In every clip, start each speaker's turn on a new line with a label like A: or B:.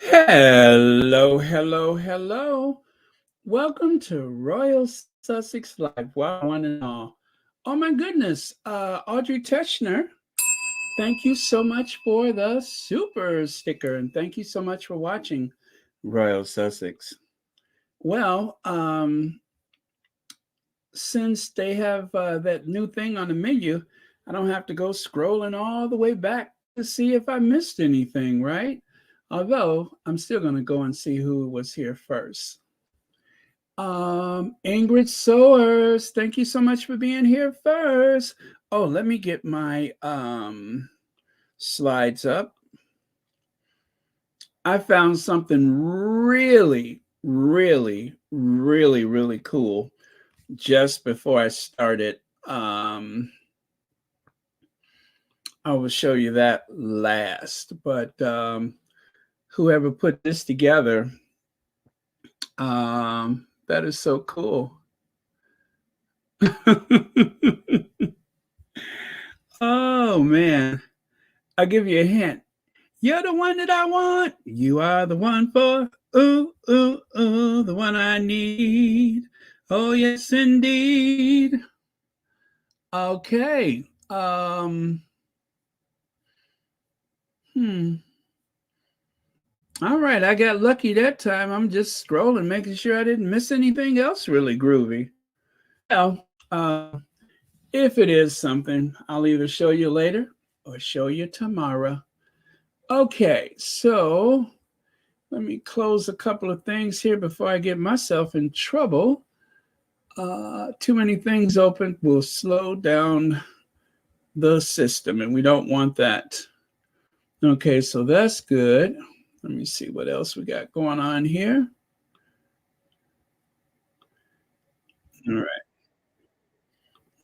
A: Hello, hello, hello. Welcome to Royal Sussex Live, one and all. Oh my goodness, Audrey Teschner, thank you so much for the super sticker, and thank you so much for watching Royal Sussex. Well, since they have that new thing on the menu, I don't have to go scrolling all the way back to see if I missed anything, right? Although I'm still going to go and see who was here first. Ingrid Soers, thank you so much for being here first. Oh, let me get my slides up. I found something really cool just before I started. I will show you that last, but whoever put this together, that is so cool. Oh man, I'll give you a hint. You're the one that I want. You are the one for the one I need. Oh yes, indeed. Okay. Hmm. All right, I got lucky that time. I'm just scrolling, making sure I didn't miss anything else really groovy. Well, if it is something, I'll either show you later or show you tomorrow. Okay, so let me close a couple of things here before I get myself in trouble. Too many things open will slow down the system, and we don't want that. Okay, so that's good. Let me see what else we got going on here. All right.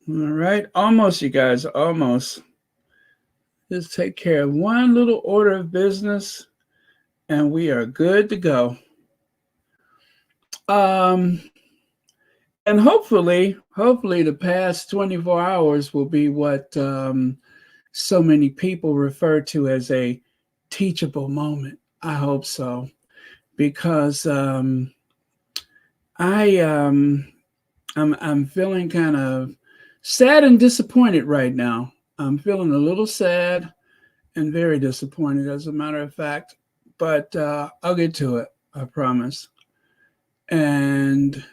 A: All right. Almost, you guys. Almost. Just take care of one little order of business, and we are good to go. Um, and hopefully the past 24 hours will be what so many people refer to as a teachable moment. I hope so, because I'm feeling kind of sad and disappointed right now. I'm feeling a little sad and very disappointed, as a matter of fact. But I'll get to it, I promise. And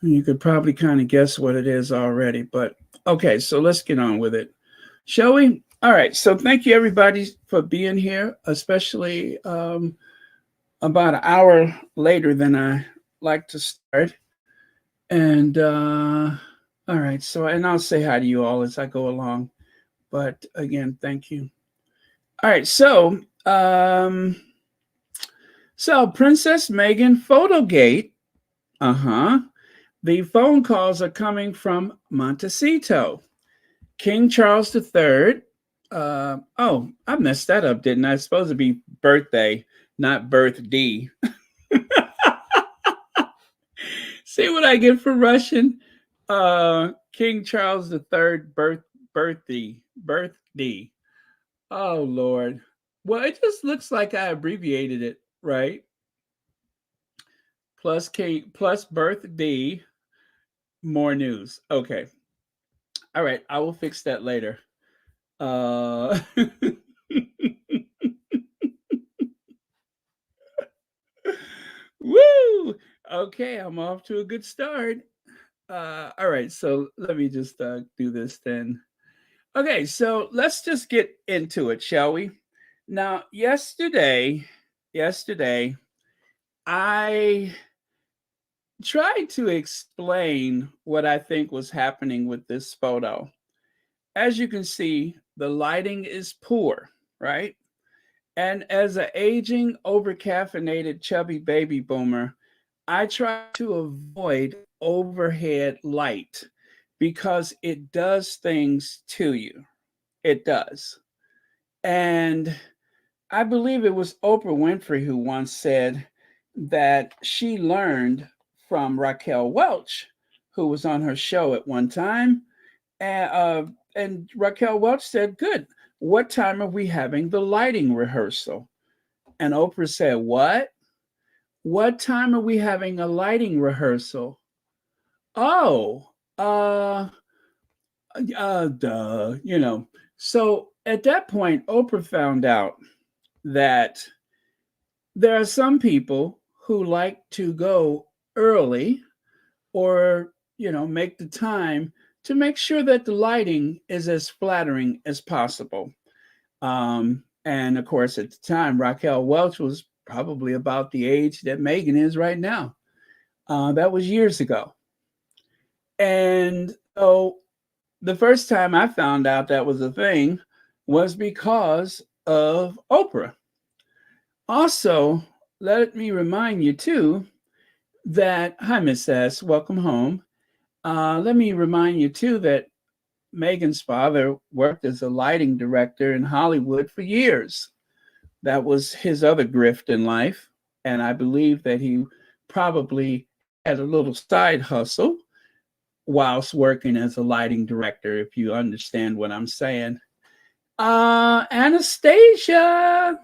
A: you could probably kind of guess what it is already. But okay, so let's get on with it. Shall we? All right. So thank you, everybody, for being here, especially about an hour later than I like to start. And all right. So, and I'll say hi to you all as I go along. But again, thank you. All right. So Princess Meghan PhotoGate. Uh huh. The phone calls are coming from Montecito. King Charles III. Oh, I messed that up, didn't I? It's supposed to be birthday, not birthday. See what I get for Russian? King Charles III birthday. Oh Lord. Well, it just looks like I abbreviated it, right? Plus K plus birthday, more news. Okay. All right, I will fix that later. Uh Woo! Okay, I'm off to a good start. All right, so let me just do this then. Okay, so let's just get into it, shall we? Now, yesterday, I tried to explain what I think was happening with this photo. As you can see, the lighting is poor, right? And as an aging, overcaffeinated, chubby baby boomer, I try to avoid overhead light because it does things to you. It does. And I believe it was Oprah Winfrey who once said that she learned from Raquel Welch, who was on her show at one time. And Raquel Welch said, good, what time are we having the lighting rehearsal? And Oprah said, what? What time are we having a lighting rehearsal? Oh, duh, you know. So at that point, Oprah found out that there are some people who like to go early or, make the time to make sure that the lighting is as flattering as possible. And of course, at the time, Raquel Welch was probably about the age that Meghan is right now. That was years ago. And so the first time I found out that was a thing was because of Oprah. Also, let me remind you too that, hi, Miss S, welcome home. Let me remind you too that Meghan's father worked as a lighting director in Hollywood for years. That was his other grift in life. And I believe that he probably had a little side hustle whilst working as a lighting director, if you understand what I'm saying. Anastasia.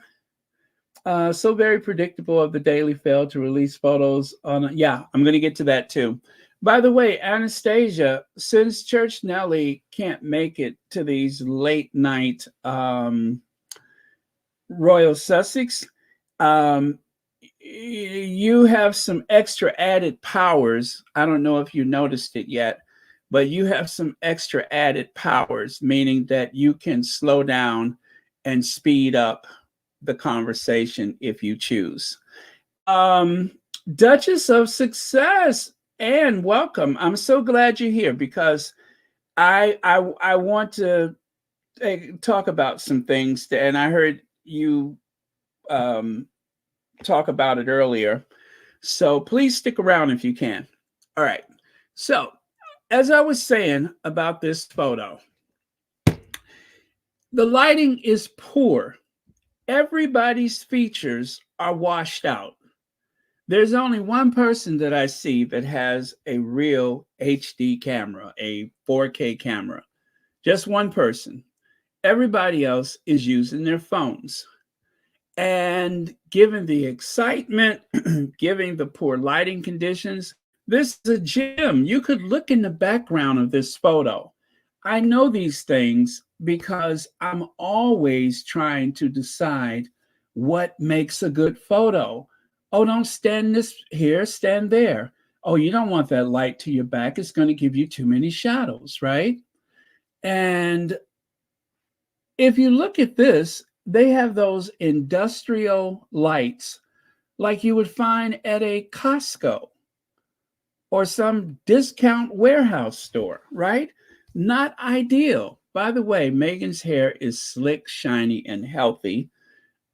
A: So very predictable of the Daily failed to release photos on. Yeah, I'm going to get to that too. By the way, Anastasia, since Church Nelly can't make it to these late night Royal Sussex, um, you have some extra added powers. I don't know if you noticed it yet, but you have some extra added powers, meaning that you can slow down and speed up the conversation if you choose. Um, Duchess of Success, and welcome. I'm so glad you're here because I want to talk about some things, and I heard you talk about it earlier. So please stick around if you can. All right. So, as I was saying about this photo, the lighting is poor. Everybody's features are washed out. There's only one person that I see that has a real HD camera, a 4K camera. Just one person. Everybody else is using their phones. And given the excitement, given the poor lighting conditions, this is a gym. You could look in the background of this photo. I know these things because I'm always trying to decide what makes a good photo. Oh, don't stand this here, stand there. Oh, you don't want that light to your back. It's going to give you too many shadows, right? And if you look at this, they have those industrial lights like you would find at a Costco or some discount warehouse store, right? Not ideal. By the way, Meghan's hair is slick, shiny, and healthy.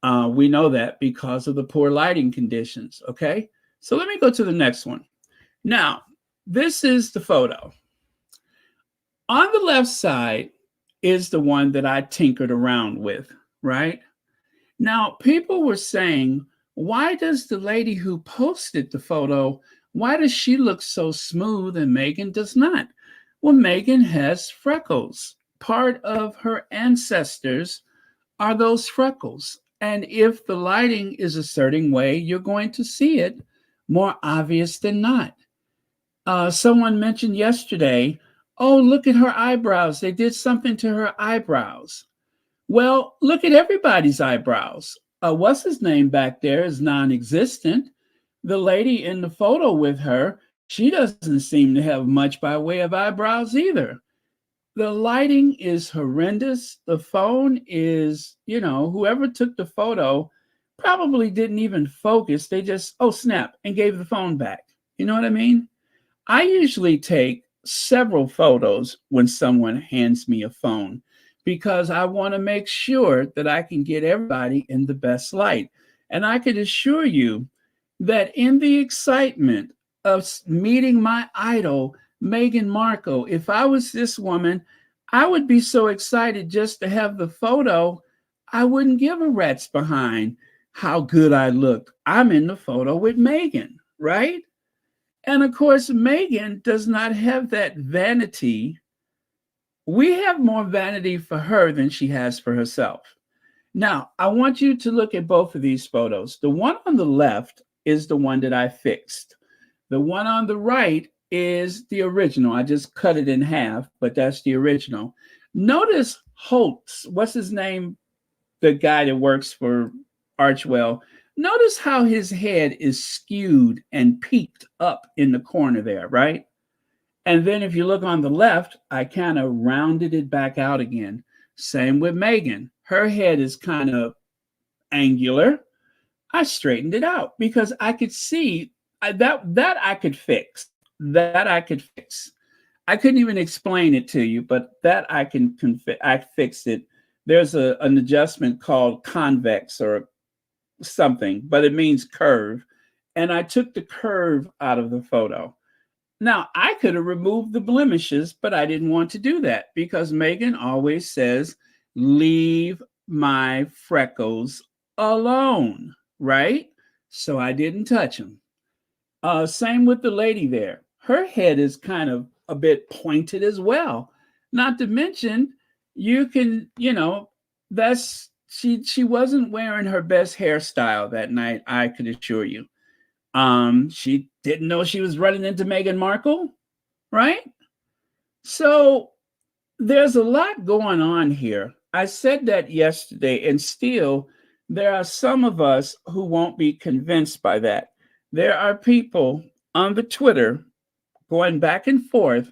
A: We know that because of the poor lighting conditions, okay? So let me go to the next one. Now, this is the photo. On the left side is the one that I tinkered around with, right? Now, people were saying, why does the lady who posted the photo, why does she look so smooth and Meghan does not? Well, Meghan has freckles. Part of her ancestors are those freckles. And if the lighting is a certain way, you're going to see it more obvious than not. Someone mentioned yesterday, oh, look at her eyebrows. They did something to her eyebrows. Well, look at everybody's eyebrows. What's his name back there is non-existent. The lady in the photo with her, she doesn't seem to have much by way of eyebrows either. The lighting is horrendous. The phone is, whoever took the photo probably didn't even focus. They just, oh, snap, and gave the phone back. You know what I mean? I usually take several photos when someone hands me a phone because I want to make sure that I can get everybody in the best light. And I could assure you that in the excitement of meeting my idol, Meghan Markle, if I was this woman, I would be so excited just to have the photo. I wouldn't give a rat's behind how good I looked. I'm in the photo with Meghan, right? And of course, Meghan does not have that vanity We have more vanity for her than she has for herself. Now, I want you to look at both of these photos. The one on the left is the one that I fixed. The one on the right is the original. I just cut it in half, but that's the original. Notice Holtz, what's his name? The guy that works for Archwell. Notice how his head is skewed and peaked up in the corner there, right? And then if you look on the left, I kind of rounded it back out again. Same with Meghan. Her head is kind of angular. I straightened it out because I could see that I could fix. That I could fix. I couldn't even explain it to you, but that I fixed it. There's an adjustment called convex or something, but it means curve. And I took the curve out of the photo. Now, I could have removed the blemishes, but I didn't want to do that because Meghan always says, leave my freckles alone, right? So I didn't touch them. Same with the lady there. Her head is kind of a bit pointed as well. Not to mention, you can, that's she wasn't wearing her best hairstyle that night, I could assure you. She didn't know she was running into Meghan Markle, right? So there's a lot going on here. I said that yesterday, and still there are some of us who won't be convinced by that. There are people on the Twitter going back and forth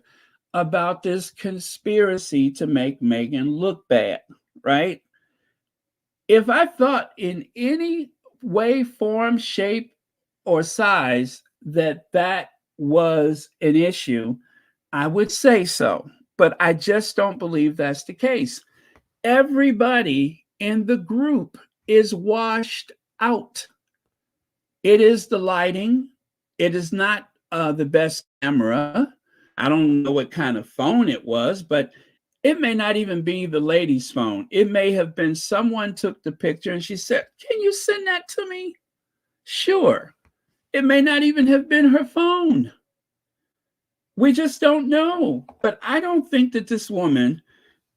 A: about this conspiracy to make Meghan look bad, right? If I thought in any way, form, shape, or size that was an issue, I would say so. But I just don't believe that's the case. Everybody in the group is washed out. It is the lighting. It is not the best camera. I don't know what kind of phone it was, but it may not even be the lady's phone. It may have been someone took the picture and she said, "Can you send that to me?" Sure. It may not even have been her phone. We just don't know. But I don't think that this woman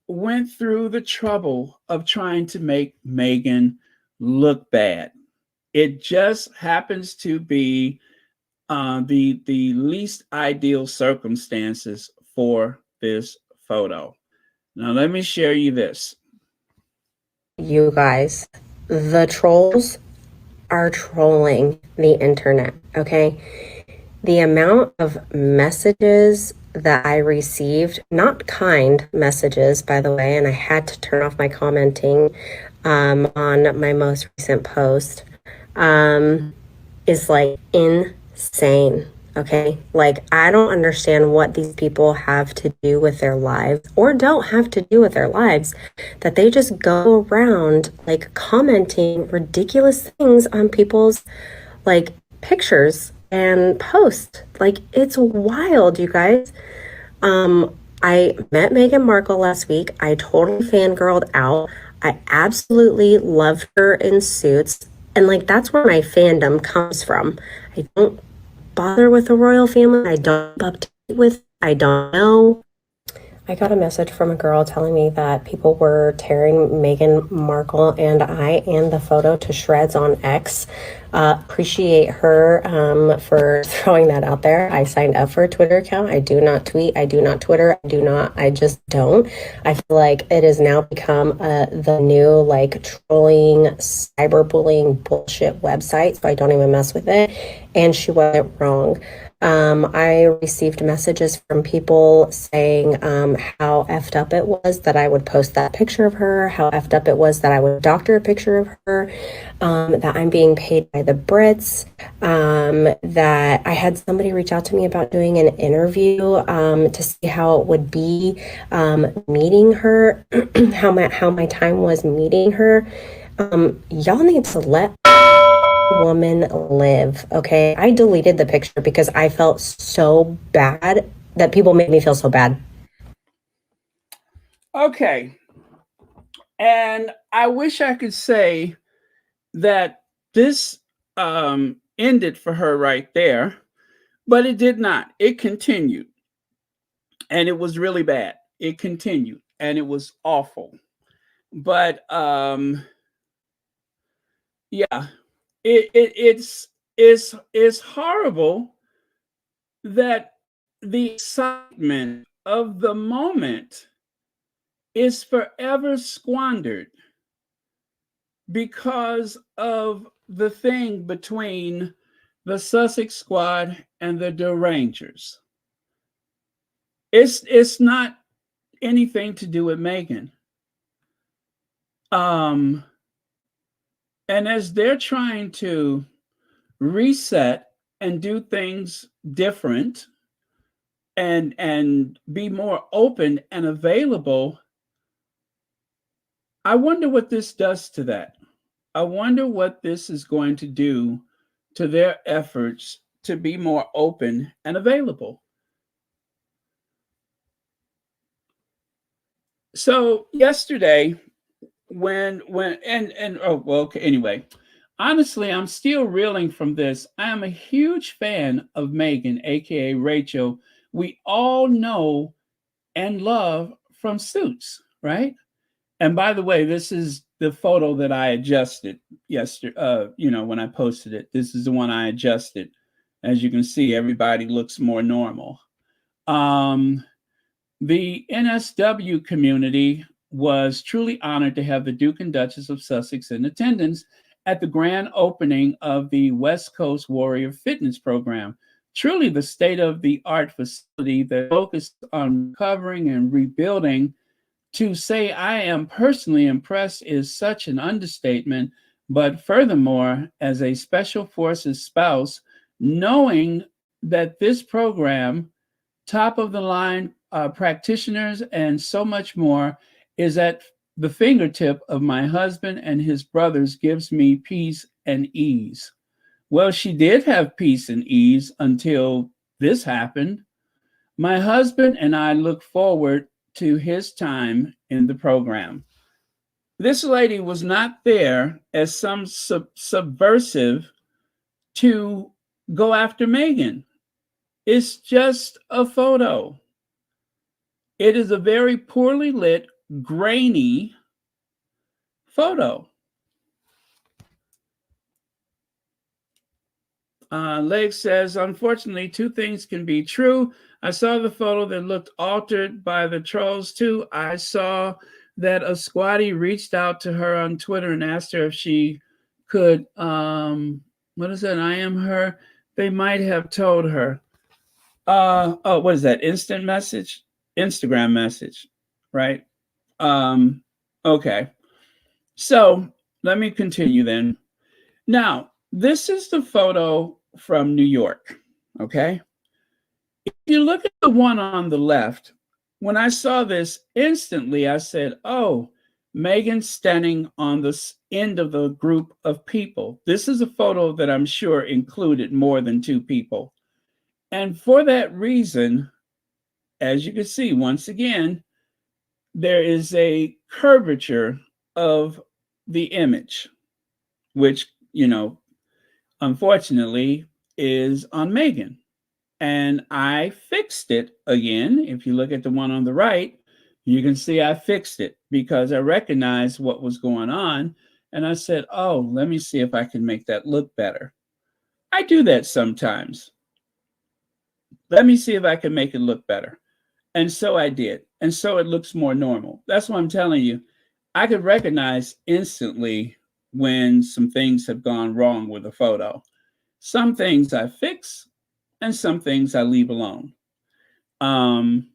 A: went through the trouble of trying to make Meghan look bad. It just happens to be the least ideal circumstances for this photo. Now, let me share you this.
B: You guys, the trolls are trolling the internet, okay? The amount of messages that I received, not kind messages, by the way, and I had to turn off my commenting on my most recent post, is like insane. Okay, like I don't understand what these people have to do with their lives or don't have to do with their lives, that they just go around like commenting ridiculous things on people's like pictures and posts. Like it's wild, you guys. I met Meghan Markle last week. I totally fangirled out. I absolutely loved her in Suits. And like that's where my fandom comes from. I don't bother with the royal family. I don't update with. I don't know. I got a message from a girl telling me that people were tearing Meghan Markle and the photo to shreds on X. Appreciate her for throwing that out there. I signed up for a Twitter account. I do not tweet. I do not Twitter. I just don't. I feel like it has now become the new like trolling, cyberbullying bullshit website. So I don't even mess with it. And she wasn't wrong. I received messages from people saying how effed up it was that I would post that picture of her, how effed up it was that I would doctor a picture of her, that I'm being paid by the Brits, that I had somebody reach out to me about doing an interview to see how it would be meeting her, how my time was meeting her. Y'all need to let woman live, okay? I deleted the picture because I felt so bad that people made me feel so bad.
A: Okay. And I wish I could say that this ended for her right there, but it did not. It continued. And it was really bad. it continued, and it was awful. But yeah, it's horrible that the excitement of the moment is forever squandered because of the thing between the Sussex squad and the Derangers. It's not anything to do with Meghan. Um, and as they're trying to reset and do things different and be more open and available, I wonder what this does to that. I wonder what this is going to do to their efforts to be more open and available. So yesterday, when and oh well, okay, anyway, honestly, I'm still reeling from this. I am a huge fan of Meghan, aka Rachel. We all know and love from Suits, right? And by the way, this is the photo that I adjusted yesterday. When I posted it, this is the one I adjusted. As you can see, everybody looks more normal. Um, the NSW community was truly honored to have the Duke and Duchess of Sussex in attendance at the grand opening of the West Coast Warrior Fitness Program. Truly the state of the art facility that focused on recovering and rebuilding. To say I am personally impressed is such an understatement, but furthermore, as a special forces spouse, knowing that this program, top of the line practitioners, and so much more is at the fingertip of my husband and his brothers gives me peace and ease. Well, she did have peace and ease until this happened. My husband and I look forward to his time in the program. This lady was not there as some subversive to go after Meghan. It's just a photo. It is a very poorly lit, grainy photo. Leg says, unfortunately, two things can be true. I saw the photo that looked altered by the trolls too. I saw that a squatty reached out to her on Twitter and asked her if she could, what is that? I am her. They might have told her. What is that? Instant message? Instagram message, right? Okay. So let me continue then. Now, this is the photo from New York, okay? If you look at the one on the left, when I saw this, instantly I said, oh, Meghan's standing on the end of the group of people. This is a photo that I'm sure included more than two people. And for that reason, as you can see, once again, there is a curvature of the image, which, unfortunately, is on Meghan. And I fixed it again. If you look at the one on the right, you can see I fixed it because I recognized what was going on. And I said, oh, let me see if I can make that look better. I do that sometimes. Let me see if I can make it look better. And so I did. And so it looks more normal. That's what I'm telling you. I could recognize instantly when some things have gone wrong with a photo. Some things I fix and some things I leave alone. And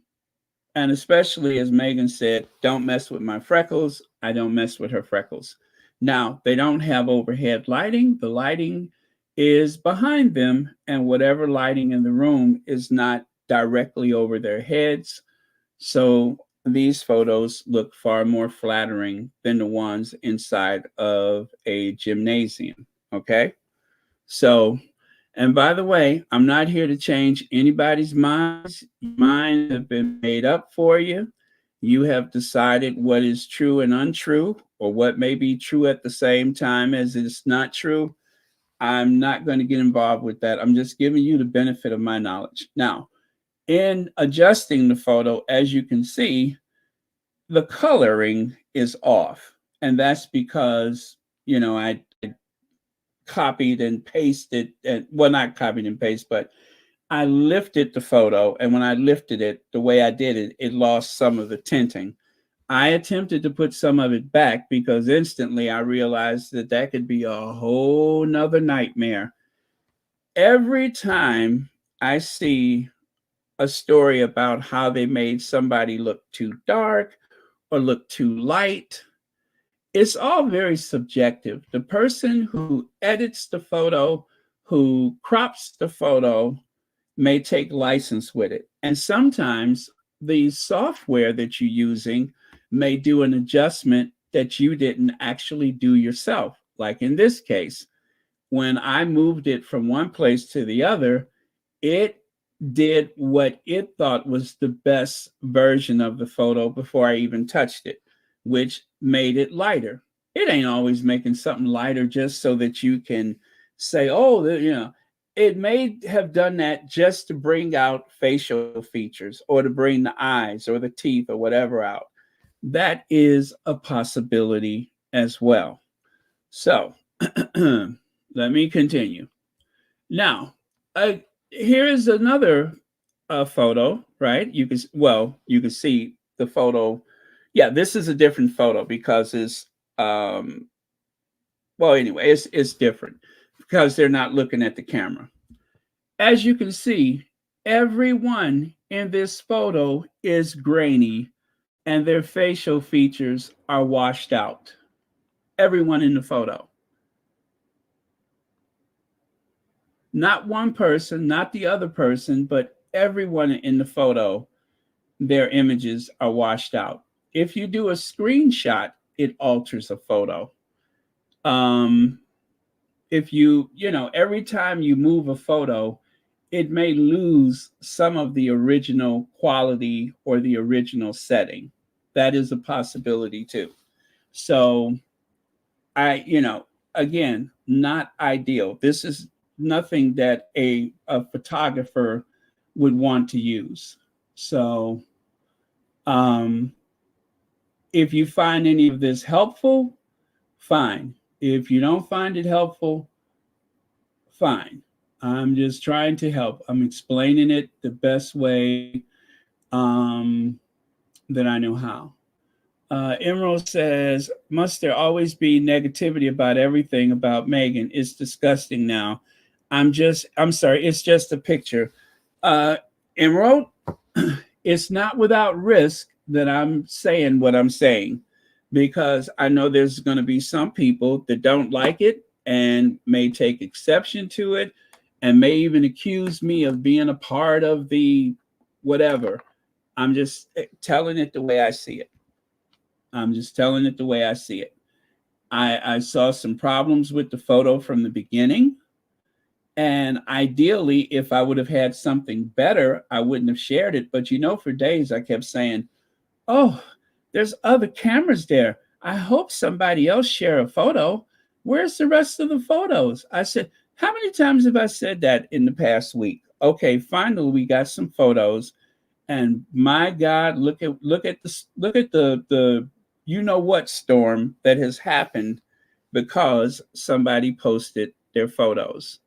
A: especially as Meghan said, don't mess with my freckles. I don't mess with her freckles. Now, they don't have overhead lighting. The lighting is behind them, and whatever lighting in the room is not directly over their heads. So these photos look far more flattering than the ones inside of a gymnasium. Okay. So, and by the way, I'm not here to change anybody's minds. Your minds have been made up for you. You have decided what is true and untrue, or what may be true at the same time as it's not true. I'm not going to get involved with that. I'm just giving you the benefit of my knowledge. Now, In adjusting the photo, as you can see, the coloring is off. And that's because, I copied and pasted, and well, not copied and paste, but I lifted the photo. And when I lifted it, the way I did it, it lost some of the tinting. I attempted to put some of it back because instantly I realized that that could be a whole nother nightmare. Every time I see a story about how they made somebody look too dark or look too light, it's all very subjective. The person who edits the photo, who crops the photo, may take license with it. And sometimes the software that you're using may do an adjustment that you didn't actually do yourself. Like in this case, when I moved it from one place to the other, it did what it thought was the best version of the photo before I even touched it, which made it lighter. It ain't always making something lighter just so that you can say, oh, it may have done that just to bring out facial features or to bring the eyes or the teeth or whatever out. That is a possibility as well. So let me continue. Now, here is another photo, right? You can see the photo. Yeah, this is a different photo because um, anyway, it's different because they're not looking at the camera. As you can see, everyone in this photo is grainy and their facial features are washed out. Everyone in the photo. Not one person, not the other person, but everyone in the photo, their images are washed out. If you do a screenshot, it alters a photo. If every time you move a photo, it may lose some of the original quality or the original setting. That is a possibility too. So again, not ideal. This is nothing that a photographer would want to use. So if you find any of this helpful, fine. If you don't find it helpful, fine. I'm just trying to help. I'm explaining it the best way that I know how. Emerald says, must there always be negativity about everything about Meghan? It's disgusting now. I'm sorry, it's just a picture. Emerald, it's not without risk that I'm saying what I'm saying, because I know there's going to be some people that don't like it and may take exception to it and may even accuse me of being a part of the whatever. I'm just telling it the way I see it. I'm just telling it the way I see it. I saw some problems with the photo from the beginning. And ideally, if I would have had something better, I wouldn't have shared it. But for days I kept saying, oh, there's other cameras there. I hope somebody else share a photo. Where's the rest of the photos? I said, how many times have I said that in the past week? Okay, finally we got some photos. And my God, look at the what storm that has happened because somebody posted their photos.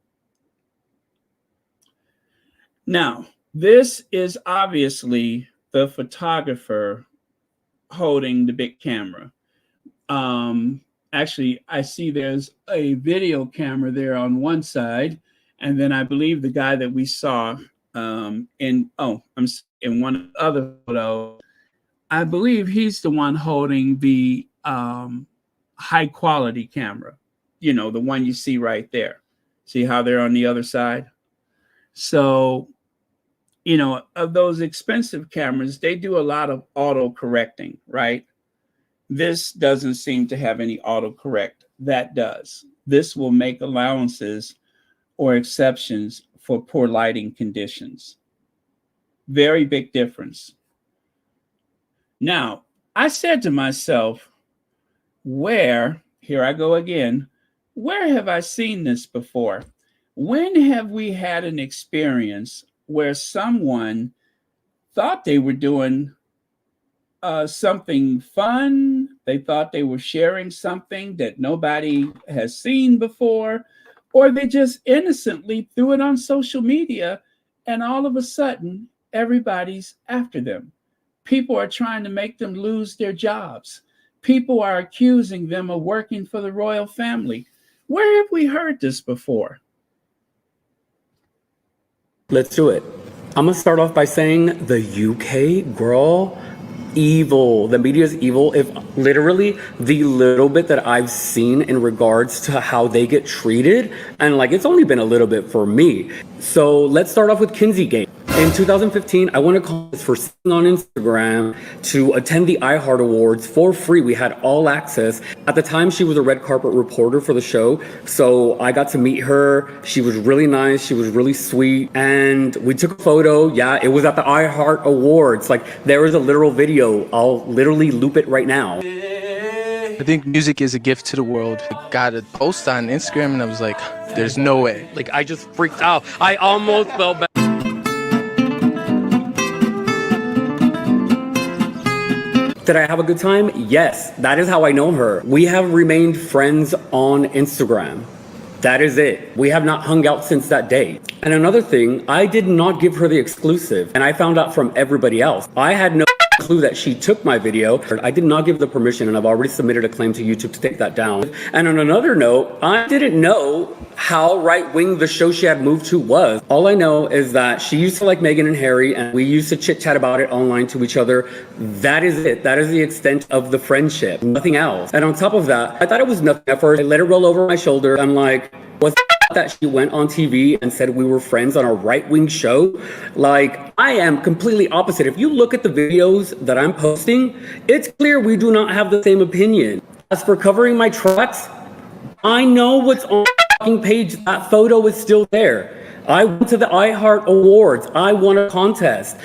A: Now, this is obviously the photographer holding the big camera. Actually, I see there's a video camera there on one side, and then I believe the guy that we saw in one other photo, I believe he's the one holding the high quality camera, the one you see right there. See how they're on the other side? So, of those expensive cameras, they do a lot of auto correcting, right? This doesn't seem to have any autocorrect. That does. This will make allowances or exceptions for poor lighting conditions. Very big difference. Now, I said to myself, here I go again, where have I seen this before? When have we had an experience where someone thought they were doing something fun. They thought they were sharing something that nobody has seen before, or they just innocently threw it on social media, and all of a sudden, everybody's after them. People are trying to make them lose their jobs. People are accusing them of working for the royal family. Where have we heard this before?
C: Let's do it. I'm gonna start off by saying the UK, girl, evil. The media is evil. If literally the little bit that I've seen in regards to how they get treated, and like it's only been a little bit for me. So let's start off with Kinsey Game. In 2015, I won a contest for singing on Instagram to attend the iHeart Awards for free. We had all access. At the time, she was a red carpet reporter for the show, so I got to meet her. She was really nice. She was really sweet, and we took a photo. Yeah, it was at the iHeart Awards. Like, there is a literal video. I'll literally loop it right now.
D: I think music is a gift to the world. I got a post on Instagram, and I was like, there's no way.
C: Like, I just freaked out. I almost fell back. Did I have a good time? Yes, that is how I know her. We have remained friends on Instagram. That is it. We have not hung out since that day. And another thing, I did not give her the exclusive, and I found out from everybody else. I had no clue that she took my video. I did not give the permission, and I've already submitted a claim to YouTube to take that down. And on another note, I didn't know how right-wing the show she had moved to was. All I know is that she used to like Meghan and Harry, and we used to chit-chat about it online to each other. That is it. That is the extent of the friendship. Nothing else. And on top of that, I thought it was nothing at first. I let it roll over my shoulder. I'm like, what's that she went on TV and said we were friends on a right-wing show? Like, I am completely opposite. If you look at the videos that I'm posting, it's clear we do not have the same opinion. As for covering my tracks, I know what's on the page. That photo is still there. I went to the iHeart Awards. I won a contest.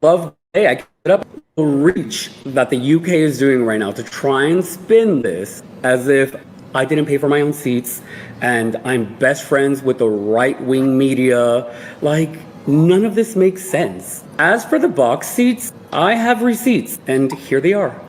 C: Love the day I get up the reach that the UK is doing right now to try and spin this as if I didn't pay for my own seats and I'm best friends with the right-wing media. Like, none of this makes sense. As for the box seats, I have receipts, and here they are.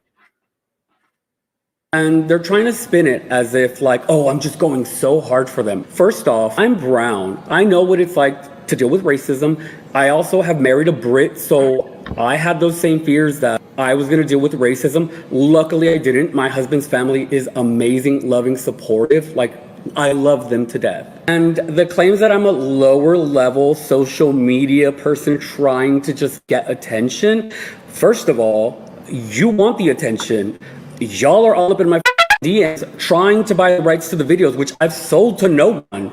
C: And they're trying to spin it as if like, oh, I'm just going so hard for them. First off, I'm brown. I know what it's like to deal with racism. I also have married a Brit, so I had those same fears that I was gonna deal with racism. Luckily, I didn't. My husband's family is amazing, loving, supportive. Like, I love them to death. And the claims that I'm a lower level social media person trying to just get attention, first of all, you want the attention. Y'all are all up in my DMs trying to buy the rights to the videos, which I've sold to no one.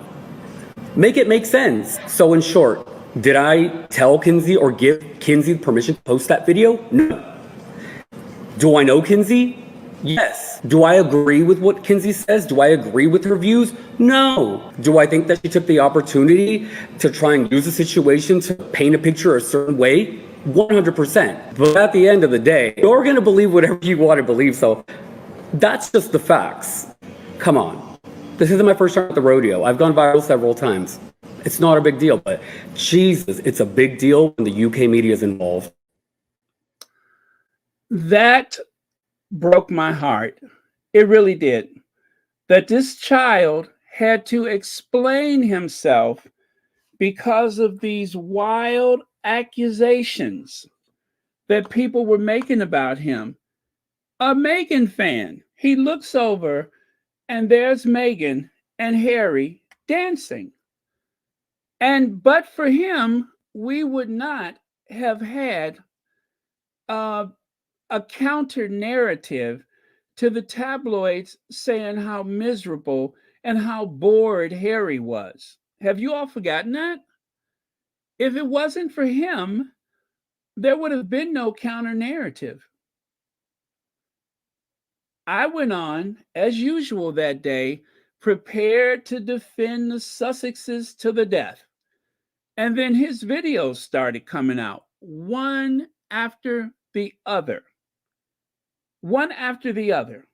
C: Make it make sense. So in short, did I tell Kinsey or give Kinsey permission to post that video? No. Do I know Kinsey? Yes. Do I agree with what Kinsey says? Do I agree with her views? No. Do I think that she took the opportunity to try and use the situation to paint a picture a certain way? 100%. But at the end of the day, you're going to believe whatever you want to believe. So that's just the facts. Come on. This isn't my first time at the rodeo. I've gone viral several times. It's not a big deal, but Jesus, it's a big deal when the UK media is involved.
A: That broke my heart. It really did. That this child had to explain himself because of these wild accusations that people were making about him. A Meghan fan. He looks over and there's Meghan and Harry dancing. And but for him, we would not have had a counter narrative to the tabloids saying how miserable and how bored Harry was. Have you all forgotten that? If it wasn't for him, there would have been no counter narrative. I went on, as usual that day, prepared to defend the Sussexes to the death. And then his videos started coming out, one after the other. One after the other.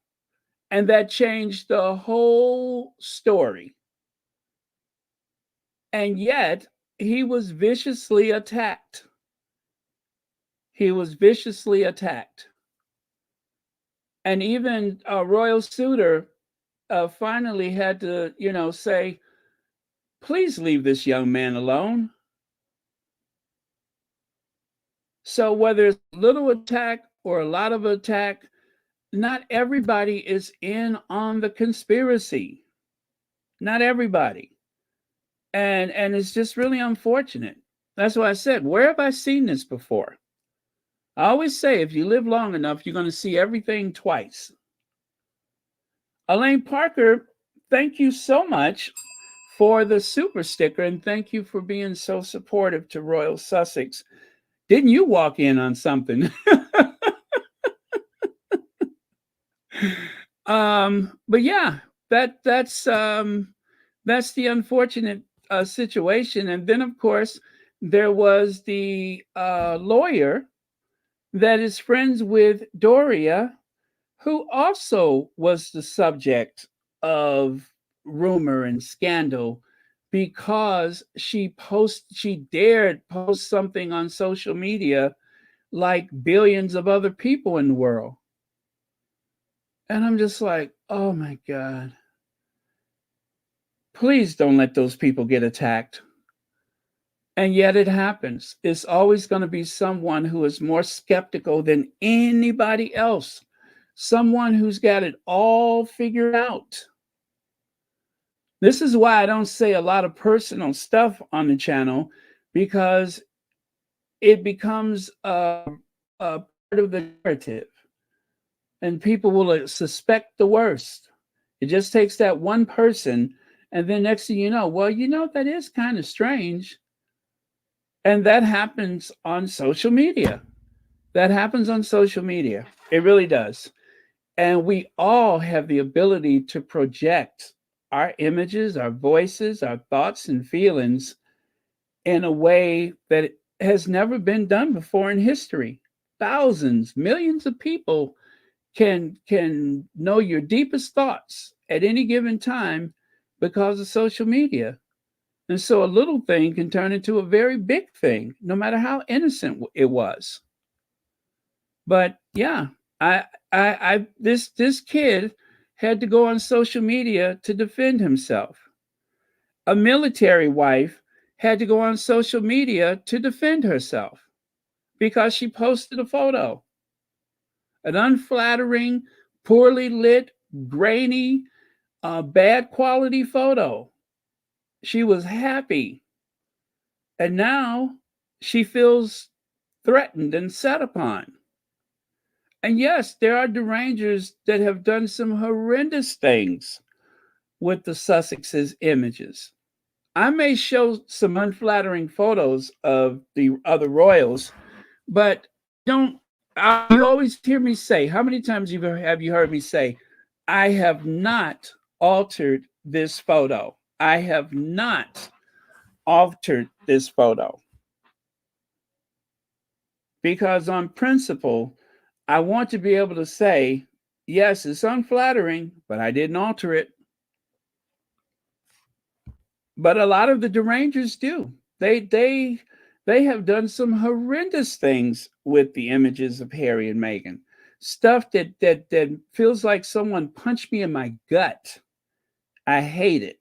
A: And that changed the whole story. And yet, he was viciously attacked. he was viciously attacked. And even a royal suitor finally had to, say, please leave this young man alone. So whether it's a little attack or a lot of attack, not everybody is in on the conspiracy. Not everybody. And it's just really unfortunate. That's why I said, where have I seen this before? I always say, if you live long enough, you're going to see everything twice. Elaine Parker, thank you so much for the super sticker, and thank you for being so supportive to Royal Sussex. Didn't you walk in on something? But yeah, that's the unfortunate situation. And then, of course, there was the lawyer that is friends with Doria, who also was the subject of rumor and scandal because she dared post something on social media like billions of other people in the world. And I'm just like, oh my God. Please don't let those people get attacked. And yet it happens. It's always going to be someone who is more skeptical than anybody else. Someone who's got it all figured out. This is why I don't say a lot of personal stuff on the channel, because it becomes a part of the narrative. And people will suspect the worst. It just takes that one person, and then next thing you know, well, that is kind of strange. And that happens on social media. That happens on social media. It really does. And we all have the ability to project our images, our voices, our thoughts and feelings in a way that has never been done before in history. Thousands, millions of people can know your deepest thoughts at any given time because of social media. And so a little thing can turn into a very big thing, no matter how innocent it was. But yeah, this kid had to go on social media to defend himself. A military wife had to go on social media to defend herself because she posted a photo. An unflattering, poorly lit, grainy, bad quality photo. She was happy. And now she feels threatened and set upon. And yes, there are derangers that have done some horrendous things with the Sussex's images. I may show some unflattering photos of the other royals, but you always hear me say, how many times have you heard me say, I have not altered this photo. I have not altered this photo. Because on principle, I want to be able to say, yes, it's unflattering, but I didn't alter it. But a lot of the derangers do. They have done some horrendous things with the images of Harry and Meghan. Stuff that feels like someone punched me in my gut. I hate it.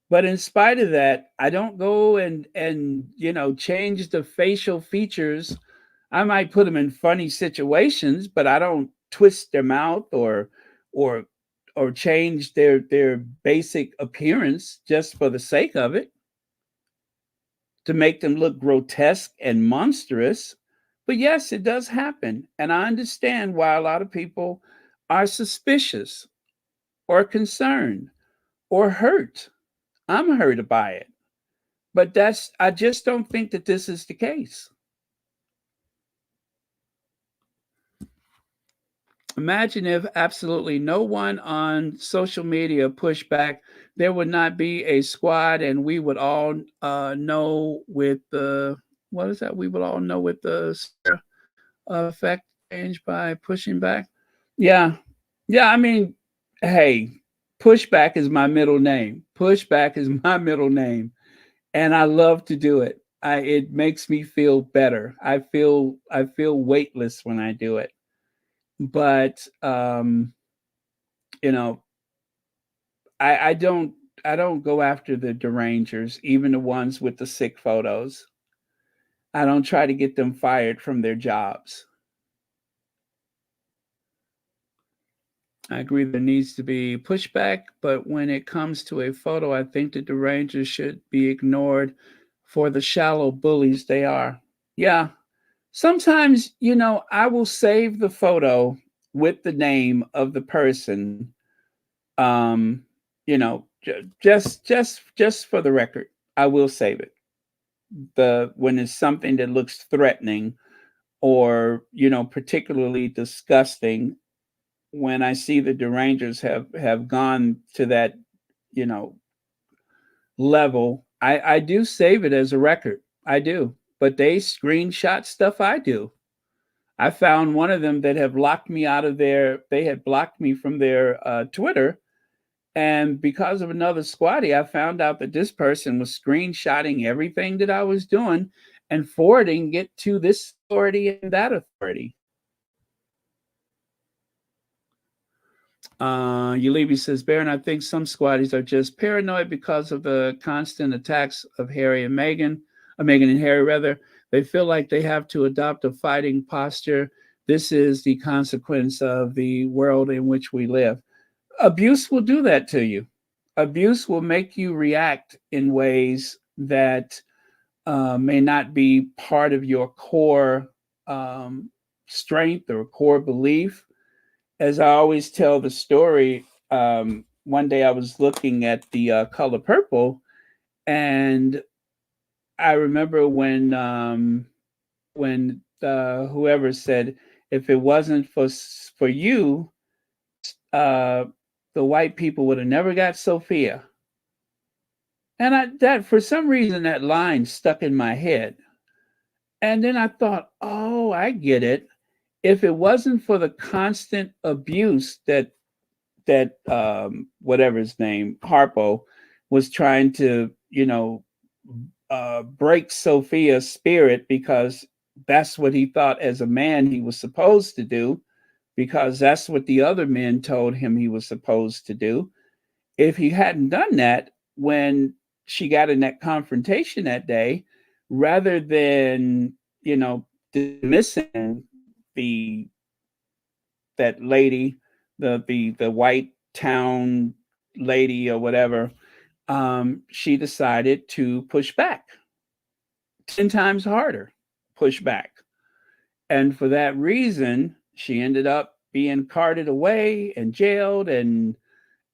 A: But in spite of that, I don't go and change the facial features. I might put them in funny situations, but I don't twist their mouth or change their basic appearance just for the sake of it, to make them look grotesque and monstrous. But yes, it does happen. And I understand why a lot of people are suspicious or concerned or hurt. I'm hurt by it. But I just don't think that this is the case. Imagine if absolutely no one on social media pushed back, there would not be a squad, and we would all know with the, what is that? We would all know with the effect change by pushing back. Yeah. Yeah. I mean, hey, pushback is my middle name. Pushback is my middle name. And I love to do it. it makes me feel better. I feel weightless when I do it. But you know, I don't go after the derangers, even the ones with the sick photos. I don't try to get them fired from their jobs. I agree there needs to be pushback, but when it comes to a photo, I think the derangers should be ignored for the shallow bullies they are. Yeah. Sometimes, I will save the photo with the name of the person, um, just for the record. I will save it. When it's something that looks threatening or, particularly disgusting, when I see the derangers have gone to that, you know, level, I do save it as a record. I do. But they screenshot stuff I do. I found one of them that have locked me out of they had blocked me from their Twitter. And because of another squatty, I found out that this person was screenshotting everything that I was doing and forwarding it to this authority and that authority. Ulibi says, Baron, I think some squatties are just paranoid because of the constant attacks of Harry and Meghan, Meghan and Harry, rather. They feel like they have to adopt a fighting posture. This is the consequence of the world in which we live. Abuse will do that to you. Abuse will make you react in ways that may not be part of your core strength or core belief. As I always tell the story, one day I was looking at the color purple, and I remember when whoever said, if it wasn't for you, uh, the white people would have never got Sophia. And that for some reason that line stuck in my head. And then I thought, oh, I get it. If it wasn't for the constant abuse that whatever his name, Harpo, was trying to, break Sophia's spirit because that's what he thought as a man he was supposed to do, because that's what the other men told him he was supposed to do. If he hadn't done that when she got in that confrontation that day, rather than, dismissing the that lady, the white town lady or whatever, she decided to push back 10 times harder, push back. And for that reason, she ended up being carted away and jailed and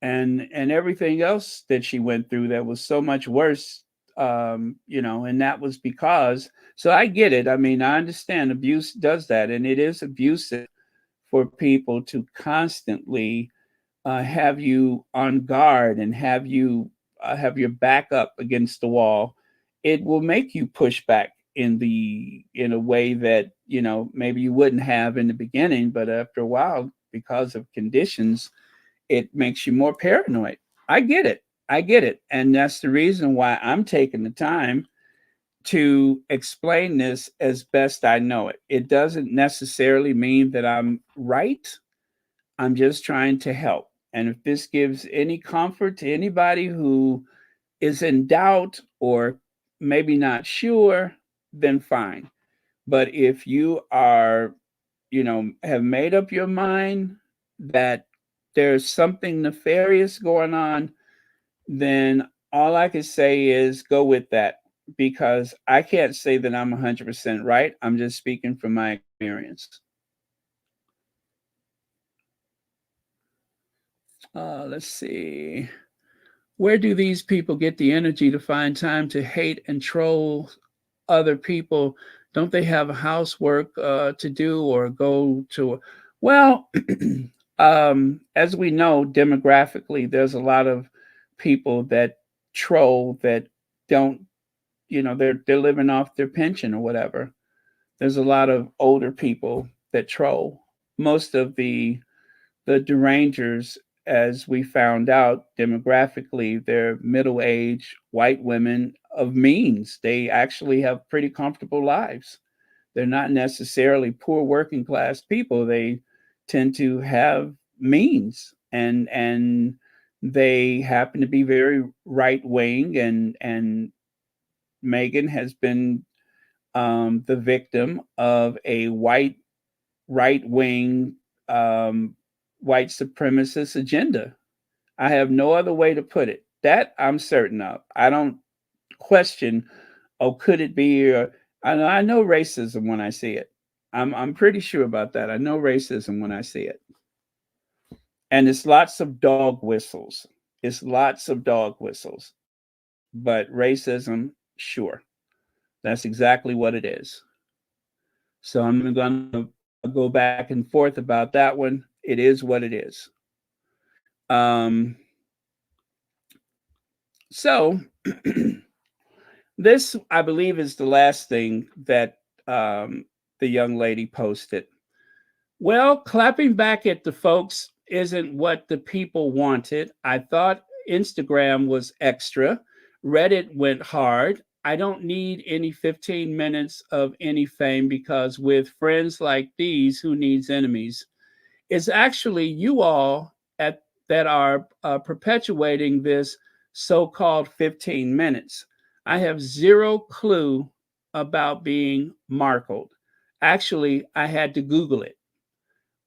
A: everything else that she went through that was so much worse. And that was because, so I get it. I mean, I understand abuse does that, and it is abusive for people to constantly have you on guard and have you have your back up against the wall. It will make you push back in a way that maybe you wouldn't have in the beginning, but after a while, because of conditions, it makes you more paranoid. I get it. I get it. And that's the reason why I'm taking the time to explain this as best I know it. It doesn't necessarily mean that I'm right. I'm just trying to help. And if this gives any comfort to anybody who is in doubt or maybe not sure, then fine. But if you are, have made up your mind that there's something nefarious going on, then all I can say is go with that, because I can't say that I'm 100% right. I'm just speaking from my experience. Let's see. Where do these people get the energy to find time to hate and troll other people? Don't they have housework to do or go to? Well, as we know, demographically, there's a lot of people that troll that don't, they're living off their pension or whatever. There's a lot of older people that troll. Most of the derangers, as we found out demographically, they're middle-aged white women, of means. They actually have pretty comfortable lives. They're not necessarily poor working class people. They tend to have means, and they happen to be very right wing, and Meghan has been the victim of a right wing white supremacist agenda. I have no other way to put it. That I'm certain of. I don't question, oh, could it be? I know racism when I see it. I'm pretty sure about that. I know racism when I see it. And it's lots of dog whistles. It's lots of dog whistles. But racism, sure. That's exactly what it is. So I'm going to go back and forth about that one. It is what it is. So this, I believe, is the last thing that the young lady posted. Well, clapping back at the folks isn't what the people wanted. I thought Instagram was extra. Reddit went hard. I don't need any 15 minutes of any fame because with friends like these, who needs enemies? It's actually you all that are perpetuating this so called 15 minutes. I have zero clue about being markled. Actually, I had to Google it.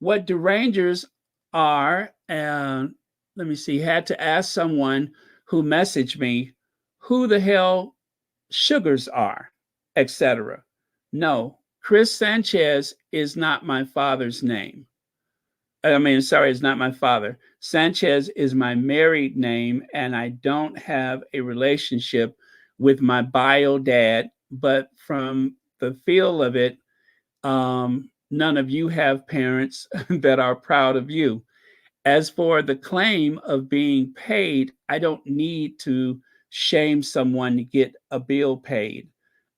A: What derangers are, and let me see, had to ask someone who messaged me who the hell sugars are, etc. No, Chris Sanchez is not my father's name. I mean, sorry, it's not my father. Sanchez is my married name, and I don't have a relationship with my bio dad. But from the feel of it, none of you have parents that are proud of you. As for the claim of being paid, I don't need to shame someone to get a bill paid.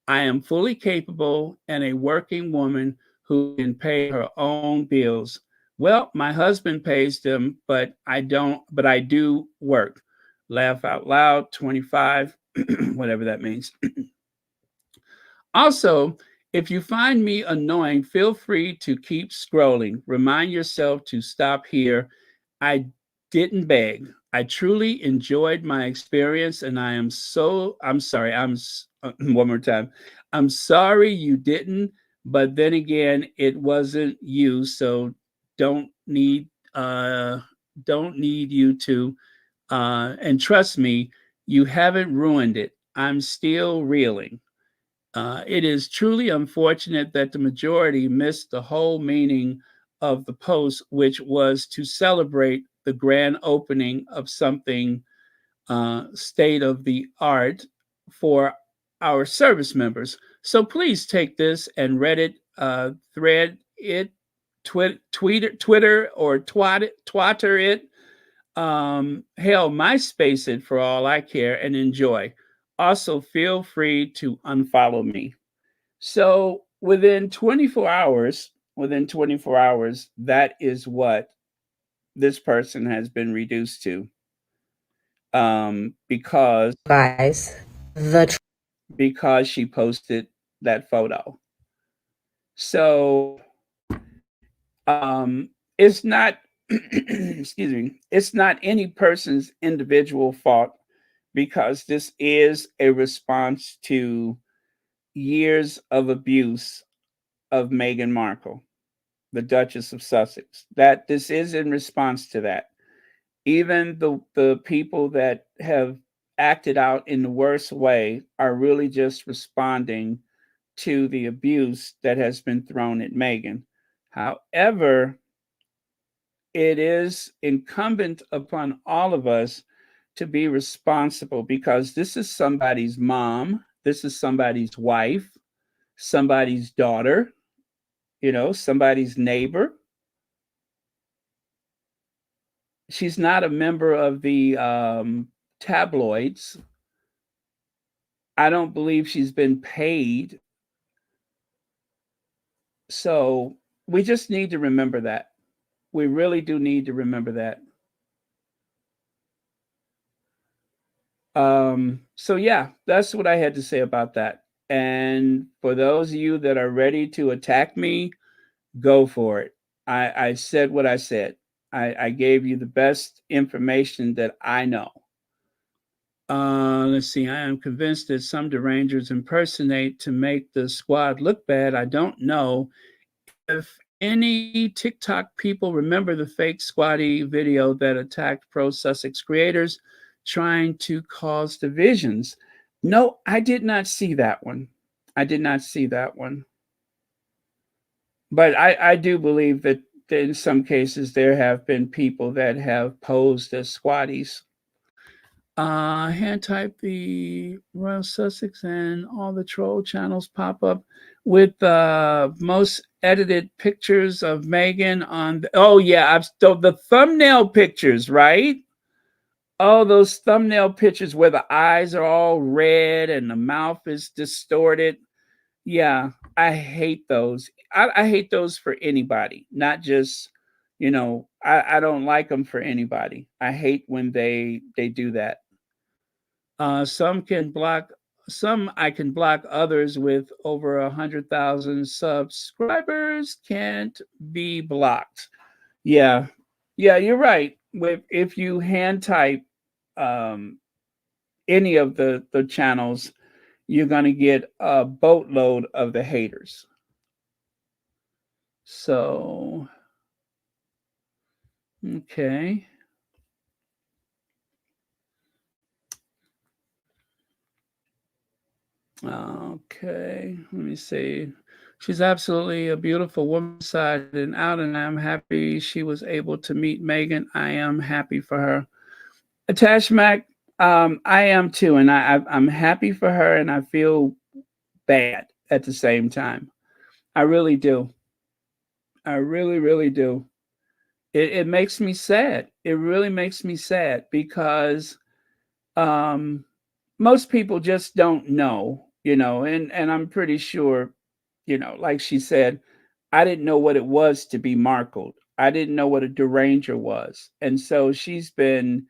A: I am fully capable and a working woman who can pay her own bills. Well, my husband pays them, but I don't, but I do work. Laugh out loud, 25, whatever that means. Also, if you find me annoying, feel free to keep scrolling. Remind yourself to stop here. I didn't beg. I truly enjoyed my experience, and I'm sorry, one more time. I'm sorry you didn't, but then again, it wasn't you, so don't need uh don't need you to and trust me, you haven't ruined it. I'm still reeling. It is truly unfortunate that the majority missed the whole meaning of the post, which was to celebrate the grand opening of something state of the art for our service members. So please take this and Reddit, thread it, Twitter, or twatter it. Hell, MySpace it for all I care and enjoy. Also, feel free to unfollow me. So within 24 hours, that is what this person has been reduced to.
B: Guys,
A: Because she posted that photo. So it's not excuse me, it's not any person's individual fault because this is a response to years of abuse of Meghan Markle, the Duchess of Sussex. That this is in response to that. Even the people that have acted out in the worst way are really just responding to the abuse that has been thrown at Meghan. However, it is incumbent upon all of us to be responsible because this is somebody's mom, this is somebody's wife, somebody's daughter, somebody's neighbor. She's not a member of the tabloids. I don't believe she's been paid. So we just need to remember that. We really do need to remember that. So yeah, that's what I had to say about that. And for those of you that are ready to attack me, go for it. I said what I said. I gave you the best information that I know. Let's see. I am convinced that some derangers impersonate to make the squad look bad. I don't know if any TikTok people remember the fake squatty video that attacked pro Sussex creators trying to cause divisions. No, I did not see that one. I did not see that one. But I do believe that in some cases there have been people that have posed as squatties. Hand type the Royal Sussex and all the troll channels pop up with most edited pictures of Meghan on. Oh yeah, the thumbnail pictures, right? Oh, those thumbnail pictures where the eyes are all red and the mouth is distorted. Yeah, I hate those. I hate those for anybody, not just, I don't like them for anybody. I hate when they do that. Some can block, some I can block. Others with over 100,000 subscribers can't be blocked. Yeah, yeah, you're right. If you hand type um, any of the channels, you're gonna get a boatload of the haters. So, okay. Okay, let me see. She's absolutely a beautiful woman inside and out, and I'm happy she was able to meet Meghan. I am happy for her. Attach Mac, I am too, and I'm happy for her, and I feel bad at the same time. I really do. I really, really do. It makes me sad. It really makes me sad because um, most people just don't know, and I'm pretty sure, like she said, I didn't know what it was to be markled. I didn't know what a deranger was. And so she's been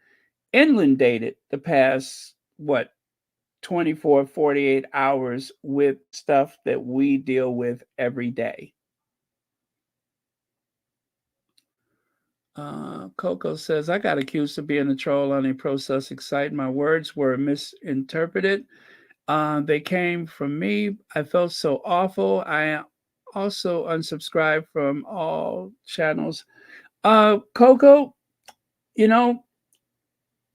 A: inundated the past, what, 24, 48 hours with stuff that we deal with every day. Coco says, I got accused of being a troll on a pro Sussex site. My words were misinterpreted. They came from me. I felt so awful. I also unsubscribed from all channels. Coco, you know,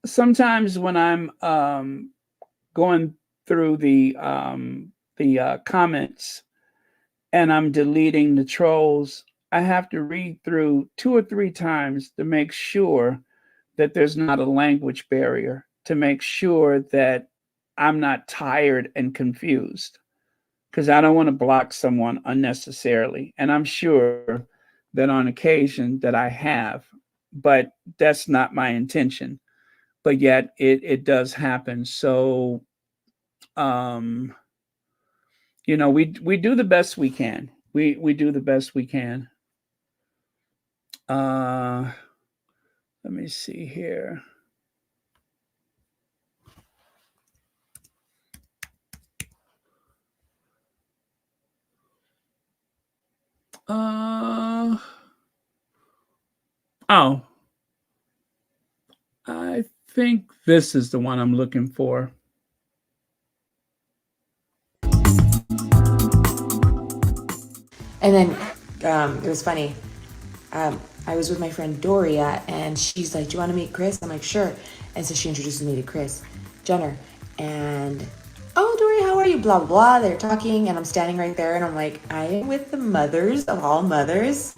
A: sometimes when I'm going through the comments and I'm deleting the trolls, I have to read through 2 or 3 times to make sure that there's not a language barrier, to make sure that I'm not tired and confused, because I don't want to block someone unnecessarily. And I'm sure that on occasion that I have, but that's not my intention. But yet it does happen. So we do the best we can. We do the best we can. Let me see here. Oh, I think this is the one I'm looking for.
E: And then it was funny. I was with my friend Doria, and she's like, "Do you want to meet Chris?" I'm like, "Sure." And so she introduces me to Chris Jenner, and oh, Doria, how are you? Blah blah blah. They're talking, and I'm standing right there, and I'm like, I am with the mothers of all mothers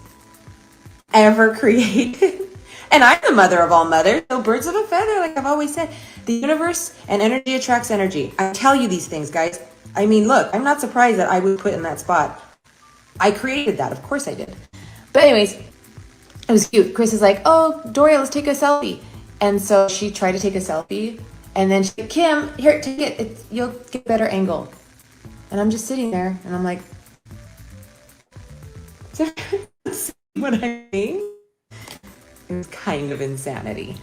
E: ever created. And I'm the mother of all mothers, so birds of a feather, like I've always said. The universe and energy attracts energy. I tell you these things, guys. I mean, look, I'm not surprised that I was put in that spot. I created that, of course I did. But anyways, it was cute. Chris is like, "Oh, Doria, let's take a selfie." And so she tried to take a selfie, and then she's like, "Kim, here, take it. You'll get a better angle." And I'm just sitting there, and I'm like, "See what I mean?" It was kind of insanity.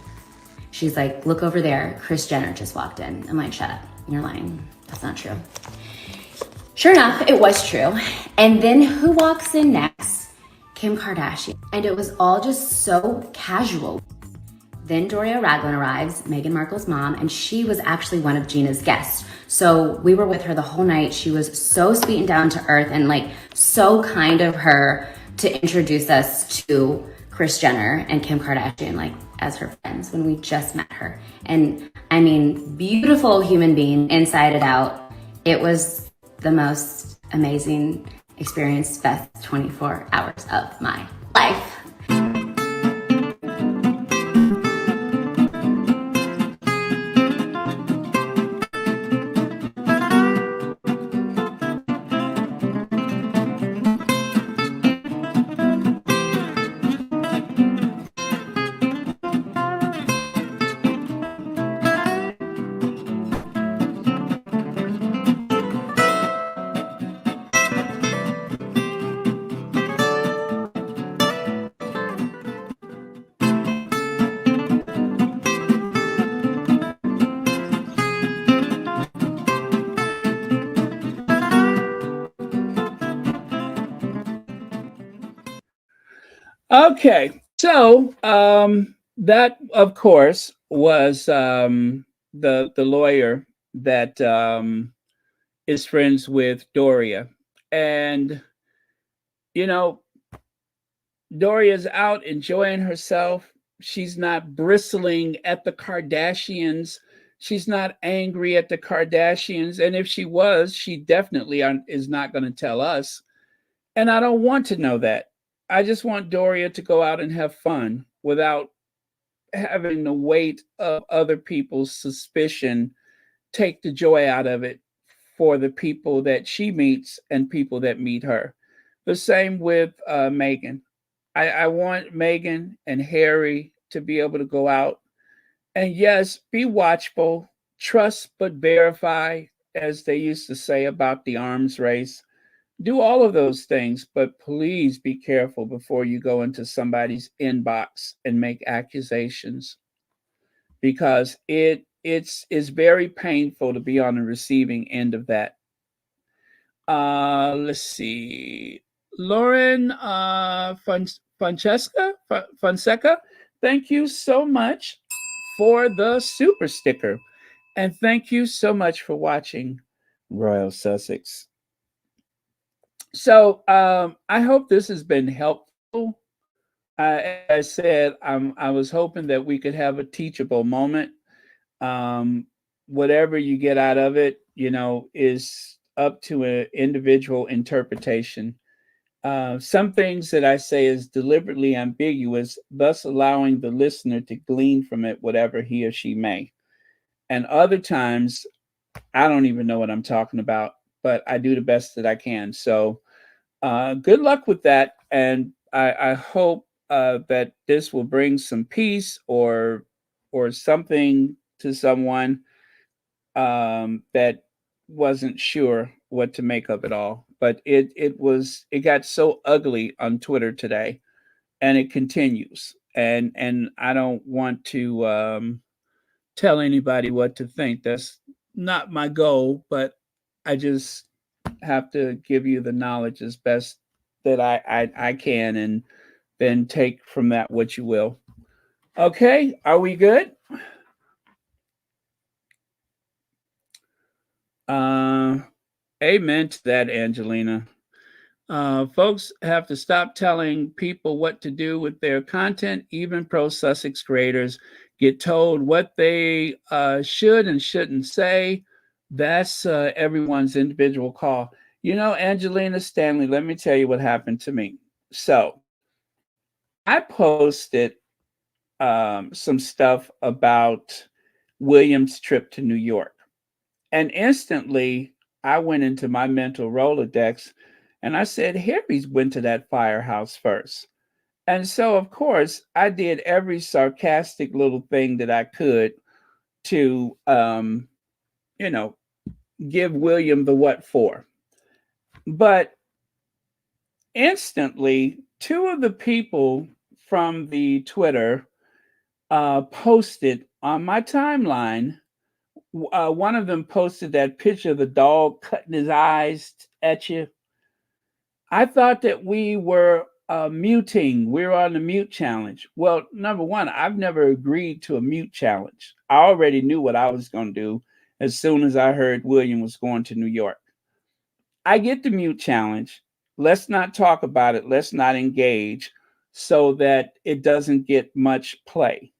F: She's like, look over there, Kris Jenner just walked in. I'm like, shut up, you're lying, that's not true. Sure enough, it was true. And then who walks in next? Kim Kardashian. And it was all just so casual. Then Doria Raglin arrives, Meghan Markle's mom, and she was actually one of Gina's guests. So we were with her the whole night. She was so sweet and down to earth and like so kind of her to introduce us to Kris Jenner and Kim Kardashian, like as her friends when we just met her. And I mean, beautiful human being inside and out. It was the most amazing experience, best 24 hours of my life.
A: Okay, so that of course was the lawyer that is friends with Doria, and you know Doria's out enjoying herself. She's not bristling at the Kardashians. She's not angry at the Kardashians, and if she was, she definitely is not going to tell us. And I don't want to know that. I just want Doria to go out and have fun without having the weight of other people's suspicion take the joy out of it for the people that she meets and people that meet her. The same with Meghan. I want Meghan and Harry to be able to go out and, yes, be watchful, trust but verify, as they used to say about the arms race. Do all of those things, but please be careful before you go into somebody's inbox and make accusations, because it's very painful to be on the receiving end of that. Let's see. Lauren Fonseca, thank you so much for the super sticker. And thank you so much for watching Royal Sussex. So I hope this has been helpful. As I said, I was hoping that we could have a teachable moment. Whatever you get out of it, is up to an individual interpretation. Some things that I say is deliberately ambiguous, thus allowing the listener to glean from it whatever he or she may. And other times, I don't even know what I'm talking about, but I do the best that I can. So good luck with that. And I hope that this will bring some peace or something to someone that wasn't sure what to make of it all. But it got so ugly on Twitter today, and it continues. And I don't want to tell anybody what to think. That's not my goal, but I just have to give you the knowledge as best that I can, and then take from that what you will. Okay, are we good? Amen to that, Angelina. Folks have to stop telling people what to do with their content. Even pro Sussex creators get told what they should and shouldn't say. That's everyone's individual call. Angelina Stanley, let me tell you what happened to me. So I posted some stuff about William's trip to New York. And instantly, I went into my mental Rolodex and I said, Harry's went to that firehouse first. And so, of course, I did every sarcastic little thing that I could to, give William the what for. But instantly, two of the people from the Twitter posted on my timeline. One of them posted that picture of the dog cutting his eyes at you. I thought that we were muting. We were on the mute challenge. Well, number one, I've never agreed to a mute challenge. I already knew what I was going to do as soon as I heard William was going to New York. I get the mute challenge. Let's not talk about it. Let's not engage so that it doesn't get much play.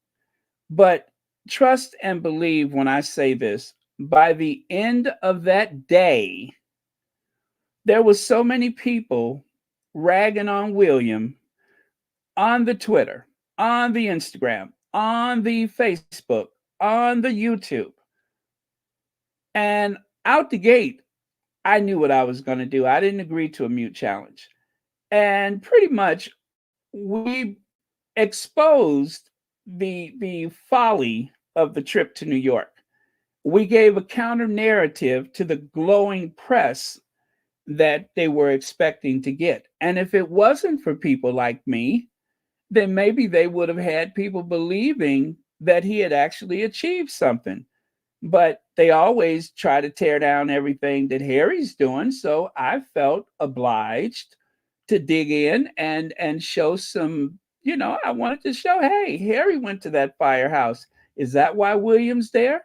A: But trust and believe when I say this, by the end of that day, there was so many people ragging on William on the Twitter, on the Instagram, on the Facebook, on the YouTube. And out the gate, I knew what I was going to do. I didn't agree to a mute challenge. And pretty much we exposed the folly of the trip to New York. We gave a counter narrative to the glowing press that they were expecting to get. And if it wasn't for people like me, then maybe they would have had people believing that he had actually achieved something. But they always try to tear down everything that Harry's doing. So I felt obliged to dig in and show some, I wanted to show, hey, Harry went to that firehouse. Is that why William's there?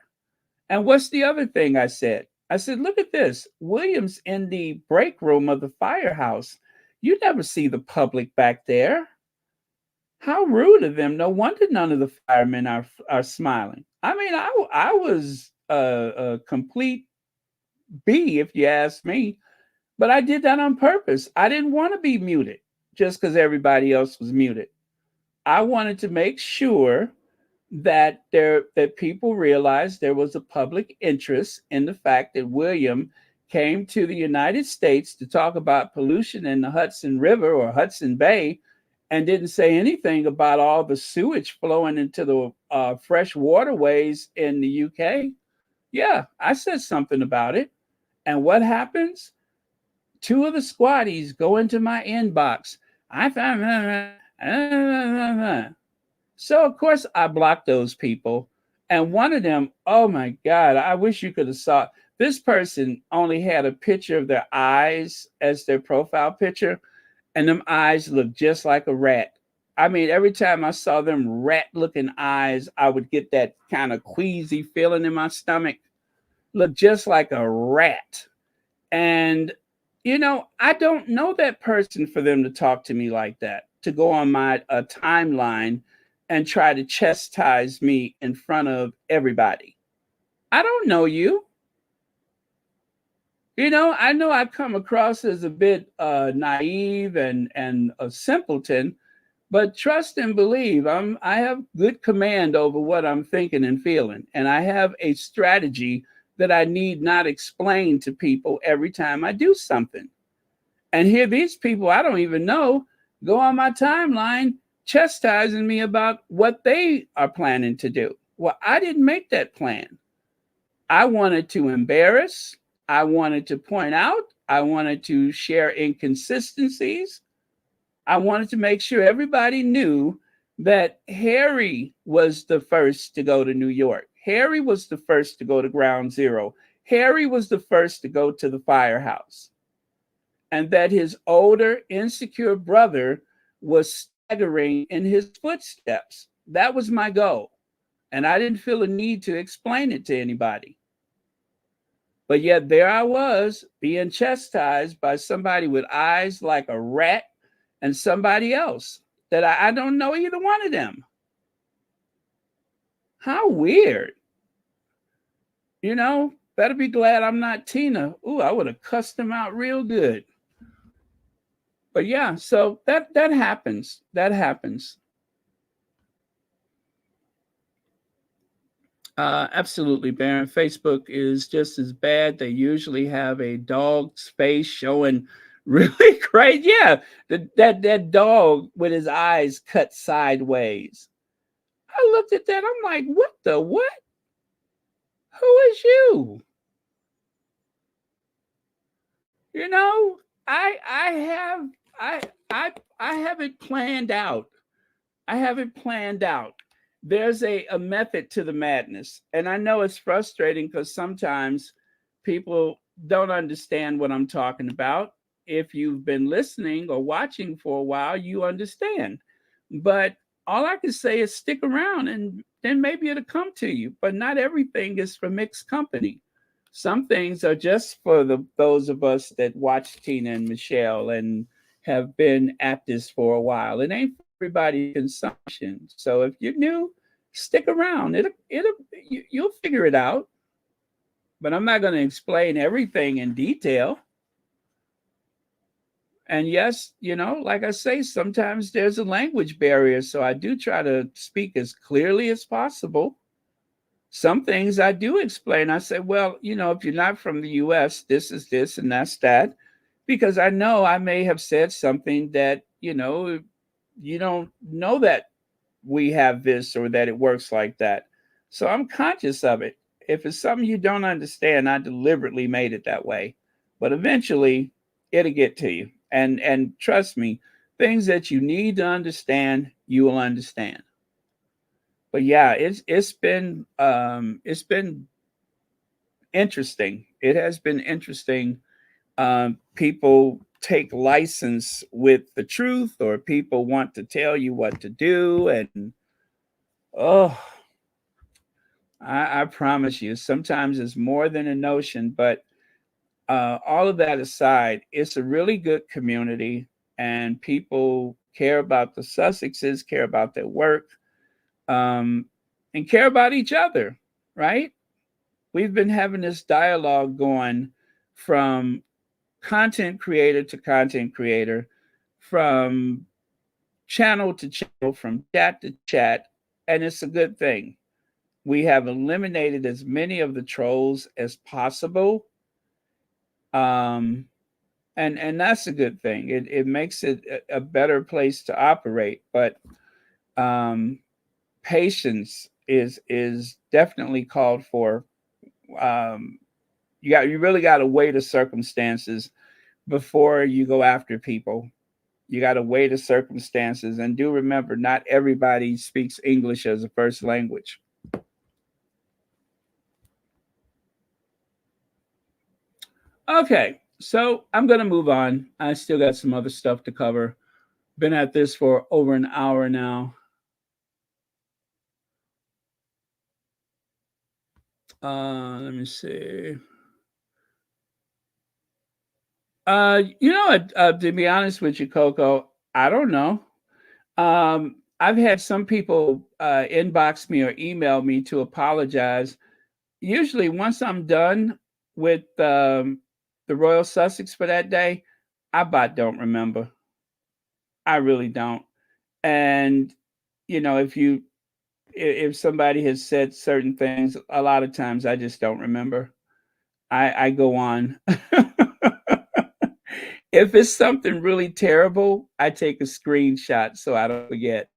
A: And what's the other thing I said? I said, look at this. William's in the break room of the firehouse. You never see the public back there. How rude of them. No wonder none of the firemen are smiling. I mean, I was a complete B, if you ask me. But I did that on purpose. I didn't want to be muted just because everybody else was muted. I wanted to make sure that people realized there was a public interest in the fact that William came to the United States to talk about pollution in the Hudson River or Hudson Bay and didn't say anything about all the sewage flowing into the fresh waterways in the UK. Yeah, I said something about it. And what happens? Two of the squatties go into my inbox. I found. So, of course, I blocked those people. And one of them, oh my God, I wish you could have saw. This person only had a picture of their eyes as their profile picture. And them eyes looked just like a rat. I mean, every time I saw them rat-looking eyes, I would get that kind of queasy feeling in my stomach. Looked just like a rat. And, I don't know that person for them to talk to me like that, to go on my timeline and try to chastise me in front of everybody. I don't know you. I know I come across as a bit naive and a simpleton, but trust and believe, I have good command over what I'm thinking and feeling, and I have a strategy that I need not explain to people every time I do something. And here these people I don't even know go on my timeline chastising me about what they are planning to do. Well, I didn't make that plan. I wanted to embarrass. I wanted to point out. I wanted to share inconsistencies. I wanted to make sure everybody knew that Harry was the first to go to New York. Harry was the first to go to Ground Zero. Harry was the first to go to the firehouse. And that his older, insecure brother was staggering in his footsteps. That was my goal. And I didn't feel a need to explain it to anybody. But yet there I was being chastised by somebody with eyes like a rat and somebody else that I don't know either one of them. How weird. Better be glad I'm not Tina. Ooh, I would have cussed them out real good. But yeah, so that happens. That happens. Absolutely, Baron. Facebook is just as bad. They usually have a dog's face showing really great. Yeah, that dog with his eyes cut sideways. I looked at that. I'm like, what the what? Who is you? I have it planned out. I have it planned out. there's a method to the madness. And I know it's frustrating because sometimes people don't understand what I'm talking about. If you've been listening or watching for a while, you understand. But all I can say is stick around and then maybe it'll come to you. But not everything is for mixed company. Some things are just for those of us that watch Tina and Michelle and have been at this for a while. It ain't for everybody's consumption. So if you're new, stick around. You'll figure it out. But I'm not going to explain everything in detail. And yes, like I say, sometimes there's a language barrier. So I do try to speak as clearly as possible. Some things I do explain. I say, well, if you're not from the US, this is this and that's that. Because I know I may have said something that, you don't know that we have this or that it works like that. So I'm conscious of it. If it's something you don't understand, I deliberately made it that way. But eventually it'll get to you. And trust me, things that you need to understand, you will understand. But yeah, it's been interesting. It has been interesting. People take license with the truth, or people want to tell you what to do, and oh, I promise you, sometimes it's more than a notion. But all of that aside, it's a really good community, and people care about the Sussexes, care about their work, um, and care about each other, right? We've been having this dialogue going from content creator to content creator, from channel to channel, from chat to chat, and it's a good thing. We have eliminated as many of the trolls as possible, um, and that's a good thing. It makes it a better place to operate. But um, patience is definitely called for. Um, you really got to weigh the circumstances before you go after people. You got to weigh the circumstances, and do remember, not everybody speaks English as a first language. Okay, so I'm going to move on. I still got some other stuff to cover. Been at this for over an hour now. Let me see. To be honest with you, Coco, I don't know. I've had some people inbox me or email me to apologize. Usually, once I'm done with the Royal Sussex for that day, I about don't remember. I really don't. And if somebody has said certain things, a lot of times I just don't remember. I go on. If it's something really terrible, I take a screenshot so I don't forget.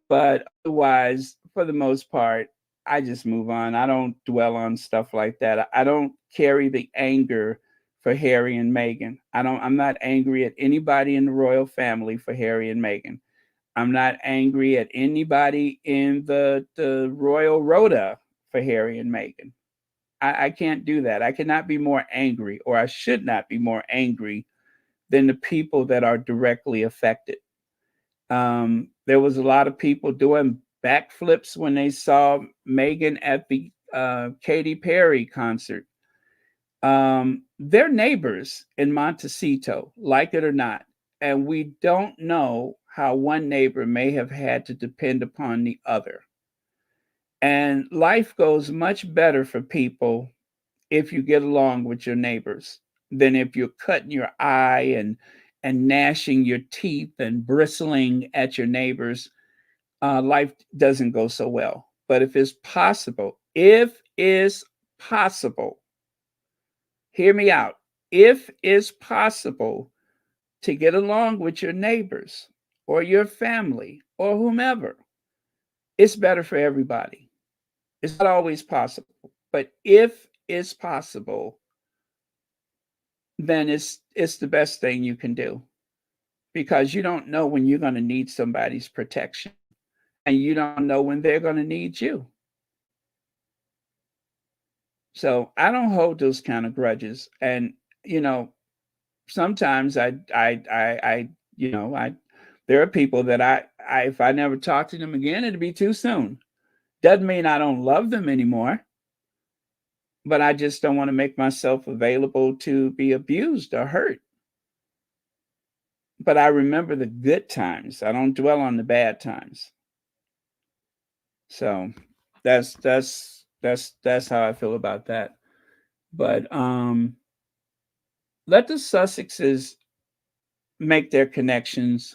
A: But otherwise, for the most part, I just move on. I don't dwell on stuff like that. I don't carry the anger for Harry and Meghan. I'm not angry at anybody in the royal family for Harry and Meghan. I'm not angry at anybody in the royal rota for Harry and Meghan. I can't do that. I cannot be more angry, or I should not be more angry than the people that are directly affected. There was a lot of people doing backflips when they saw Meghan at the Katy Perry concert. They're neighbors in Montecito, like it or not. And we don't know how one neighbor may have had to depend upon the other. And life goes much better for people if you get along with your neighbors than if you're cutting your eye and gnashing your teeth and bristling at your neighbors. Life doesn't go so well. But if it's possible, hear me out. If it's possible to get along with your neighbors or your family or whomever, it's better for everybody. It's not always possible, but if it's possible, then it's the best thing you can do, because you don't know when you're going to need somebody's protection. and you don't know when they're going to need you. So I don't hold those kind of grudges. And, you know, sometimes there are people that if I never talk to them again, it'd be too soon. Doesn't mean I don't love them anymore, but I just don't want to make myself available to be abused or hurt. But I remember the good times. I don't dwell on the bad times. So that's how I feel about that. But let the Sussexes make their connections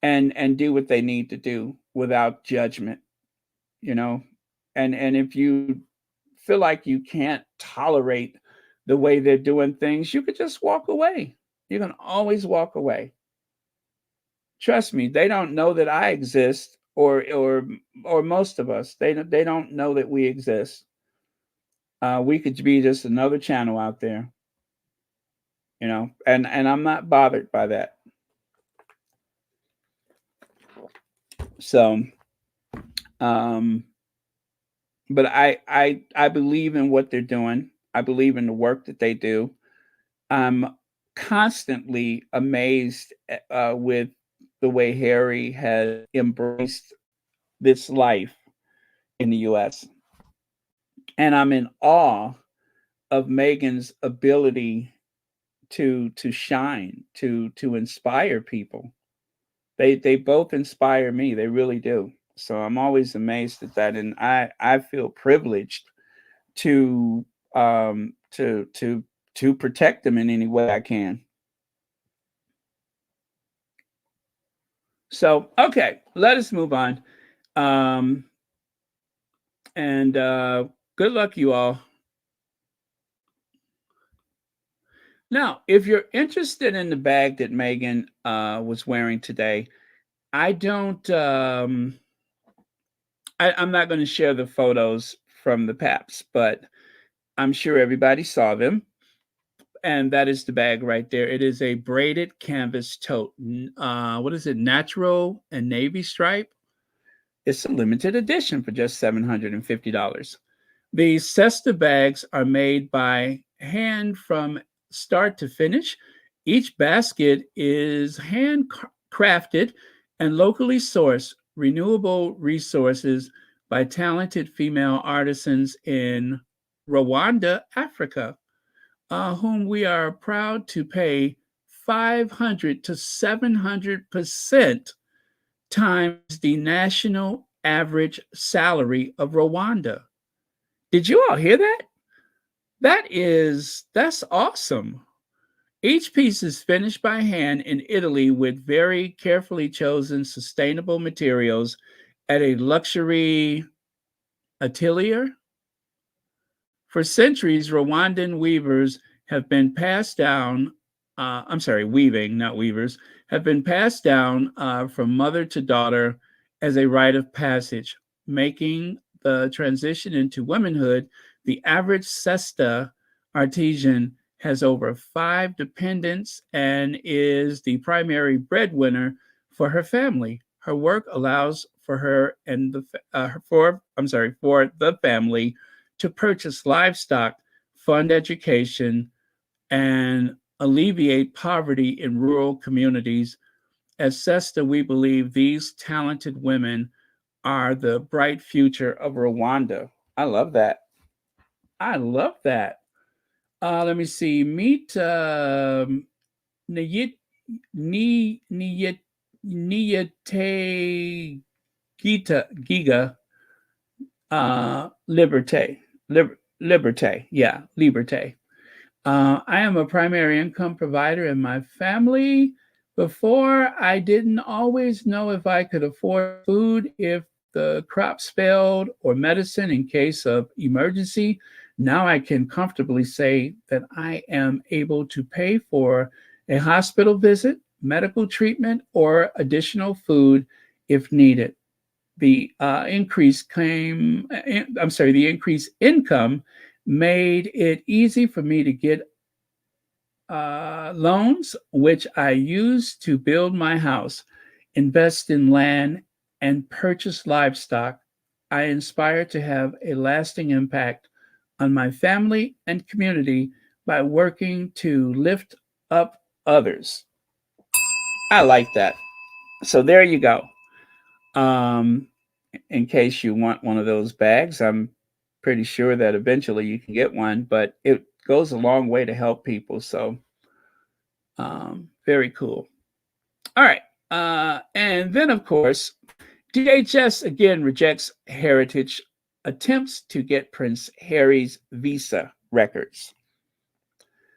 A: and do what they need to do without judgment, you know. And if you feel like you can't tolerate the way they're doing things, you could just walk away. You can always walk away. Trust me, they don't know that I exist, or most of us. They don't know that we exist. We could be just another channel out there, you know, and I'm not bothered by that. So, but I believe in what they're doing. I believe in the work that they do. I'm constantly amazed with the way Harry has embraced this life in the U.S. And I'm in awe of Meghan's ability to shine, to inspire people. They both inspire me. They really do. So I'm always amazed at that, and I feel privileged to um to to to protect them in any way I can. So okay, let us move on. Um and good luck, you all. Now, if you're interested in the bag that Meghan was wearing today, I don't. I'm not going to share the photos from the Paps, but I'm sure everybody saw them. And that is the bag right there. It is a braided canvas tote. What is it? Natural and navy stripe. It's a limited edition for just $750. These Cesta bags are made by hand from start to finish. Each basket is handcrafted and locally sourced renewable resources by talented female artisans in Rwanda, Africa, whom we are proud to pay 500 to 700% times the national average salary of Rwanda. Did you all hear that? That's awesome. Each piece is finished by hand in Italy with very carefully chosen sustainable materials at a luxury atelier. For centuries, Rwandan weavers have been passed down. Weaving, not weavers, have been passed down from mother to daughter as a rite of passage, making the transition into womanhood. The average Cesta artisan has over 5 dependents and is the primary breadwinner for her family. Her work allows for her and for the family to purchase livestock, fund education, and alleviate poverty in rural communities. As Cesta, we believe these talented women are the bright future of Rwanda. I love that. I love that. Let me see. Meet Niyit Niyate Giga Liberté. Liberté. Yeah, Liberté. I am a primary income provider in my family. Before, I didn't always know if I could afford food if the crops failed or medicine in case of emergency. Now I can comfortably say that I am able to pay for a hospital visit, medical treatment, or additional food if needed. The increased income made it easy for me to get loans, which I use to build my house, invest in land, and purchase livestock, I aspire to have a lasting impact on my family and community by working to lift up others. I like that. So there you go. Um, in case you want one of those bags, I'm pretty sure that eventually you can get one, but it goes a long way to help people. So very cool. All right. And then, of course, DHS again rejects heritage attempts to get Prince Harry's visa records.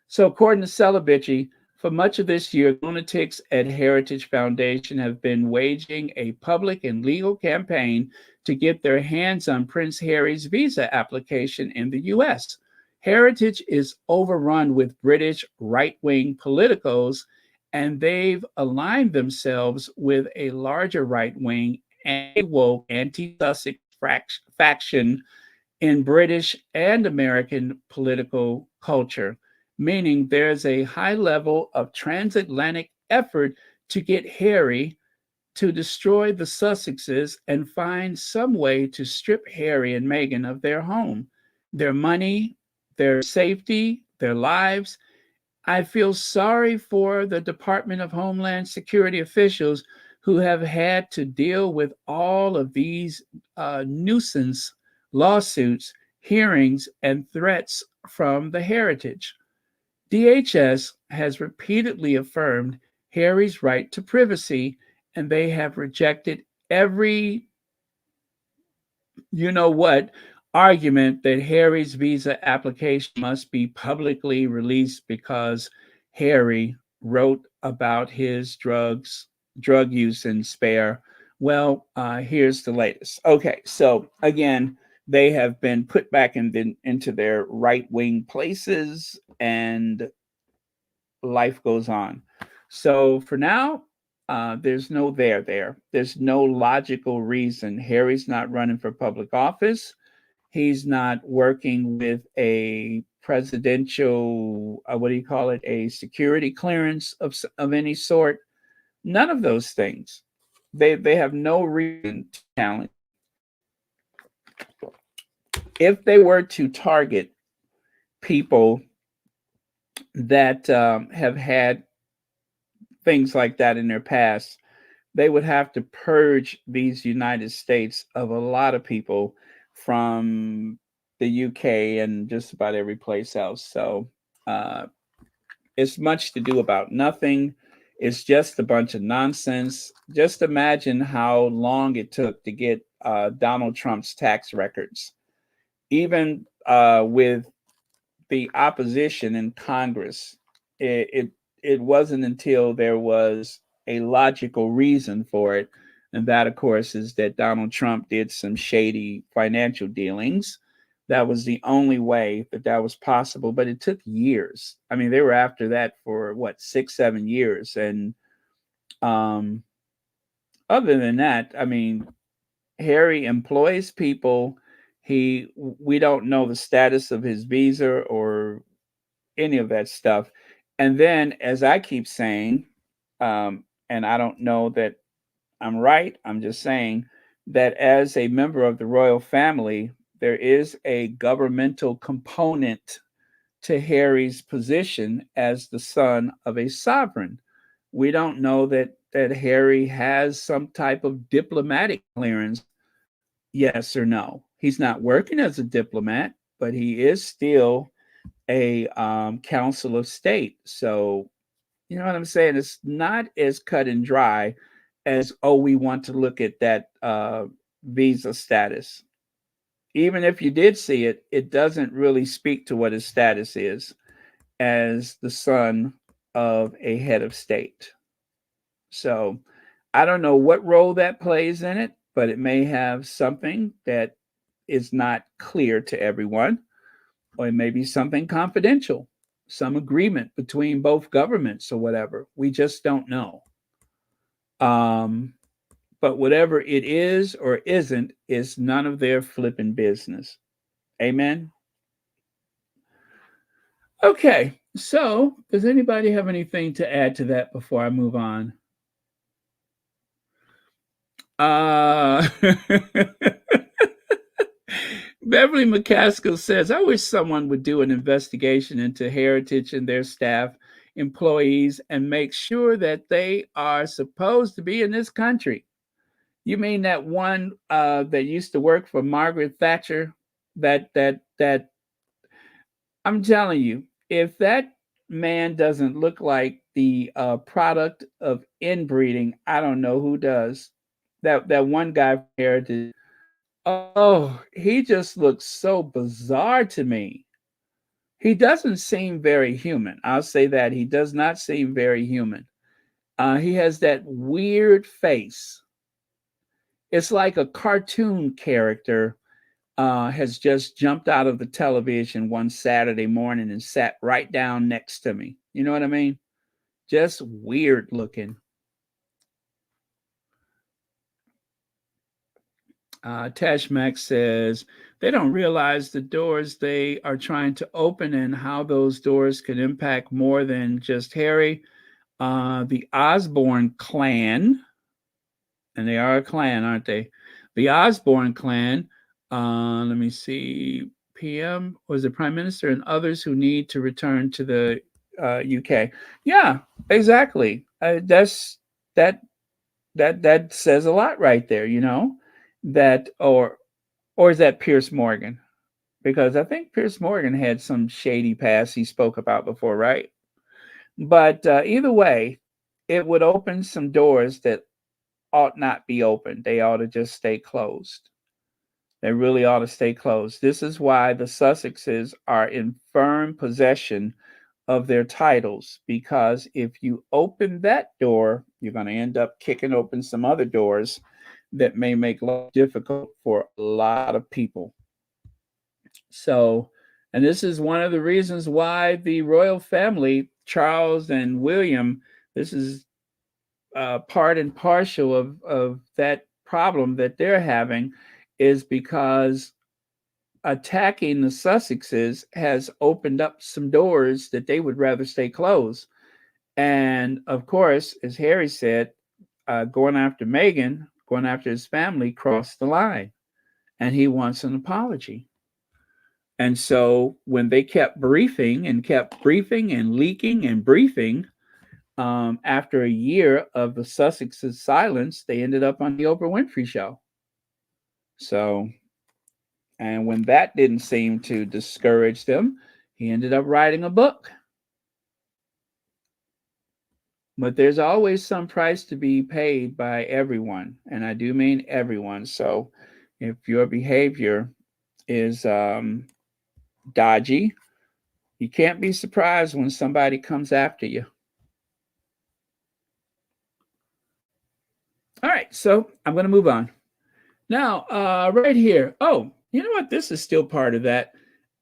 A: So, according to Celebici, for much of this year, lunatics at Heritage Foundation have been waging a public and legal campaign to get their hands on Prince Harry's visa application in the US. Heritage is overrun with British right wing politicos, and they've aligned themselves with a larger right wing, anti woke, anti Sussex faction in British and American political culture, meaning there's a high level of transatlantic effort to get Harry to destroy the Sussexes and find some way to strip Harry and Meghan of their home, their money, their safety, their lives. I feel sorry for the Department of Homeland Security officials who have had to deal with all of these nuisance lawsuits, hearings, and threats from the heritage. DHS has repeatedly affirmed Harry's right to privacy, and they have rejected every you know what argument that Harry's visa application must be publicly released because Harry wrote about his drug use in Spare. Well, here's the latest. Okay, so again, they have been put back into their right wing places, and life goes on. So for now, there's no there. There's no logical reason. Harry's not running for public office. He's not working with a presidential, what do you call it, a security clearance of any sort. None of those things. They have no reason to challenge. If they were to target people that have had things like that in their past, they would have to purge these United States of a lot of people from the UK and just about every place else. So it's much to do about nothing. It's just a bunch of nonsense. Just imagine how long it took to get Donald Trump's tax records. Even with the opposition in Congress, it wasn't until there was a logical reason for it, and that, of course, is that Donald Trump did some shady financial dealings. That was the only way that was possible, but it took years. I mean, they were after that for what, 6, 7 years, and um, other than that, I mean, Harry employs people. We don't know the status of his visa or any of that stuff. And then, as I keep saying, and I don't know that I'm right, I'm just saying that as a member of the royal family, there is a governmental component to Harry's position as the son of a sovereign. We don't know that Harry has some type of diplomatic clearance, yes or no. He's not working as a diplomat, but he is still a council of state. So, you know what I'm saying? It's not as cut and dry as, oh, we want to look at that visa status. Even if you did see it, it doesn't really speak to what his status is as the son of a head of state. So I don't know what role that plays in it, but it may have something that is not clear to everyone, or it may be something confidential, some agreement between both governments or whatever. We just don't know. But whatever it is or isn't is none of their flipping business. Amen. Okay, so does anybody have anything to add to that before I move on? Uh, Beverly McCaskill says, I wish someone would do an investigation into Heritage and their staff, employees, and make sure that they are supposed to be in this country. You mean that one that used to work for Margaret Thatcher? That I'm telling you, if that man doesn't look like the product of inbreeding, I don't know who does. That one guy from Heritage. Oh, he just looks so bizarre to me. He doesn't seem very human. I'll say that. He does not seem very human. He has that weird face. It's like a cartoon character has just jumped out of the television one Saturday morning and sat right down next to me. You know what I mean? Just weird looking. Tash Max says they don't realize the doors they are trying to open and how those doors could impact more than just Harry. The Osborne clan, and they are a clan, aren't they? The Osborne clan, let me see, PM was the Prime Minister and others who need to return to the UK. Yeah, exactly. That says a lot right there, you know, that or is that Pierce Morgan? Because I think Pierce Morgan had some shady past he spoke about before, right? But either way, it would open some doors that ought not be open. They ought to just stay closed. They really ought to stay closed. This is why the Sussexes are in firm possession of their titles, because if you open that door, you're going to end up kicking open some other doors that may make life difficult for a lot of people. So, and this is one of the reasons why the royal family, Charles and William, this is part and partial of that problem that they're having, is because attacking the Sussexes has opened up some doors that they would rather stay closed. And of course, as Harry said, going after Meghan, going after his family, crossed the line, and he wants an apology. And so when they kept briefing and leaking and briefing, after a year of the Sussexes' silence, they ended up on the Oprah Winfrey Show. So, and when that didn't seem to discourage them, he ended up writing a book. But there's always some price to be paid by everyone, and I do mean everyone. So if your behavior is dodgy, you can't be surprised when somebody comes after you. All right, so I'm going to move on. Now, right here. Oh, you know what? This is still part of that.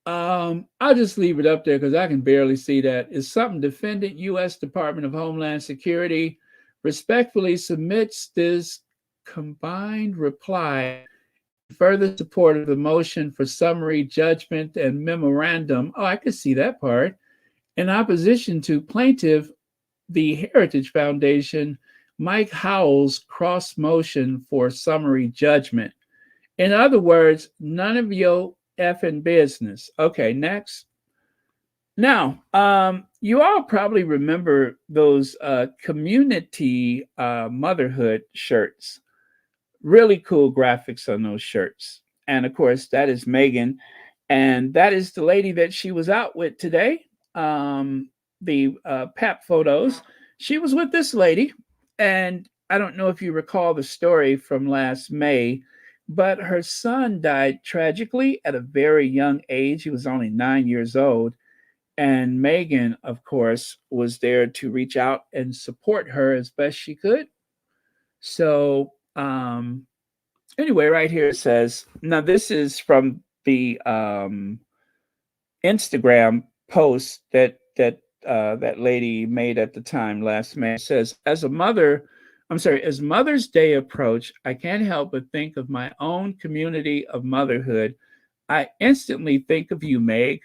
A: I'll just leave it up there because I can barely see that. It's something defendant U.S. Department of Homeland Security respectfully submits this combined reply in further support of the motion for summary judgment and memorandum. Oh, I could see that part. In opposition to plaintiff, the Heritage Foundation, Mike Howell's cross motion for summary judgment. In other words, none of your effing business. Okay, next. Now, you all probably remember those community motherhood shirts. Really cool graphics on those shirts. And of course, that is Meghan. And that is the lady that she was out with today. The PAP photos. She was with this lady. And I don't know if you recall the story from last May, but her son died tragically at a very young age. He was only 9 years old. And Meghan, of course, was there to reach out and support her as best she could. So, anyway, right here it says, now this is from the Instagram post that lady made at the time last May. It says, as Mother's Day approach, I can't help but think of my own community of motherhood. I instantly think of you, Meg.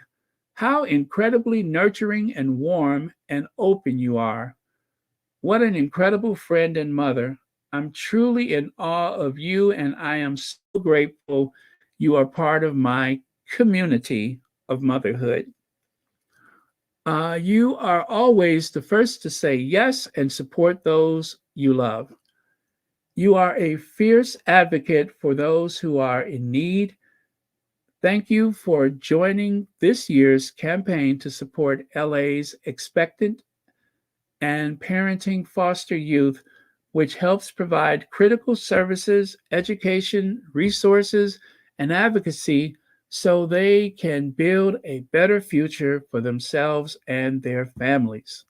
A: How incredibly nurturing and warm and open you are. What an incredible friend and mother. I'm truly in awe of you, and I am so grateful you are part of my community of motherhood. You are always the first to say yes and support those you love. You are a fierce advocate for those who are in need. Thank you for joining this year's campaign to support LA's expectant and parenting foster youth, which helps provide critical services, education, resources, and advocacy so they can build a better future for themselves and their families.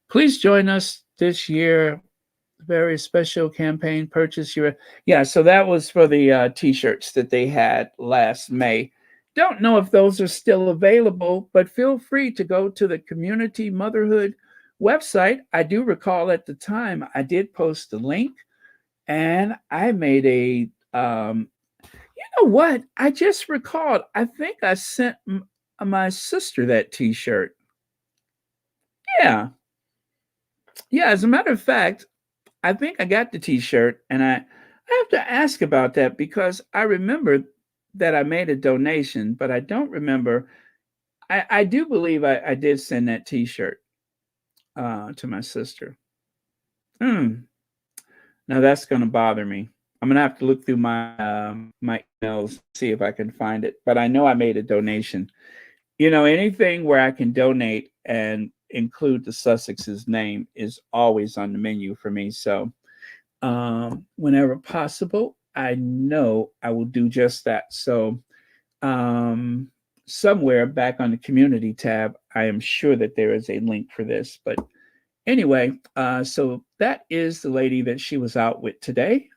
A: Please join us this year. Very special campaign. Purchase your. Yeah, so that was for the t-shirts that they had last May. Don't know if those are still available, but feel free to go to the Community Motherhood website. I do recall at the time I did post the link, and I made a you know what? I just recalled. I think I sent my sister that t-shirt. Yeah. Yeah, as a matter of fact, I think I got the t-shirt, and I have to ask about that because I remember that I made a donation, but I don't remember. I do believe I did send that t-shirt to my sister. Hmm. Now that's going to bother me. I'm going to have to look through my emails, see if I can find it. But I know I made a donation. You know, anything where I can donate and include the Sussex's name is always on the menu for me. So whenever possible, I know I will do just that. So somewhere back on the community tab, I am sure that there is a link for this. But anyway, so that is the lady that she was out with today.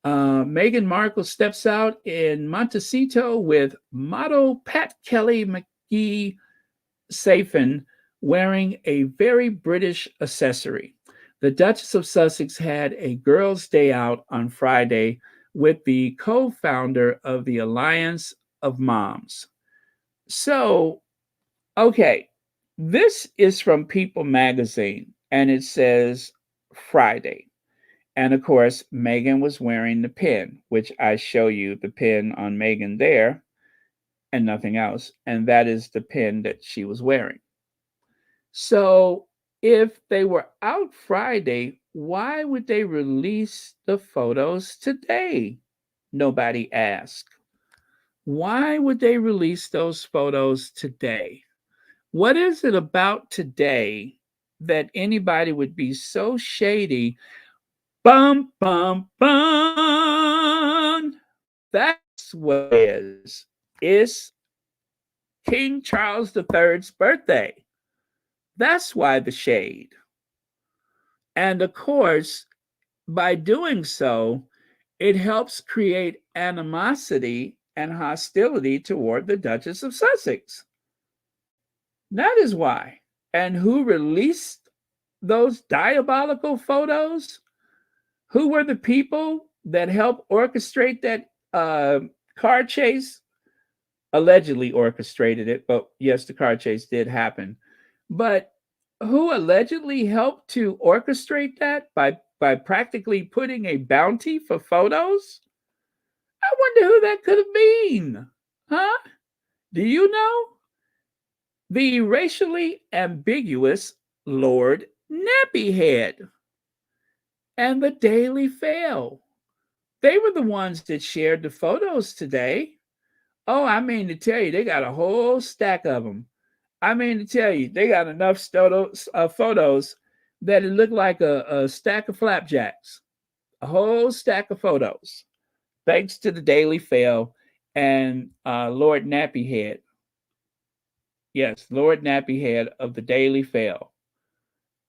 A: Meghan Markle steps out in Montecito with model Pat Kelly McGee Safin wearing a very British accessory. The Duchess of Sussex had a girls' day out on Friday with the co-founder of the Alliance of Moms. So, okay, this is from People magazine, and it says Friday. And of course, Meghan was wearing the pin, which I show you the pin on Meghan there and nothing else. And that is the pin that she was wearing. So if they were out Friday, why would they release the photos today? Nobody asked. Why would they release those photos today? What is it about today that anybody would be so shady? Bum, bum, bum. That's what it is. It's King Charles III's birthday. That's why the shade. And of course, by doing so, it helps create animosity and hostility toward the Duchess of Sussex. That is why. And who released those diabolical photos? Who were the people that helped orchestrate that car chase? Allegedly orchestrated it, but yes, the car chase did happen. But who allegedly helped to orchestrate that by practically putting a bounty for photos? I wonder who that could have been. Huh? Do you know? The racially ambiguous Lord Nappyhead and the Daily Fail. They were the ones that shared the photos today. Oh, I mean to tell you, they got a whole stack of them. I mean to tell you, they got enough photos that it looked like a stack of flapjacks. A whole stack of photos. Thanks to the Daily Fail and Lord Nappyhead. Yes, Lord Nappyhead of the Daily Fail,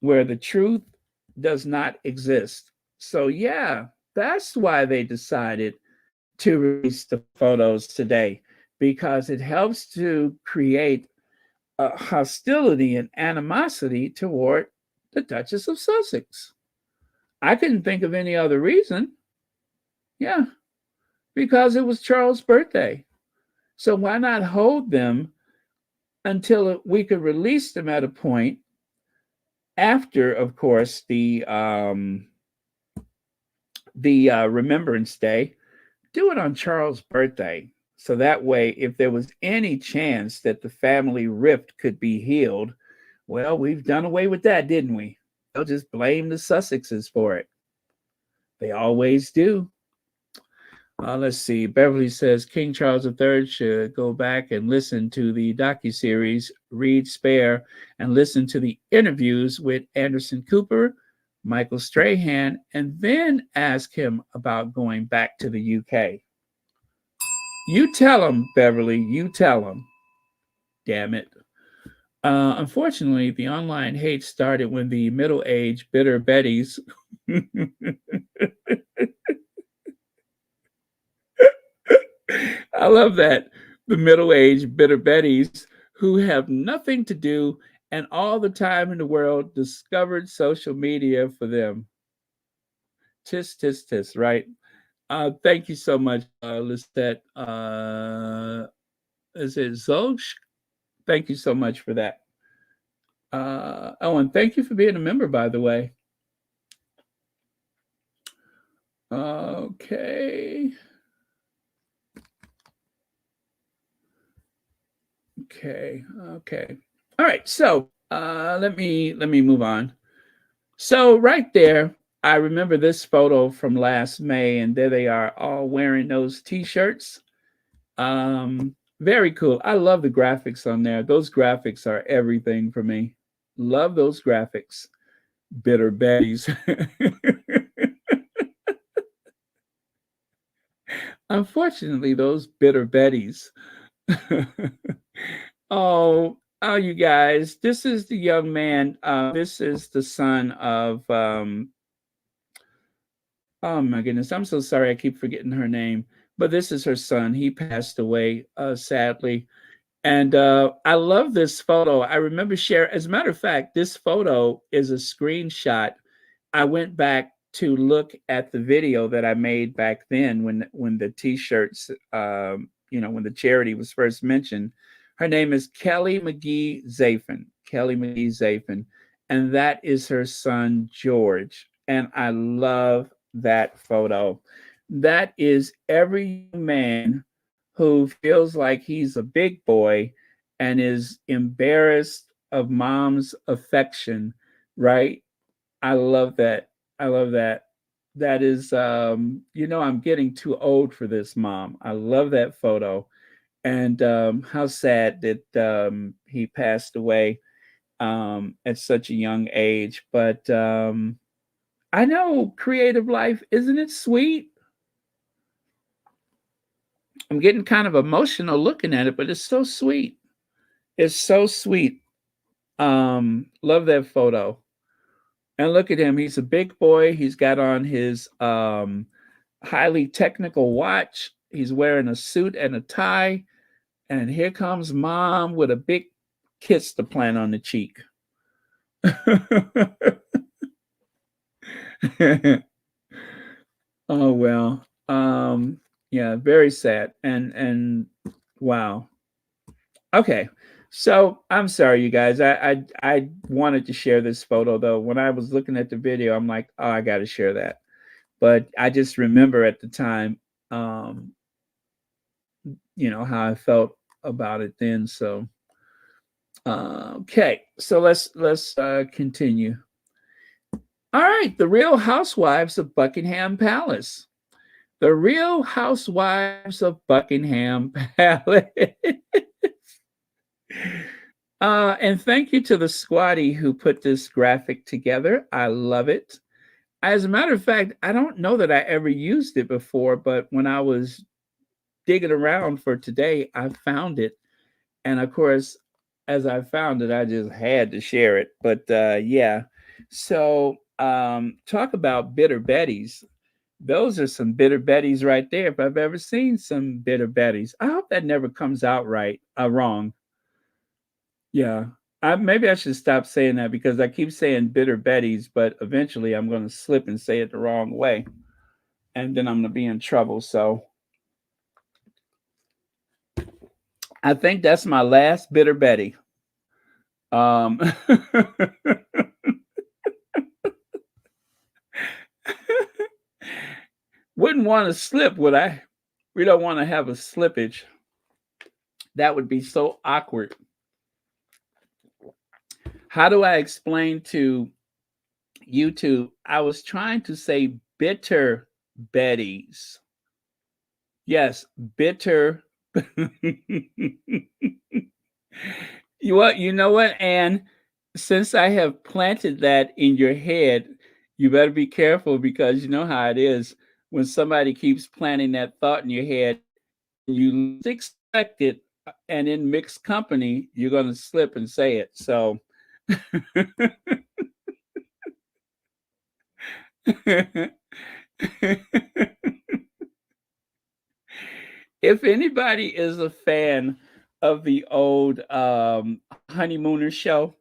A: where the truth does not exist. So yeah, that's why they decided to release the photos today, because it helps to create hostility and animosity toward the Duchess of Sussex. I couldn't think of any other reason. Yeah, because it was Charles' birthday. So why not hold them until we could release them at a point after, of course, the the Remembrance Day, do it on Charles' birthday. So that way, if there was any chance that the family rift could be healed, well, we've done away with that, didn't we? They'll just blame the Sussexes for it. They always do. Let's see. Beverly says King Charles III should go back and listen to the docuseries, read Spare, and listen to the interviews with Anderson Cooper, Michael Strahan, and then ask him about going back to the UK. You tell him, Beverly. You tell him. Damn it. Unfortunately, the online hate started when the middle-aged bitter Bettys I love that. The middle-aged bitter Bettys who have nothing to do and all the time in the world discovered social media for them. Tis, tis, tis, right? Thank you so much, Lisette. Is it Zolch? Thank you so much for that. And thank you for being a member, by the way. Okay. Okay. All right. So let me move on. So right there, I remember this photo from last May, and there they are, all wearing those T-shirts. Very cool. I love the graphics on there. Those graphics are everything for me. Love those graphics. Bitter Bettys. Unfortunately, those bitter Bettys. Oh, you guys, this is the young man. This is the son of, oh my goodness, I'm so sorry. I keep forgetting her name, but this is her son. He passed away, sadly. And I love this photo. I remember sharing, as a matter of fact, this photo is a screenshot. I went back to look at the video that I made back then when the T-shirts, when the charity was first mentioned. Her name is Kelly McGee Zafin. Kelly McGee Zafin. And that is her son, George. And I love that photo. That is every man who feels like he's a big boy and is embarrassed of mom's affection, right? I love that. I love that. That is, I'm getting too old for this, Mom. I love that photo. And how sad that he passed away at such a young age. But I know creative life, isn't it sweet? I'm getting kind of emotional looking at it, but it's so sweet. It's so sweet. Love that photo. And look at him. He's a big boy. He's got on his highly technical watch. He's wearing a suit and a tie. And here comes Mom with a big kiss to plant on the cheek. Oh, well. Yeah, very sad. And wow. Okay. So I'm sorry, you guys. I wanted to share this photo though. When I was looking at the video, I'm like, oh, I got to share that. But I just remember at the time, how I felt about it then. So, okay. So let's continue. All right, The Real Housewives of Buckingham Palace. The Real Housewives of Buckingham Palace. And thank you to the squatty who put this graphic together. I love it. As a matter of fact, I don't know that I ever used it before, but when I was digging around for today, I found it. And of course, as I found it, I just had to share it. But yeah, so talk about bitter Bettys. Those are some bitter Bettys right there. If I've ever seen some bitter Bettys, I hope that never comes out wrong. Yeah. Maybe I should stop saying that because I keep saying bitter Bettys, but eventually I'm going to slip and say it the wrong way. And then I'm going to be in trouble. So I think that's my last bitter Betty. Wouldn't want to slip, would I? We don't want to have a slippage. That would be so awkward. How do I explain to YouTube? I was trying to say bitter Betties. Yes, bitter. You know what, Anne? Since I have planted that in your head, you better be careful because you know how it is. When somebody keeps planting that thought in your head, you least expect it, and in mixed company, you're going to slip and say it. So, if anybody is a fan of the old Honeymooner show,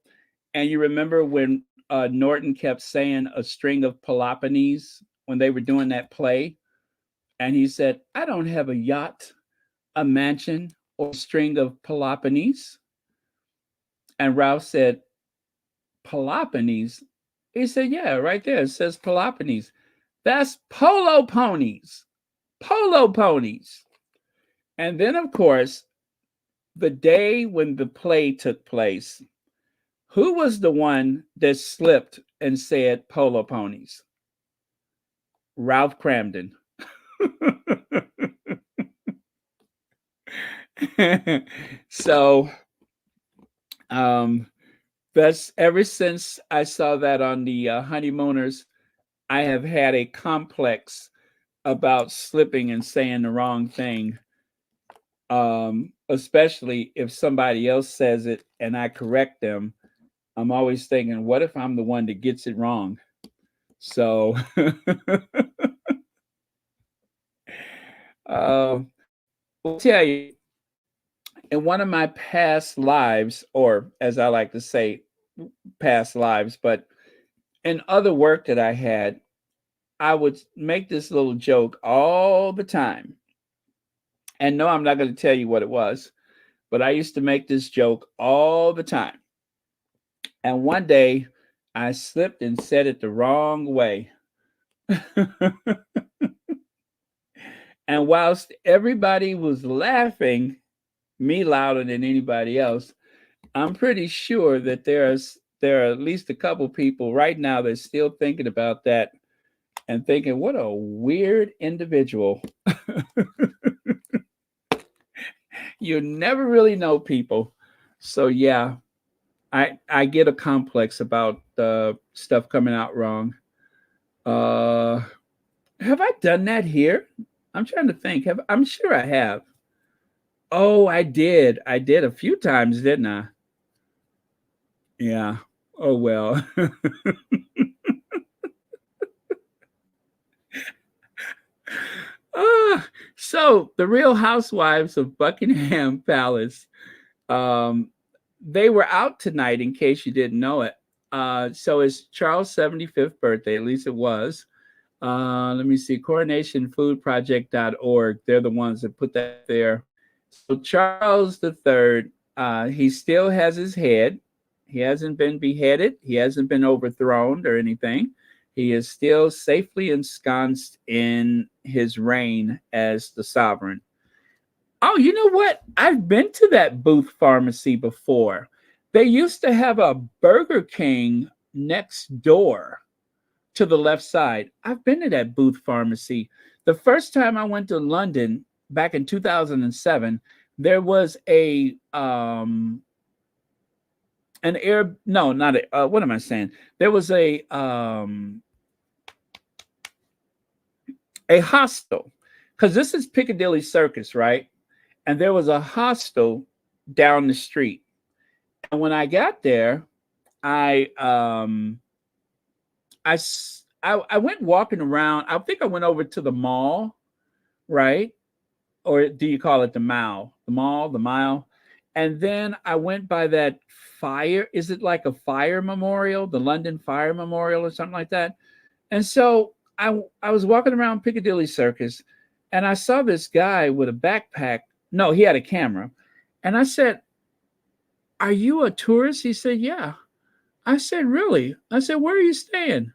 A: and you remember when Norton kept saying a string of Peloponnese when they were doing that play, and he said, I don't have a yacht, a mansion, or a string of Peloponnese. And Ralph said, Peloponnese? He said, yeah, right there. It says Peloponnese. That's polo ponies. Polo ponies. And then, of course, the day when the play took place, who was the one that slipped and said polo ponies? Ralph Cramden. So, that's ever since I saw that on the Honeymooners, I have had a complex about slipping and saying the wrong thing. Especially if somebody else says it and I correct them, I'm always thinking, what if I'm the one that gets it wrong? So, I'll tell you, in one of my past lives, or as I like to say, past lives, but in other work that I had, I would make this little joke all the time. And no, I'm not going to tell you what it was, but I used to make this joke all the time. And one day I slipped and said it the wrong way. And whilst everybody was laughing, me louder than anybody else, I'm pretty sure that there are at least a couple people right now that's still thinking about that and thinking, what a weird individual. You never really know people. So yeah, I get a complex about stuff coming out wrong. Have I done that here? I'm trying to think. I'm sure I have. Oh, I did. I did a few times, didn't I? Yeah. Oh well. So the Real Housewives of Buckingham Palace, um, they were out tonight. In case you didn't know it, so it's Charles' 75th birthday. At least it was. Let me see. Coronationfoodproject.org. They're the ones that put that there. So Charles III, he still has his head. He hasn't been beheaded. He hasn't been overthrown or anything. He is still safely ensconced in his reign as the sovereign. Oh, you know what? I've been to that Booth Pharmacy before. They used to have a Burger King next door to the left side. I've been to that Booth Pharmacy. The first time I went to London back in 2007, there was an air no, not a what am I saying? There was a hostel, because this is Piccadilly Circus, right? And there was a hostel down the street. And when I got there, I I went walking around. I think I went over to the mall, right? Or do you call it the mall? The mall, the mile. And then I went by that fire. Is it like a fire memorial, the London Fire Memorial or something like that? And so I was walking around Piccadilly Circus and I saw this guy with a backpack. No, he had a camera. And I said, are you a tourist? He said, yeah. I said, really? I said, where are you staying?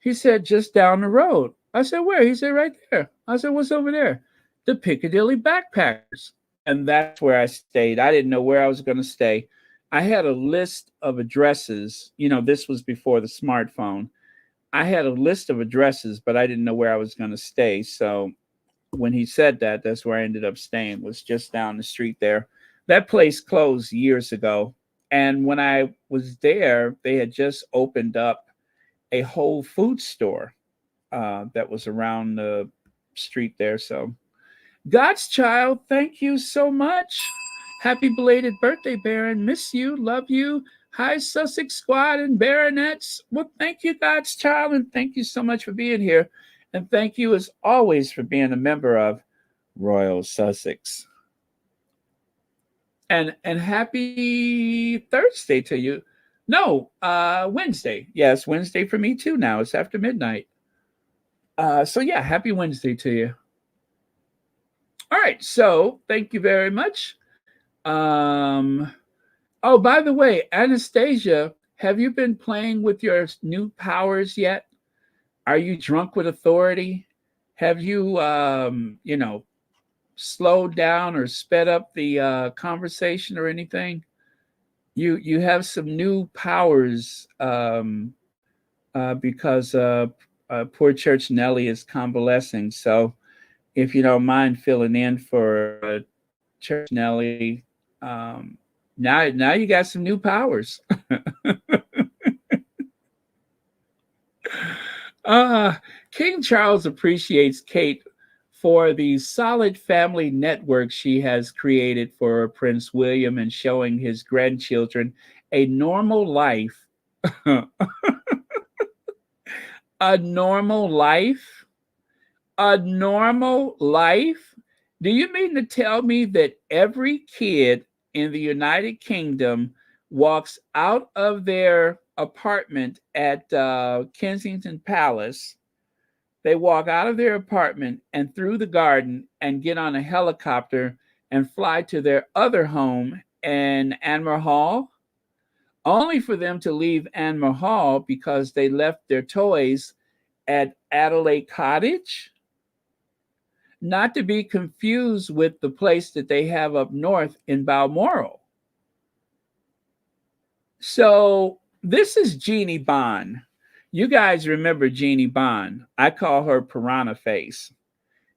A: He said, just down the road. I said, where? He said, right there. I said, what's over there? The Piccadilly Backpackers. And that's where I stayed. I didn't know where I was going to stay. I had a list of addresses. You know, this was before the smartphone. I had a list of addresses, but I didn't know where I was going to stay. So when he said that, that's where I ended up staying, was just down the street there. That place closed years ago. And when I was there, they had just opened up a Whole Food store that was around the street there. So, God's child, thank you so much. Happy belated birthday, Baron. Miss you, love you. Hi, Sussex Squad and Baronets. Well, thank you, God's child, and thank you so much for being here. And thank you, as always, for being a member of Royal Sussex. And happy Thursday to you. No, Wednesday. Yes, Wednesday for me too now. It's after midnight. So yeah, happy Wednesday to you. All right, so thank you very much. Oh, by the way, Anastasia, have you been playing with your new powers yet? Are you drunk with authority? Have you, slowed down or sped up the conversation or anything? You have some new powers because poor Church Nellie is convalescing. So if you don't mind filling in for Church Nellie, now you got some new powers. King Charles appreciates Kate for the solid family network she has created for Prince William and showing his grandchildren a normal life. A normal life? A normal life? Do you mean to tell me that every kid in the United Kingdom walks out of their apartment at Kensington Palace? They walk out of their apartment and through the garden and get on a helicopter and fly to their other home in Anmer Hall, only for them to leave Anmer Hall because they left their toys at Adelaide Cottage? Not to be confused with the place that they have up north in Balmoral. So this is Jeannie Bond. You guys remember Jeannie Bond. I call her Piranha Face.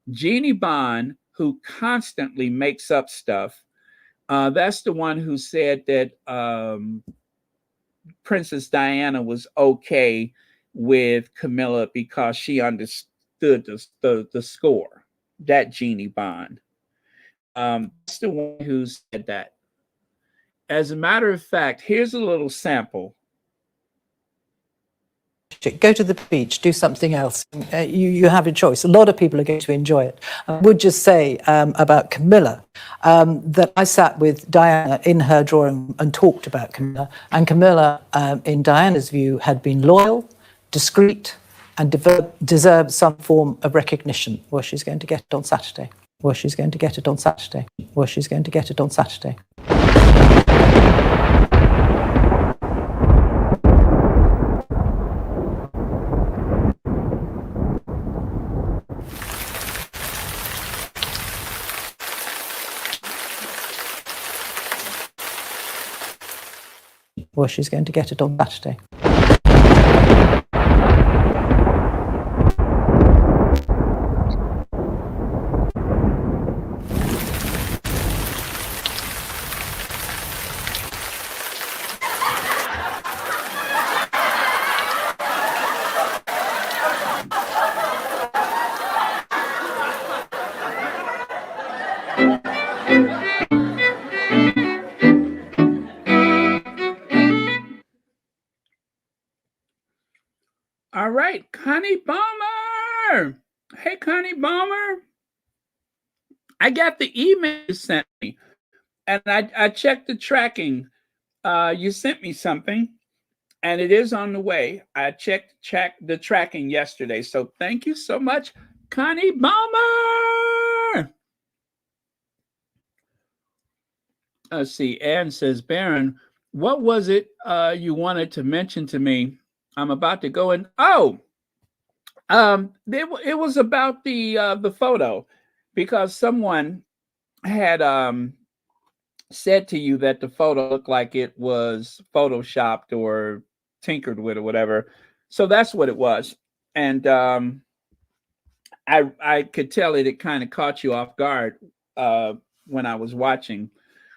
A: Jeannie Bond, who constantly makes up stuff. That's the one who said that Princess Diana was okay with Camilla because she understood the score. That Jeannie Bond. That's the one who said that. As a matter of fact, here's a little sample.
G: Go to the beach, do something else. You have a choice. A lot of people are going to enjoy it. I would just say about Camilla that I sat with Diana in her drawing room and talked about Camilla. And Camilla, in Diana's view, had been loyal, discreet, and deserved some form of recognition. Well, she's going to get it on Saturday. Well, she's going to get it on Saturday. Well, she's going to get it on Saturday. Well, she's going to get it on Saturday.
A: All right, Connie Bomber. Hey, Connie Bomber. I got the email you sent me, and I checked the tracking. You sent me something, and it is on the way. I checked the tracking yesterday, so thank you so much, Connie Bomber. Let's see. Anne says, Baron, what was it you wanted to mention to me? I'm about to go in. Oh, It was about the photo, because someone had said to you that the photo looked like it was photoshopped or tinkered with or whatever. So that's what it was. And I could tell it kind of caught you off guard uh, when I was watching.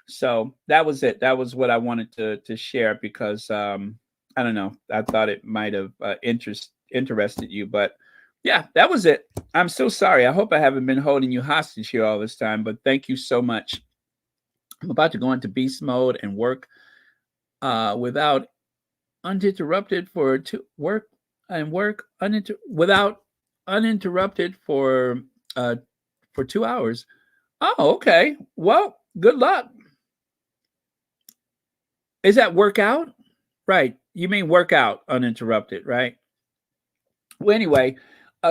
A: So that was it. That was what I wanted to share, because I don't know. I thought it might have interested you, but yeah, that was it. I'm so sorry. I hope I haven't been holding you hostage here all this time, but thank you so much. I'm about to go into beast mode and work without uninterrupted without uninterrupted for 2 hours. Oh, okay. Well, good luck. Is that workout? Right. You mean workout uninterrupted, right? Well, anyway,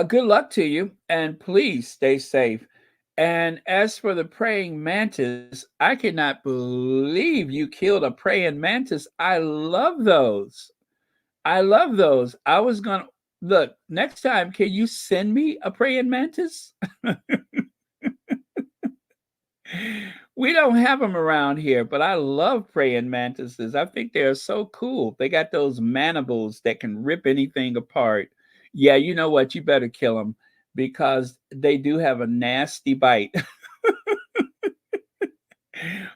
A: good luck to you, and please stay safe. And as for the praying mantis, I cannot believe you killed a praying mantis. I love those. I love those. I was gonna look next time. Can you send me a praying mantis? We don't have them around here, but I love praying mantises. I think they're so cool. They got those mandibles that can rip anything apart. Yeah, you know what? You better kill them, because they do have a nasty bite.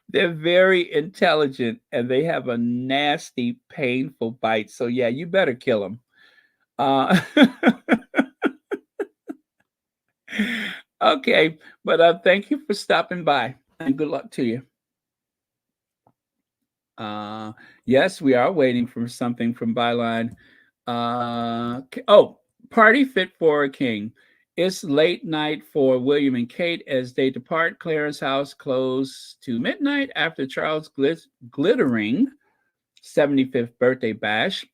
A: They're very intelligent and they have a nasty, painful bite. So yeah, you better kill them. Uh, okay, but thank you for stopping by, and good luck to you. Uh, yes, we are waiting for something from Byline. Oh, party fit for a king. It's late night for William and Kate as they depart Clarence's house close to midnight after Charles' glittering 75th birthday bash,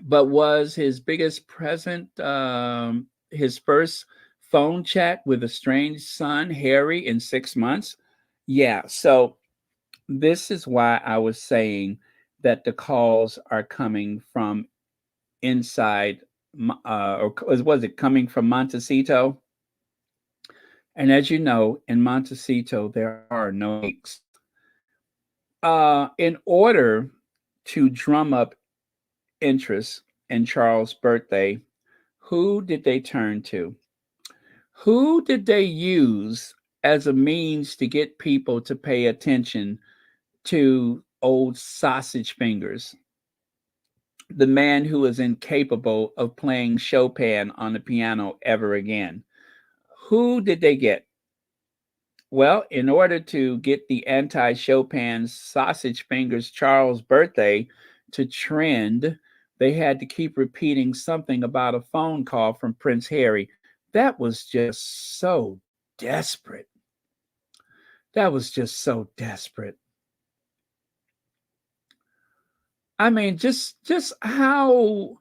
A: but was his biggest present his first phone chat with a strange son, Harry, in 6 months. Yeah, so this is why I was saying that the calls are coming from inside, or was it coming from Montecito? And as you know, in Montecito, there are no lakes. In order to drum up interest in Charles' birthday, who did they turn to? Who did they use as a means to get people to pay attention to old sausage fingers, the man who is incapable of playing Chopin on the piano ever again? Who did they get? Well, in order to get the anti Chopin sausage fingers Charles' birthday to trend, they had to keep repeating something about a phone call from Prince Harry. That was just so desperate. That was just so desperate. I mean, just how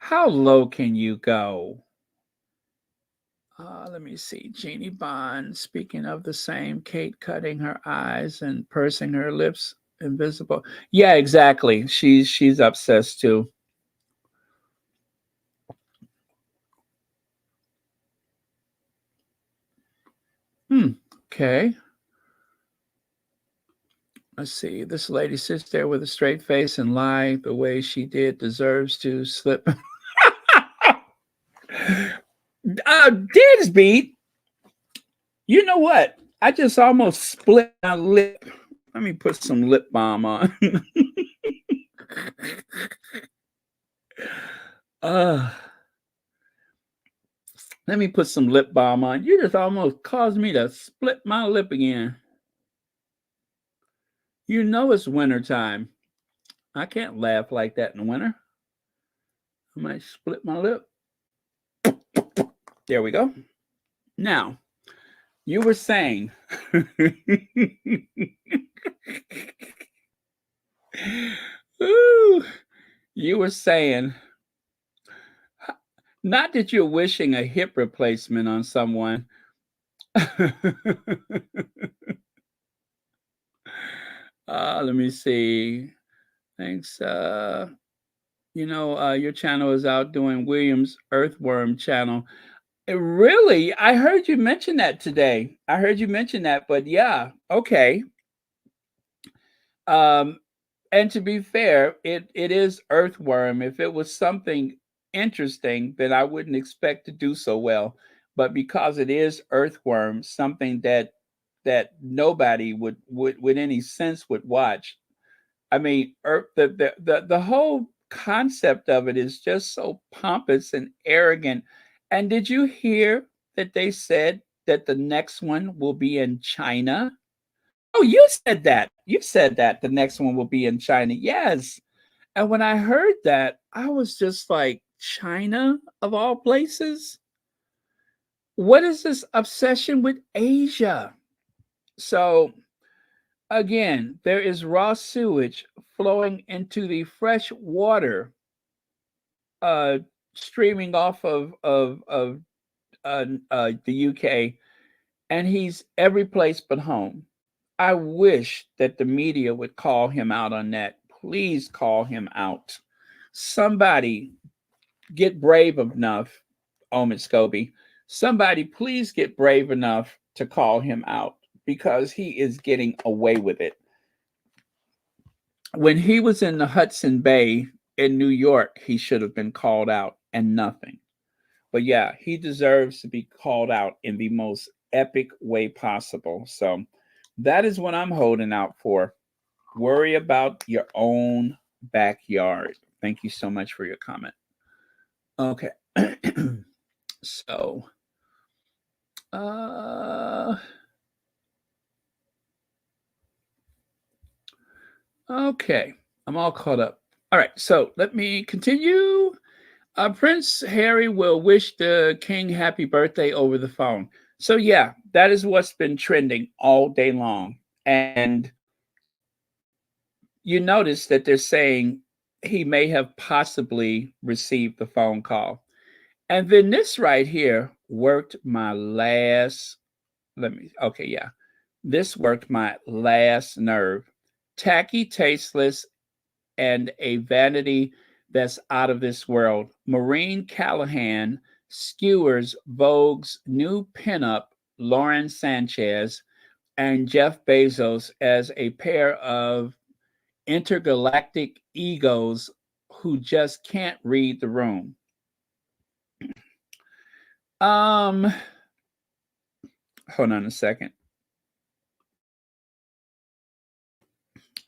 A: low can you go? Let me see. Jeannie Bond, speaking of the same, Kate cutting her eyes and pursing her lips, invisible. Yeah, exactly. She's obsessed too. Okay. Let's see. This lady sits there with a straight face and lie the way she did, deserves to slip. Digsby, you know what? I just almost split my lip. Let me put some lip balm on. uh, Let me put some lip balm on. You just almost caused me to split my lip again. You know it's winter time. I can't laugh like that in winter. I might split my lip. There we go. Now, you were saying. Ooh, you were saying, not that you're wishing a hip replacement on someone. Let me see. Thanks. Your channel is outdoing William's Earthworm channel. Really? I heard you mention that today. I heard you mention that, but yeah, okay. Um, and to be fair, it is Earthworm. If it was something interesting, then I wouldn't expect to do so well. But because it is Earthworm, something that nobody would with any sense would watch. I mean, the whole concept of it is just so pompous and arrogant. And did you hear that they said that the next one will be in China? Oh, you said that. You said that the next one will be in China. Yes. And when I heard that, I was just like, China of all places? What is this obsession with Asia? So, again, there is raw sewage flowing into the fresh water, uh, streaming off of the UK, and he's every place but home. I wish that the media would call him out on that. Please call him out. Somebody get brave enough, Omid Scobie. Somebody please get brave enough to call him out because he is getting away with it. When he was in the Hudson Bay in New York, he should have been called out and nothing. But yeah, he deserves to be called out in the most epic way possible. So that is what I'm holding out for. Worry about your own backyard. Thank you so much for your comment. Okay. So, okay. I'm all caught up. All right. So let me continue. Prince Harry will wish the king happy birthday over the phone. So, yeah, that is what's been trending all day long. And you notice that they're saying he may have possibly received the phone call. And then this right here worked my last, this worked my last nerve. Tacky, tasteless, and a vanity that's out of this world. Maureen Callahan skewers Vogue's new pinup, Lauren Sanchez, and Jeff Bezos as a pair of intergalactic egos who just can't read the room. Hold on a second.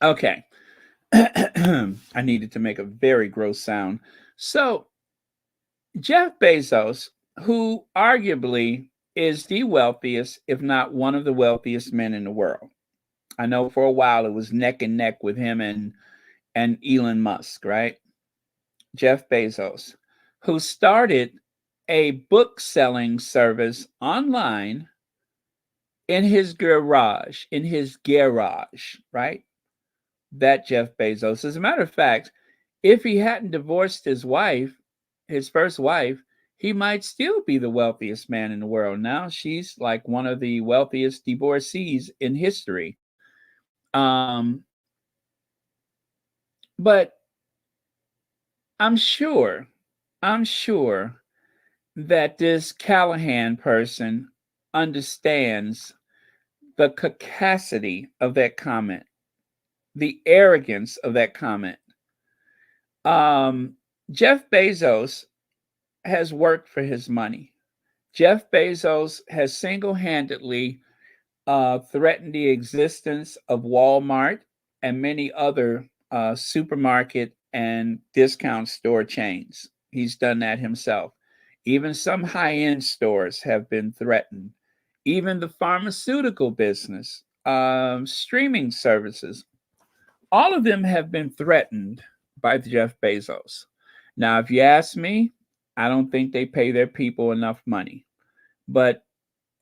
A: Okay. I needed to make a very gross sound. So, Jeff Bezos, who arguably is the wealthiest, if not one of the wealthiest men in the world. I know for a while it was neck and neck with him and Elon Musk, right? Jeff Bezos, who started a book selling service online in his garage, right? That Jeff Bezos. As a matter of fact, if he hadn't divorced his wife, his first wife, he might still be the wealthiest man in the world. Now she's like one of the wealthiest divorcees in history. But I'm sure that this Callahan person understands the caucasity of that comment, the arrogance of that comment. Jeff Bezos has worked for his money. Jeff Bezos has single-handedly threatened the existence of Walmart and many other supermarket and discount store chains. He's done that himself. Even some high-end stores have been threatened. Even the pharmaceutical business, streaming services, all of them have been threatened by Jeff Bezos. Now, if you ask me, I don't think they pay their people enough money. But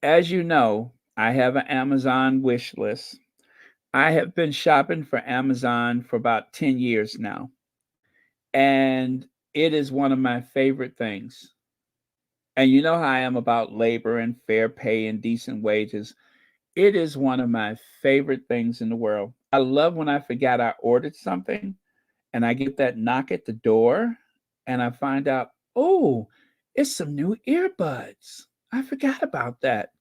A: as you know, I have an Amazon wish list. I have been shopping for Amazon for about 10 years now. And it is one of my favorite things. And you know how I am about labor and fair pay and decent wages. It is one of my favorite things in the world. I love when I forgot I ordered something and I get that knock at the door, and I find out, oh, it's some new earbuds. I forgot about that.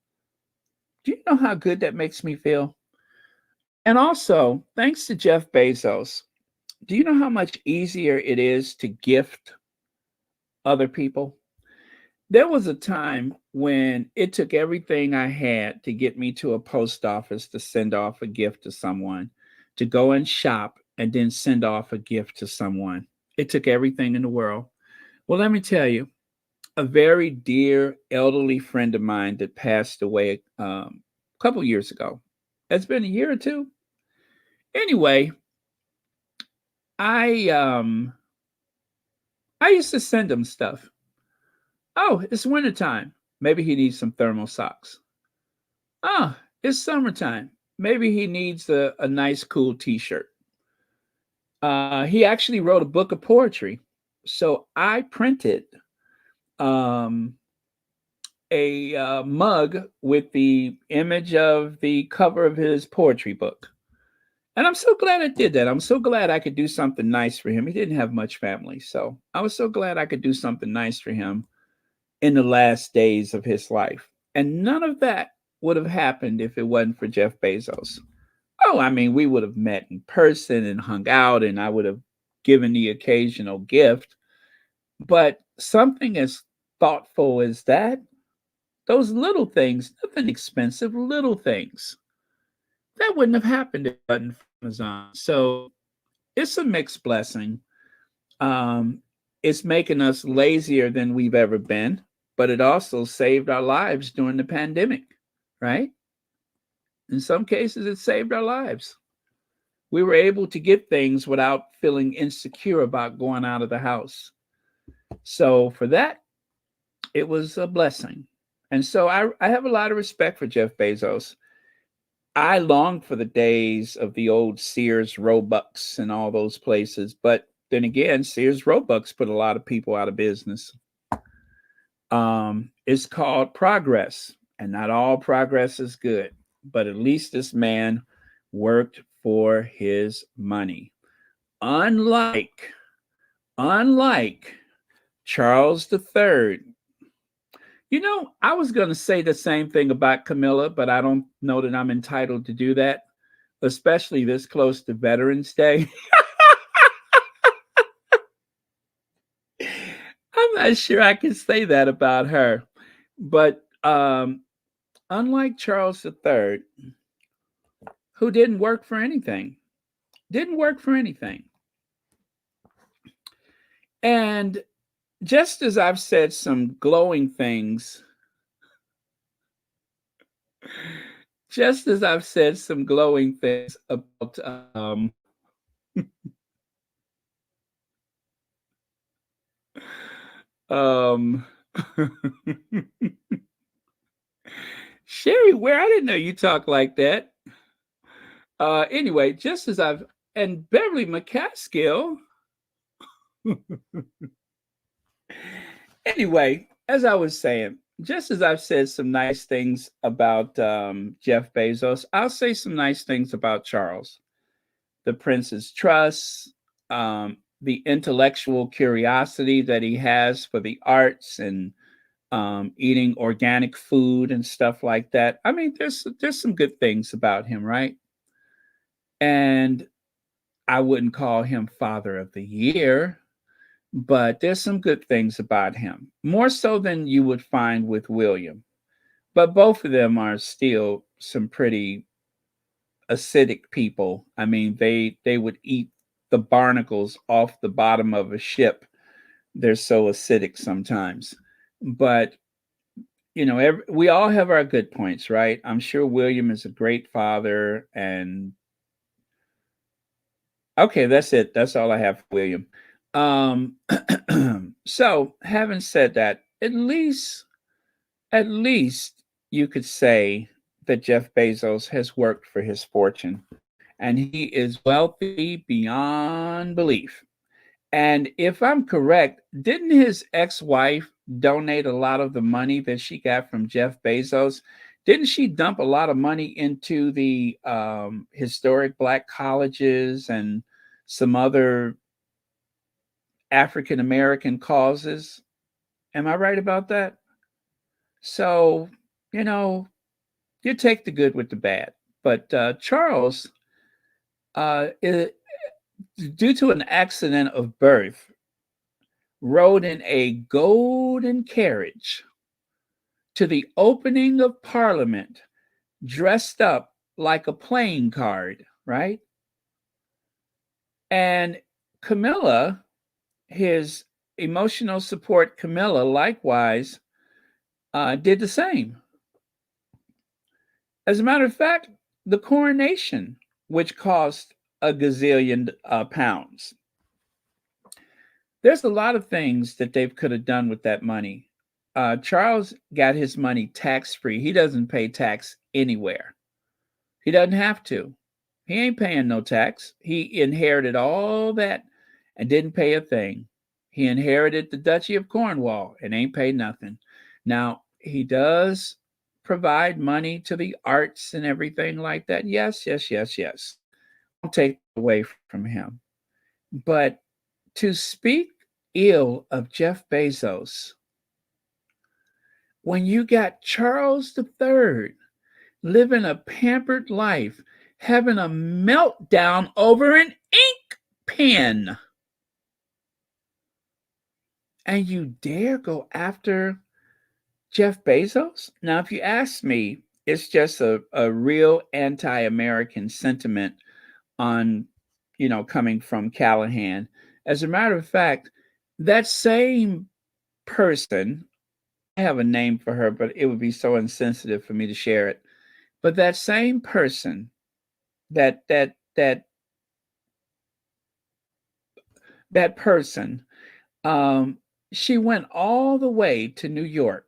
A: Do you know how good that makes me feel? And also, thanks to Jeff Bezos, do you know how much easier it is to gift other people? There was a time when it took everything I had to get me to a post office to send off a gift to someone, to go and shop and then send off a gift to someone. It took everything in the world. Well, let me tell you, a very dear elderly friend of mine that passed away a couple years ago. It's been a year or two. Anyway, I um I used to send him stuff. Oh, it's wintertime. Maybe he needs some thermal socks. Oh, it's summertime. Maybe he needs a nice cool t-shirt. He actually wrote a book of poetry. So I printed um, a mug with the image of the cover of his poetry book. And I'm so glad I did that. I'm so glad I could do something nice for him. He didn't have much family. So I was so glad I could do something nice for him in the last days of his life. And none of that would have happened if it wasn't for Jeff Bezos. Oh, I mean, we would have met in person and hung out, and I would have given the occasional gift. But something as thoughtful as that, those little things, nothing expensive, little things, that wouldn't have happened if it wasn't for Amazon. So it's a mixed blessing. Um, it's making us lazier than we've ever been, but it also saved our lives during the pandemic, right? In some cases, it saved our lives. We were able to get things without feeling insecure about going out of the house. So for that, it was a blessing. And so I have a lot of respect for Jeff Bezos. I long for the days of the old Sears Roebucks and all those places. But then again, Sears Roebucks put a lot of people out of business. It's called progress, and not all progress is good. But at least this man worked for his money. Unlike Charles III. You know, I was going to say the same thing about Camilla, but I don't know that I'm entitled to do that, especially this close to Veterans Day. I'm not sure I can say that about her. But unlike Charles III, who didn't work for anything, And just as I've said some glowing things, about um Sherry, where I didn't know you talk like that. Anyway, just as I've and Beverly McCaskill. Anyway, as I was saying, just as I've said some nice things about Jeff Bezos, I'll say some nice things about Charles. The Prince's Trust, the intellectual curiosity that he has for the arts and eating organic food and stuff like that. I mean, there's some good things about him, right? And I wouldn't call him Father of the Year, but there's some good things about him, more so than you would find with William. But both of them are still some pretty acidic people. I mean, they would eat the barnacles off the bottom of a ship. They're so acidic sometimes. But you know, we all have our good points, right? I'm sure William is a great father, and okay, that's it. That's all I have for William. Um, so having said that, at least you could say that Jeff Bezos has worked for his fortune, and he is wealthy beyond belief. And if I'm correct, didn't his ex-wife donate a lot of the money that she got from Jeff Bezos? Didn't she dump a lot of money into the historic black colleges and some other African American causes. Am I right about that? So, you know, you take the good with the bad. But Charles, due to an accident of birth, rode in a golden carriage to the opening of Parliament, dressed up like a playing card, right? And Camilla, his emotional support, Camilla, likewise, did the same. As a matter of fact, the coronation, which cost a gazillion pounds, there's a lot of things that they could have done with that money. Charles got his money tax free. He doesn't pay tax anywhere. He doesn't have to. He ain't paying no tax. He inherited all that and didn't pay a thing. He inherited the Duchy of Cornwall and ain't paid nothing. Now, he does provide money to the arts and everything like that. Yes, yes, yes, yes. Don't take it away from him. But to speak ill of Jeff Bezos when you got Charles III living a pampered life, having a meltdown over an ink pen, and you dare go after Jeff Bezos? Now, if you ask me, it's just a real anti-American sentiment on, coming from Callahan. As a matter of fact, that same person, I have a name for her, but it would be so insensitive for me to share it. But that same person, that person, she went all the way to New York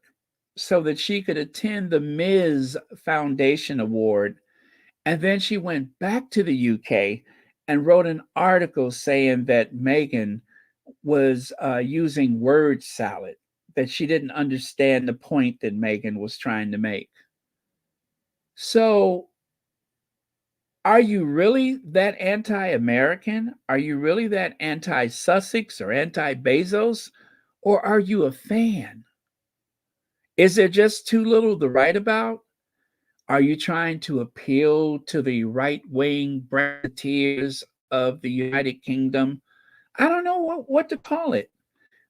A: so that she could attend the Ms. Foundation Award. And then she went back to the UK and wrote an article saying that Meghan was using word salad, that she didn't understand the point that Meghan was trying to make. So, are you really that anti-American? Are you really that anti-Sussex or anti-Bezos? Or are you a fan? Is there just too little to write about? Are you trying to appeal to the right-wing branditeers of the United Kingdom? I don't know what to call it.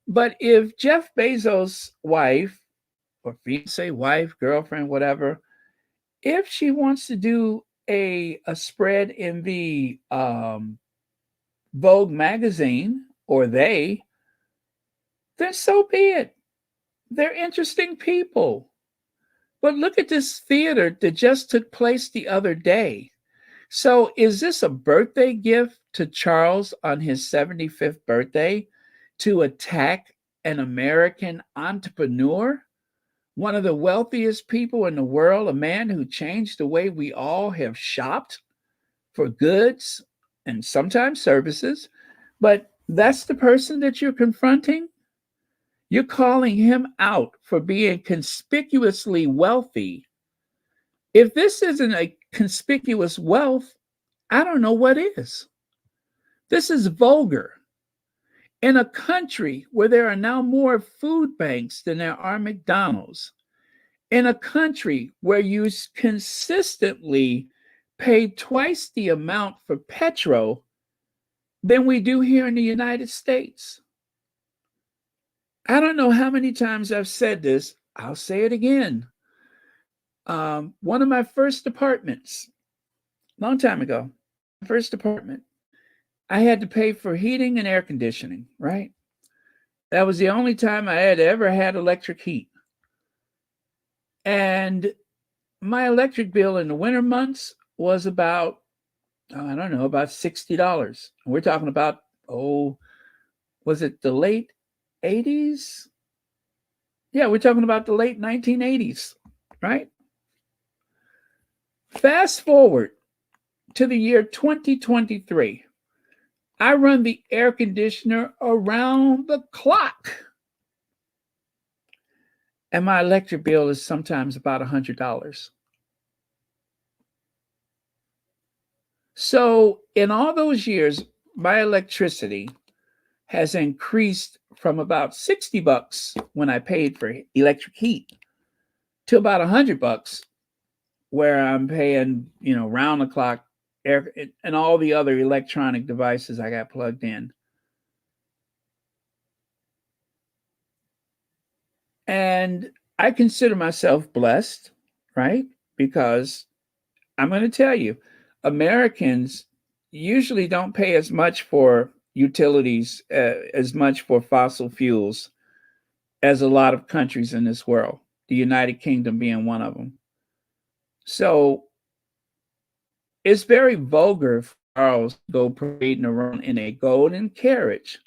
A: But if Jeff Bezos' wife, or fiance, wife, girlfriend, whatever, if she wants to do a spread in the Vogue magazine, or then so be it. They're interesting people. But look at this theater that just took place the other day. So is this a birthday gift to Charles on his 75th birthday to attack an American entrepreneur? One of the wealthiest people in the world, a man who changed the way we all have shopped for goods and sometimes services. But that's the person that you're confronting? You're calling him out for being conspicuously wealthy. If this isn't a conspicuous wealth, I don't know what is. This is vulgar. In a country where there are now more food banks than there are McDonald's, in a country where you consistently pay twice the amount for petrol than we do here in the United States. I don't know how many times I've said this. I'll say it again. One of my first apartments, long time ago, first apartment, I had to pay for heating and air conditioning, right? That was the only time I had ever had electric heat. And my electric bill in the winter months was about, about $60. We're talking about, was it the late 80s? Yeah, we're talking about the late 1980s, right? Fast forward to the year 2023. I run the air conditioner around the clock. And my electric bill is sometimes about $100. So in all those years, my electricity has increased from about $60 when I paid for electric heat to about $100 where I'm paying, round the clock air and all the other electronic devices I got plugged in. And I consider myself blessed, right? Because I'm going to tell you, Americans usually don't pay as much for utilities, as much for fossil fuels as a lot of countries in this world, the United Kingdom being one of them. So it's very vulgar for Charles to go parading around in a golden carriage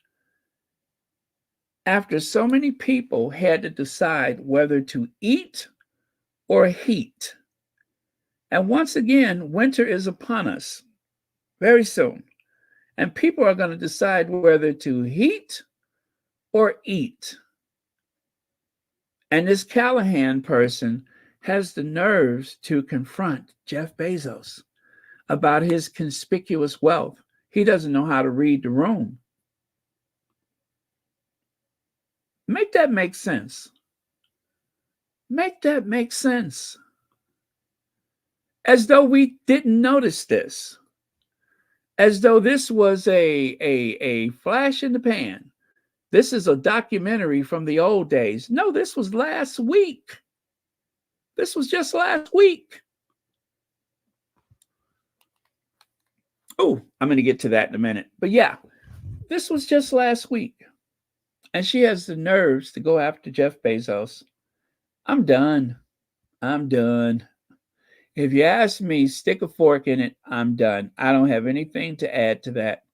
A: after so many people had to decide whether to eat or heat. And once again, winter is upon us very soon. And people are going to decide whether to heat or eat. And this Callahan person has the nerves to confront Jeff Bezos about his conspicuous wealth. He doesn't know how to read the room. Make that make sense. Make that make sense. As though we didn't notice this. As though this was a flash in the pan. This is a documentary from the old days. No, this was last week. This was just last week. Oh, I'm going to get to that in a minute. But yeah, this was just last week. And she has the nerves to go after Jeff Bezos. I'm done. I'm done. If you ask me, stick a fork in it, I'm done. I don't have anything to add to that.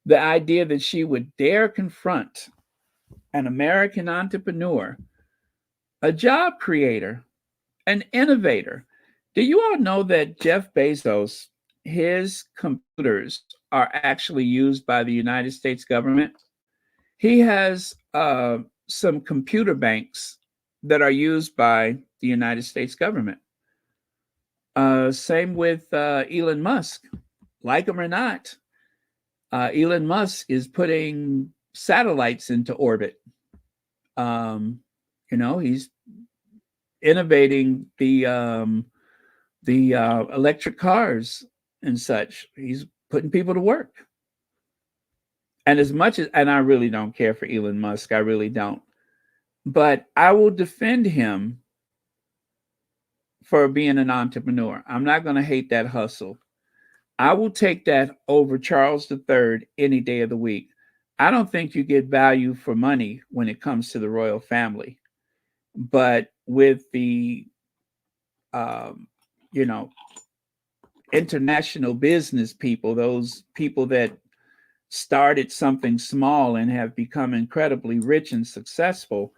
A: The idea that she would dare confront an American entrepreneur, a job creator, an innovator. Do you all know that Jeff Bezos, his computers are actually used by the United States government? He has some computer banks that are used by the United States government. Same with Elon Musk. Like him or not, Elon Musk is putting satellites into orbit. He's innovating the electric cars and such. He's putting people to work. And and I really don't care for Elon Musk, I really don't. But I will defend him for being an entrepreneur. I'm not going to hate that hustle. I will take that over Charles III any day of the week. I don't think you get value for money when it comes to the royal family. But with the, international business people, those people that started something small and have become incredibly rich and successful,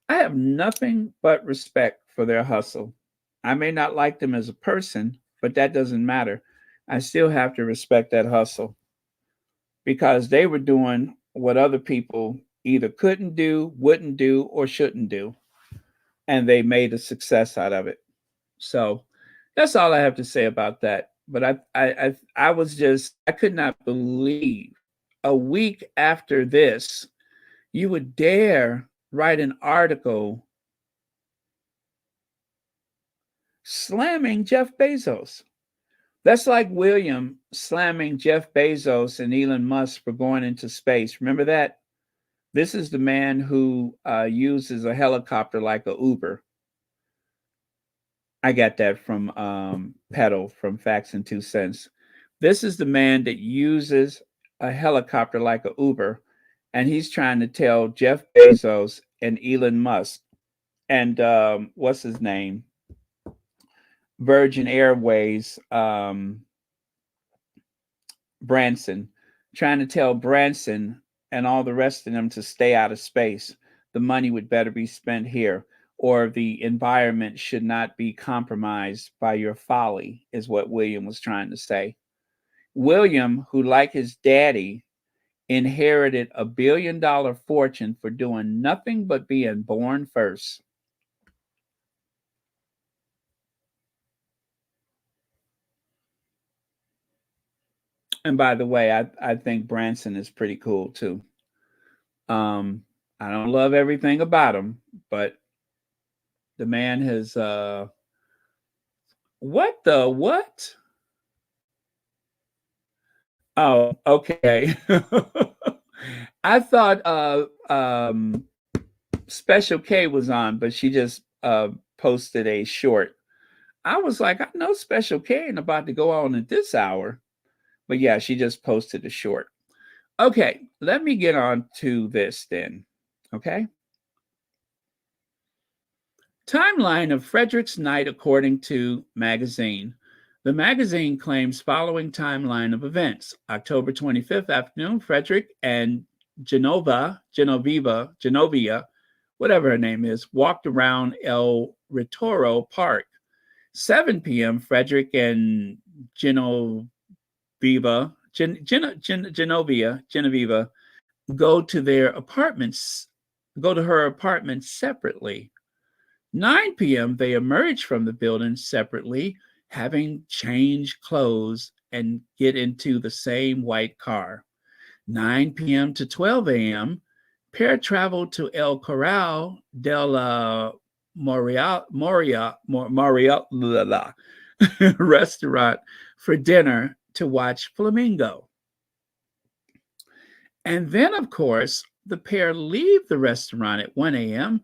A: I have nothing but respect for their hustle. I may not like them as a person, but that doesn't matter. I still have to respect that hustle because they were doing what other people either couldn't do, wouldn't do, or shouldn't do. And they made a success out of it. So that's all I have to say about that. But I could not believe a week after this, you would dare write an article slamming Jeff Bezos. That's like William slamming Jeff Bezos and Elon Musk for going into space. Remember that? This is the man who uses a helicopter like a Uber. I got that from Peddle from Facts and 2 Cents. This is the man that uses a helicopter like a Uber, and he's trying to tell Jeff Bezos and Elon Musk and what's his name? Virgin Airways, Branson, trying to tell Branson and all the rest of them to stay out of space. The money would better be spent here, or the environment should not be compromised by your folly, is what William was trying to say. William, who, like his daddy, inherited $1 billion fortune for doing nothing but being born first. And by the way, I think Branson is pretty cool too. I don't love everything about him, but the man has what the what? Oh, okay. I thought Special K was on, but she just posted a short. I was like, I know Special K ain't about to go on at this hour. But yeah, she just posted a short. Okay, let me get on to this then. Okay. Timeline of Frederick's night according to magazine. The magazine claims following timeline of events. October 25th afternoon, Frederick and Genovia, whatever her name is, walked around El Retoro Park. 7 p.m., Frederick and Genovia go to her apartment separately. 9 p.m., they emerge from the building separately, having changed clothes and get into the same white car. 9 p.m. to 12 a.m., pair traveled to El Corral de la Moria restaurant for dinner to watch Flamingo. And then, of course, the pair leave the restaurant at 1 a.m.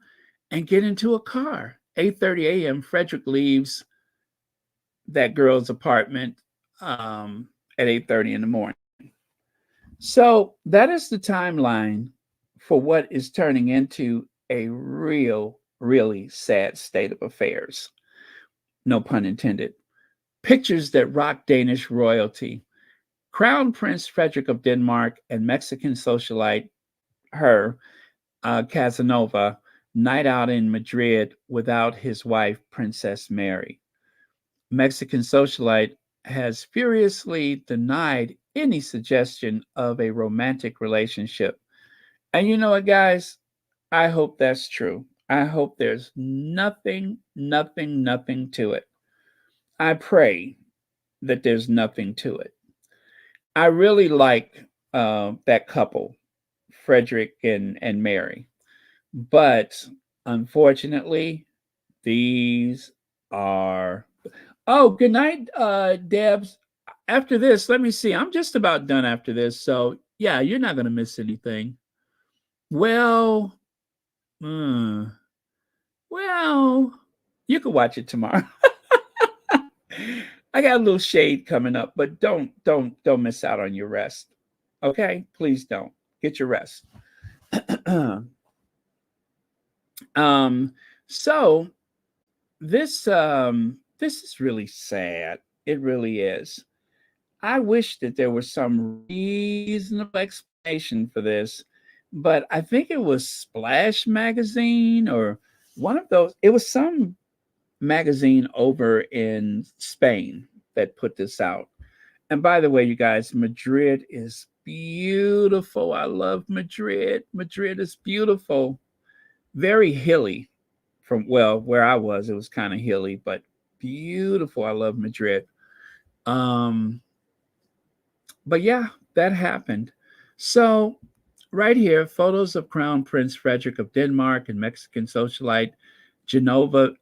A: and get into a car. 8:30 a.m., Frederick leaves that girl's apartment at 8:30 in the morning. So that is the timeline for what is turning into a really sad state of affairs. No pun intended. Pictures that rock Danish royalty. Crown Prince Frederick of Denmark and Mexican socialite Casanova night out in Madrid without his wife, Princess Mary. Mexican socialite has furiously denied any suggestion of a romantic relationship. And you know what, guys? I hope that's true. I hope there's nothing to it. I pray that there's nothing to it. I really like that couple, Frederick and Mary. But unfortunately, these are. Oh, good night, Debs. After this, let me see. I'm just about done after this. So, yeah, you're not going to miss anything. Well, well, you can watch it tomorrow. I got a little shade coming up, but don't miss out on your rest. Okay? Please don't. Get your rest. So this is really sad. It really is. I wish that there was some reasonable explanation for this, but I think it was Splash magazine or one of those. It was some magazine over in Spain that put this out. And by the way, you guys, Madrid is beautiful. I love Madrid. Madrid is beautiful. Very hilly from, well, where I was, it was kind of hilly, but beautiful. I love Madrid. But yeah, that happened. So right here, photos of Crown Prince Frederick of Denmark and Mexican socialite Genoveva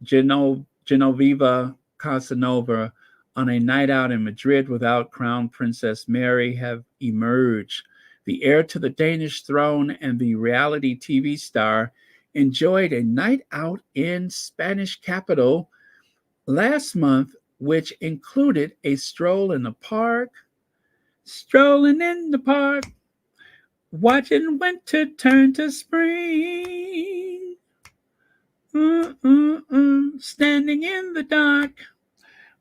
A: Casanova on a night out in Madrid without Crown Princess Mary have emerged. The heir to the Danish throne and the reality TV star enjoyed a night out in Spanish capital last month, which included a stroll in the park, strolling in the park, watching winter turn to spring, standing in the dark,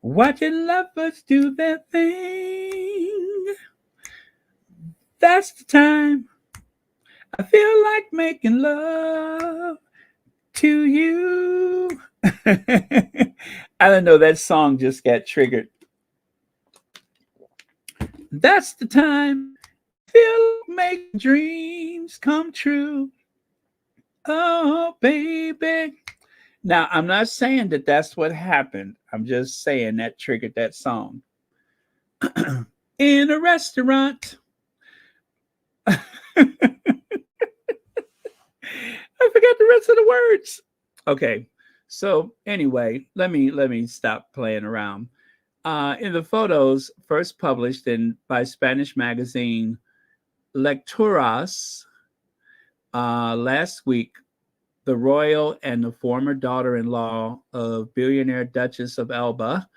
A: watching lovers do their thing. That's the time I feel like making love to you. I don't know, that song just got triggered. That's the time I feel like making dreams come true. Oh, baby. Now, I'm not saying that that's what happened. I'm just saying that triggered that song. In a restaurant. words. Okay. So anyway, let me stop playing around. In the photos first published by Spanish magazine Lecturas last week, the royal and the former daughter-in-law of billionaire Duchess of Alba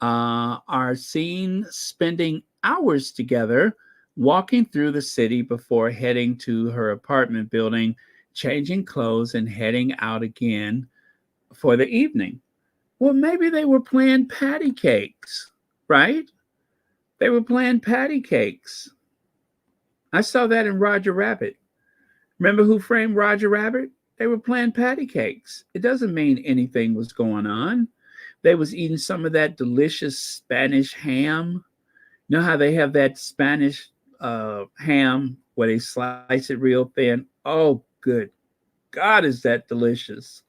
A: are seen spending hours together walking through the city before heading to her apartment building, changing clothes, and heading out again for the evening. Well, maybe they were playing patty cakes, right? They were playing patty cakes. I saw that in Roger Rabbit. Remember Who Framed Roger Rabbit? They were playing patty cakes. It doesn't mean anything was going on. They was eating some of that delicious Spanish ham. You know how they have that Spanish ham where they slice it real thin? Oh, good God, is that delicious.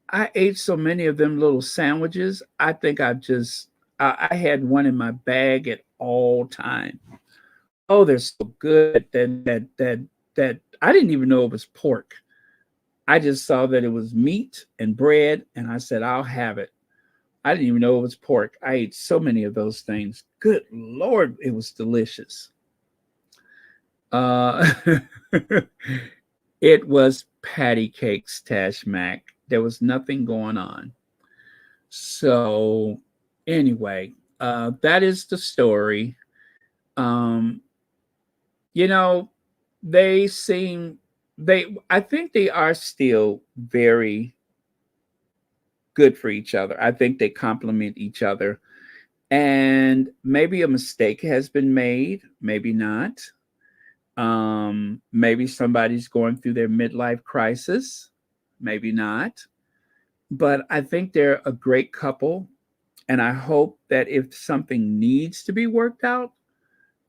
A: I ate so many of them little sandwiches. I think I had one in my bag at all time. Oh, they're so good that I didn't even know it was pork. I just saw that it was meat and bread, and I said, I'll have it. I didn't even know it was pork. I ate so many of those things. Good Lord, it was delicious. It was patty cakes, Tash Mac. There was nothing going on. So anyway, that is the story. You know, they seem I think they are still very good for each other. I think they complement each other. And maybe a mistake has been made, maybe not. Maybe somebody's going through their midlife crisis, maybe not. But I think they're a great couple. And I hope that if something needs to be worked out,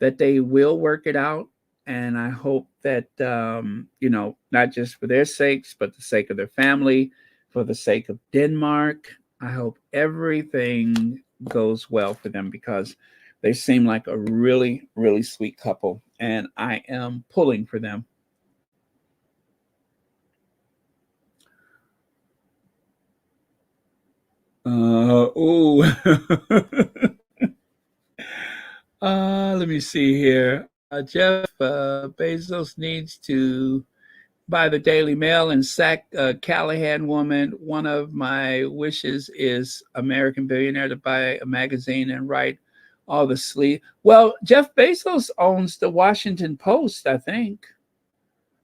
A: that they will work it out. And I hope that, not just for their sakes, but the sake of their family, for the sake of Denmark, I hope everything goes well for them because they seem like a really, really sweet couple. And I am pulling for them. Let me see here. Jeff Bezos needs to buy the Daily Mail and sack Callahan woman. One of my wishes is American billionaire to buy a magazine and write all the sleep. Well, Jeff Bezos owns the Washington Post, I think.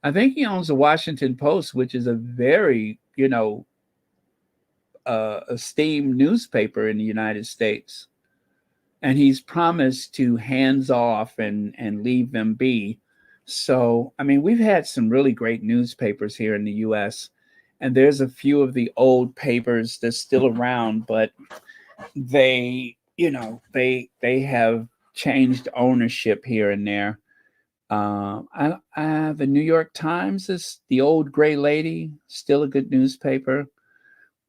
A: I think he owns the Washington Post, which is a very, esteemed newspaper in the United States. And he's promised to hands off and leave them be. So, I mean, we've had some really great newspapers here in the US, and there's a few of the old papers that's still around, but they, they have changed ownership here and there. The New York Times is the old gray lady, still a good newspaper.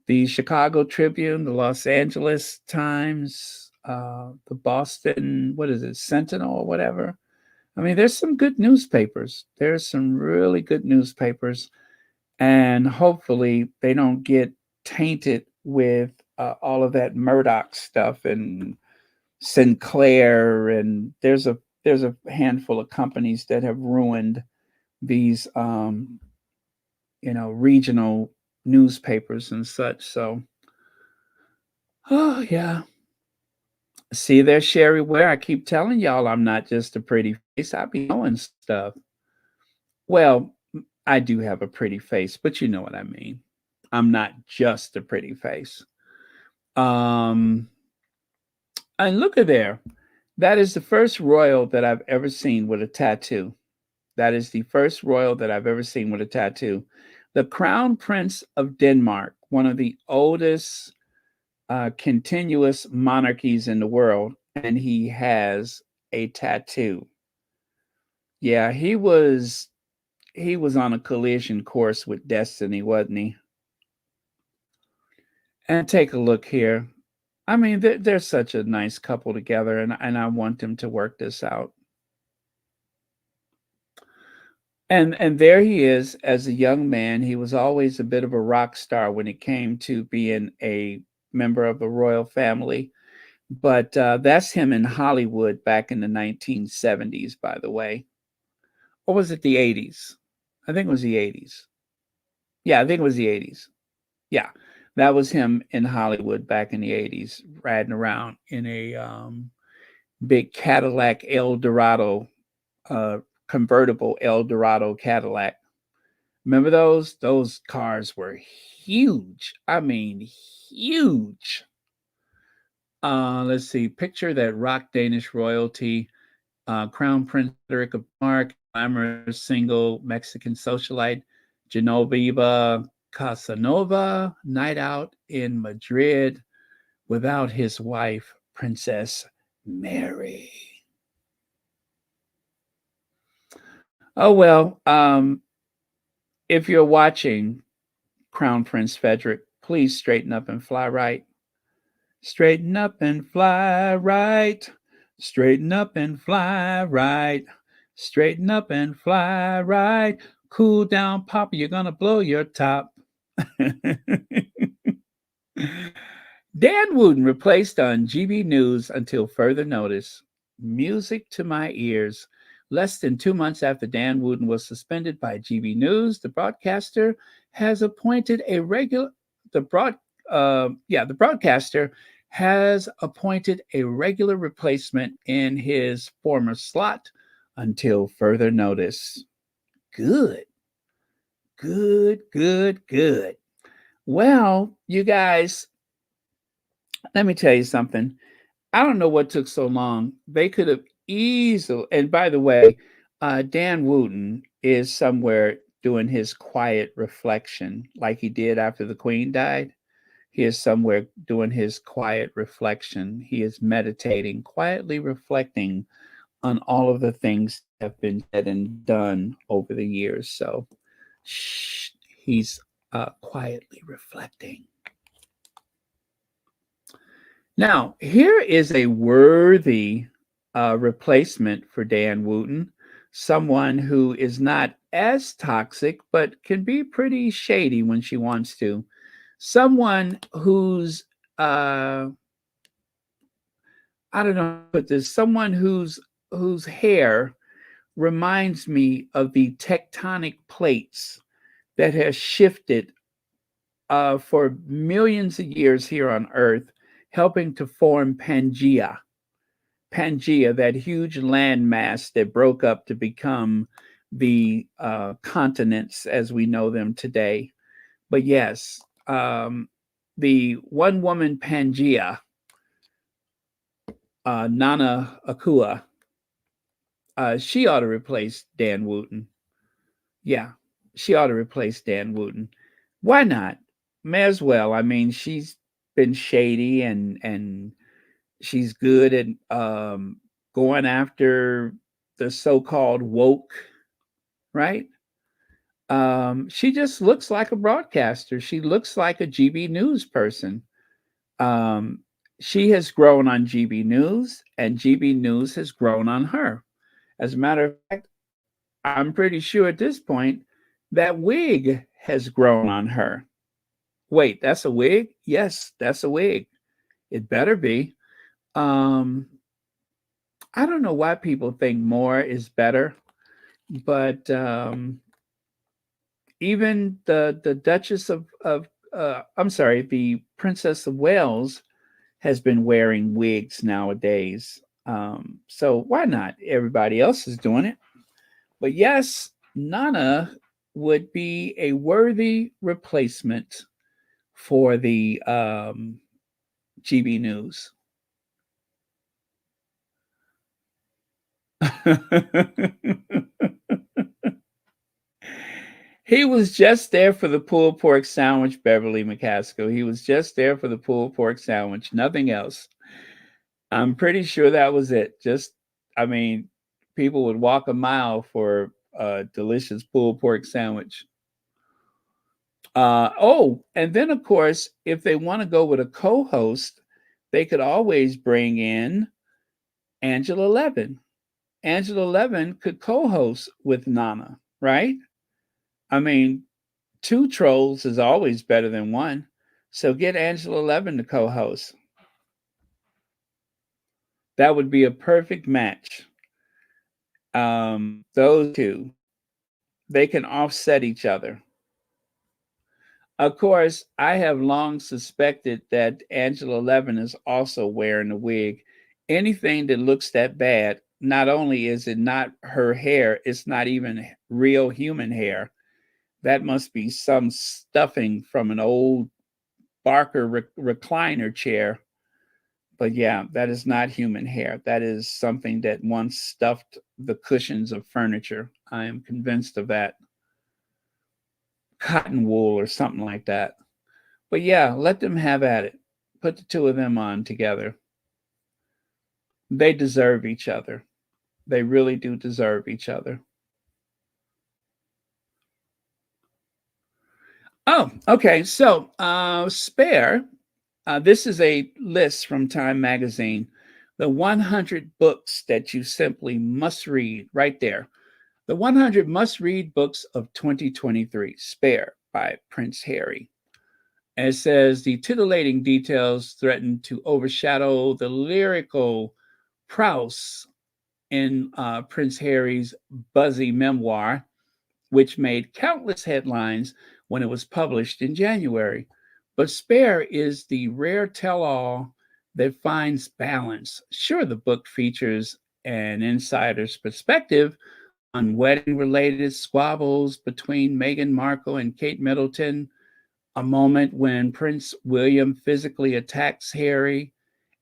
A: The Chicago Tribune, the Los Angeles Times, the Boston, what is it, Sentinel or whatever. I mean, there's some good newspapers. There's some really good newspapers. And hopefully they don't get tainted with all of that Murdoch stuff and Sinclair. And there's a handful of companies that have ruined these, regional newspapers and such. So, oh, yeah. See there, Sherry Ware. I keep telling y'all I'm not just a pretty face. I be knowing stuff. Well, I do have a pretty face, but you know what I mean. I'm not just a pretty face. And look at there. That is the first royal that I've ever seen with a tattoo. That is the first royal that I've ever seen with a tattoo. The Crown Prince of Denmark, one of the oldest continuous monarchies in the world, and he has a tattoo. Yeah, he was on a collision course with destiny, wasn't he? And take a look here. I mean, they're such a nice couple together, and I want them to work this out. And there he is as a young man. He was always a bit of a rock star when it came to being a member of the royal family. But that's him in Hollywood back in the 1970s, by the way. Or was it the 80s? I think it was the 80s. Yeah, I think it was the 80s. Yeah, that was him in Hollywood back in the 80s, riding around in a big Cadillac Eldorado, uh, convertible Eldorado Cadillac. Remember those? Those cars were huge. I mean, huge. Let's see. Picture that rock Danish royalty, Crown Prince Frederick of Denmark, glamorous single Mexican socialite, Genoveva Casanova, night out in Madrid without his wife, Princess Mary. Oh, well, if you're watching Crown Prince Frederick, please straighten up and fly right. Straighten up and fly right. Straighten up and fly right. Straighten up and fly right. Cool down, Papa, you're gonna blow your top. Dan Wooten replaced on GB News until further notice. Music to my ears. Less than 2 months after Dan Wooten was suspended by GB News, the broadcaster has appointed a regular the broadcaster has appointed a regular replacement in his former slot until further notice. Good. Good, good, good. Well, you guys, let me tell you something. I don't know what took so long. They could have easily, and by the way, Dan Wooten is somewhere doing his quiet reflection like he did after the Queen died. He is somewhere doing his quiet reflection. He is meditating, quietly reflecting on all of the things that have been said and done over the years. So he's quietly reflecting. Now, here is a worthy replacement for Dan Wooten, someone who is not as toxic, but can be pretty shady when she wants to. Someone who's, I don't know, but there's someone whose hair reminds me of the tectonic plates that has shifted for millions of years here on Earth, helping to form Pangea. Pangea, that huge landmass that broke up to become the continents as we know them today. But yes, the one woman Pangea, Nana Akua, she ought to replace Dan Wooten. Yeah, she ought to replace Dan Wooten. Why not? May as well. I mean, she's been shady and she's good at going after the so-called woke, right? She just looks like a broadcaster. She looks like a GB News person. She has grown on GB News, and GB News has grown on her. As a matter of fact, I'm pretty sure at this point that wig has grown on her. Wait, that's a wig? Yes, that's a wig. It better be. I don't know why people think more is better, but even the Duchess of I'm sorry, the Princess of Wales has been wearing wigs nowadays. So why not? Everybody else is doing it. But yes, Nana would be a worthy replacement for the GB News. He was just there for the pulled pork sandwich, Beverly McCaskill. He was just there for the pulled pork sandwich, nothing else. I'm pretty sure that was it. I mean, people would walk a mile for a delicious pulled pork sandwich. And then, of course, if they want to go with a co-host, they could always bring in Angela Levin. Angela Levin could co-host with Nana, right? I mean, two trolls is always better than one. So get Angela Levin to co-host. That would be a perfect match. Those two, they can offset each other. Of course, I have long suspected that Angela Levin is also wearing a wig. Anything that looks that bad, not only is it not her hair, it's not even real human hair. That must be some stuffing from an old Barker recliner chair. But yeah, that is not human hair. That is something that once stuffed the cushions of furniture. I am convinced of that. Cotton wool or something like that. But yeah, let them have at it. Put the two of them on together. They deserve each other. They really do deserve each other. Oh, okay. So, Spare, this is a list from Time Magazine. The 100 books that you simply must read, right there. The 100 must read books of 2023, Spare by Prince Harry. And it says the titillating details threaten to overshadow the lyrical prowess in Prince Harry's buzzy memoir, which made countless headlines when it was published in January. But Spare is the rare tell all that finds balance. Sure, the book features an insider's perspective on wedding related squabbles between Meghan Markle and Kate Middleton, a moment when Prince William physically attacks Harry,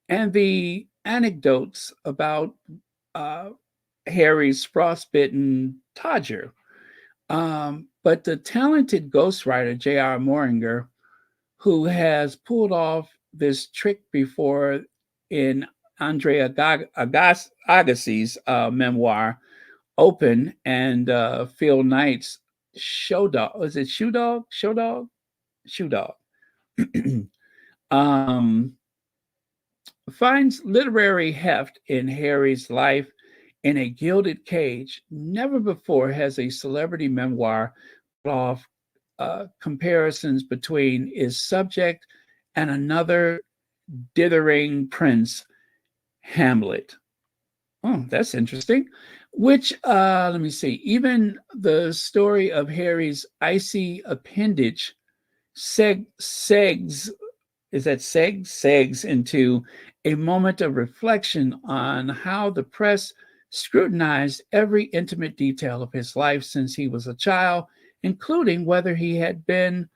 A: and the anecdotes about uh, Harry's frostbitten Todger. But the talented ghostwriter J.R. Moringer, who has pulled off this trick before in Andre Agassi's memoir, Open, and Phil Knight's Show Dog. Was it Shoe Dog? Show Dog? Shoe Dog. um, finds literary heft in Harry's life in a gilded cage. Never before has a celebrity memoir put off comparisons between its subject and another dithering prince, Hamlet. Oh, that's interesting. Which, let me see, even the story of Harry's icy appendage segs, is that segs into a moment of reflection on how the press scrutinized every intimate detail of his life since he was a child, including whether he had been